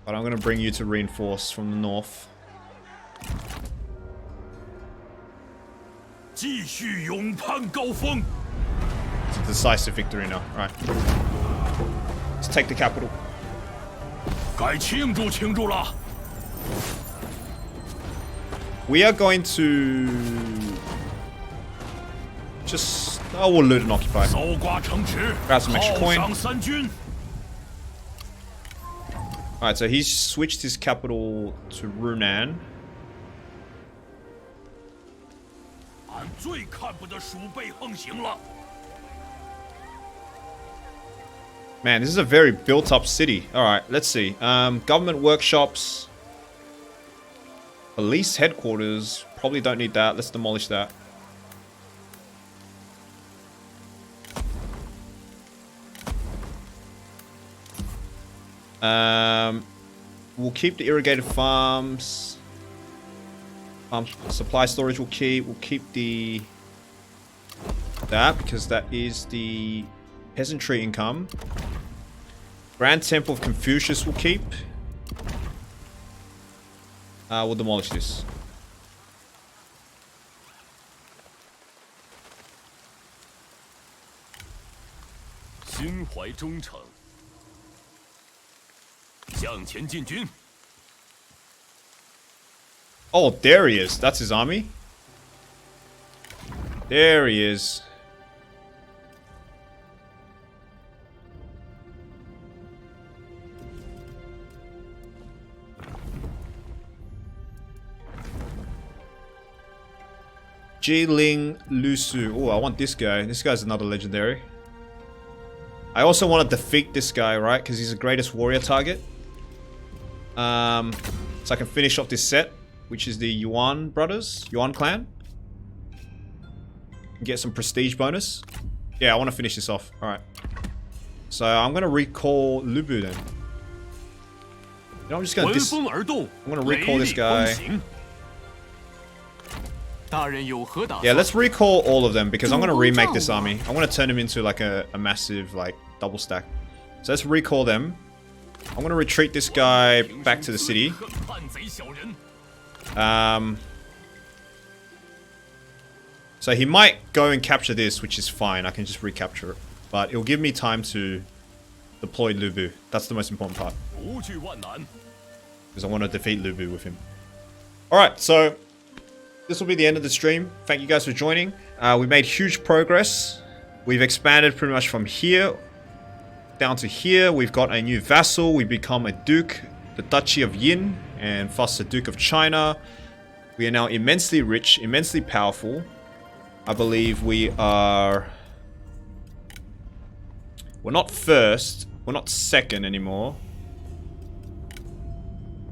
Speaker 1: But I'm going to bring you to reinforce from the north. It's a decisive victory now. Right. Let's take the capital. We are going to just... Oh, we'll loot and occupy. Grab some extra coin. Alright, so he's switched his capital to Runan. Man, this is a very built-up city. Alright, let's see. Government workshops. Police headquarters. Probably don't need that. Let's demolish that. We'll keep the irrigated farms. Supply storage we'll keep. We'll keep that because that is the peasantry income. Grand Temple of Confucius we'll keep. We'll demolish this. Oh, there he is. That's his army. There he is. Jiling Lusu. Oh, I want this guy. This guy's another legendary. I also want to defeat this guy, right? Because he's the greatest warrior target. So I can finish off this set, which is the Yuan brothers, Yuan clan. Get some prestige bonus. Yeah, I want to finish this off. Alright. So I'm going to recall Lubu then. You know, I'm just gonna
Speaker 4: 闻风而动，
Speaker 1: I'm gonna
Speaker 4: 雷
Speaker 1: recall
Speaker 4: 厉
Speaker 1: this
Speaker 4: 风
Speaker 1: guy.
Speaker 4: 行。大人有何打
Speaker 1: Yeah,
Speaker 4: 算？
Speaker 1: let's recall all of them because I'm gonna remake this army. I want to turn them into like a massive like double stack. So let's recall them. I'm gonna retreat this guy back to the city.
Speaker 4: 叛贼小人，
Speaker 1: So he might go and capture this, which is fine. I can just recapture it. But it'll give me time to deploy Lubu. That's the most important part.
Speaker 4: 不惧万难。
Speaker 1: Because I want to defeat Lubu with him. Alright, so this will be the end of the stream. Thank you guys for joining. We made huge progress. We've expanded pretty much from here down to here. We've got a new vassal. We become a duke, the Duchy of Yin, and thus the Duke of China. We are now immensely rich, immensely powerful. I believe we are... We're not first. We're not second anymore.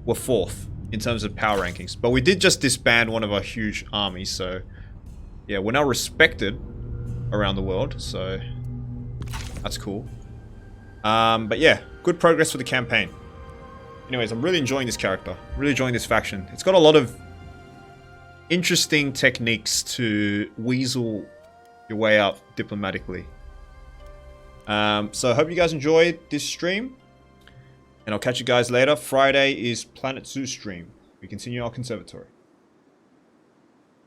Speaker 1: We're fourth in terms of power rankings. But we did just disband one of our huge armies, so... Yeah, we're now respected around the world, so... That's cool. But yeah, good progress for the campaign. Anyways, I'm really enjoying this character. Really enjoying this faction. It's got a lot of interesting techniques to weasel your way out diplomatically. So I hope you guys enjoyed this stream. And I'll catch you guys later. Friday is Planet Zoo stream. We continue our conservatory.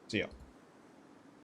Speaker 1: See ya.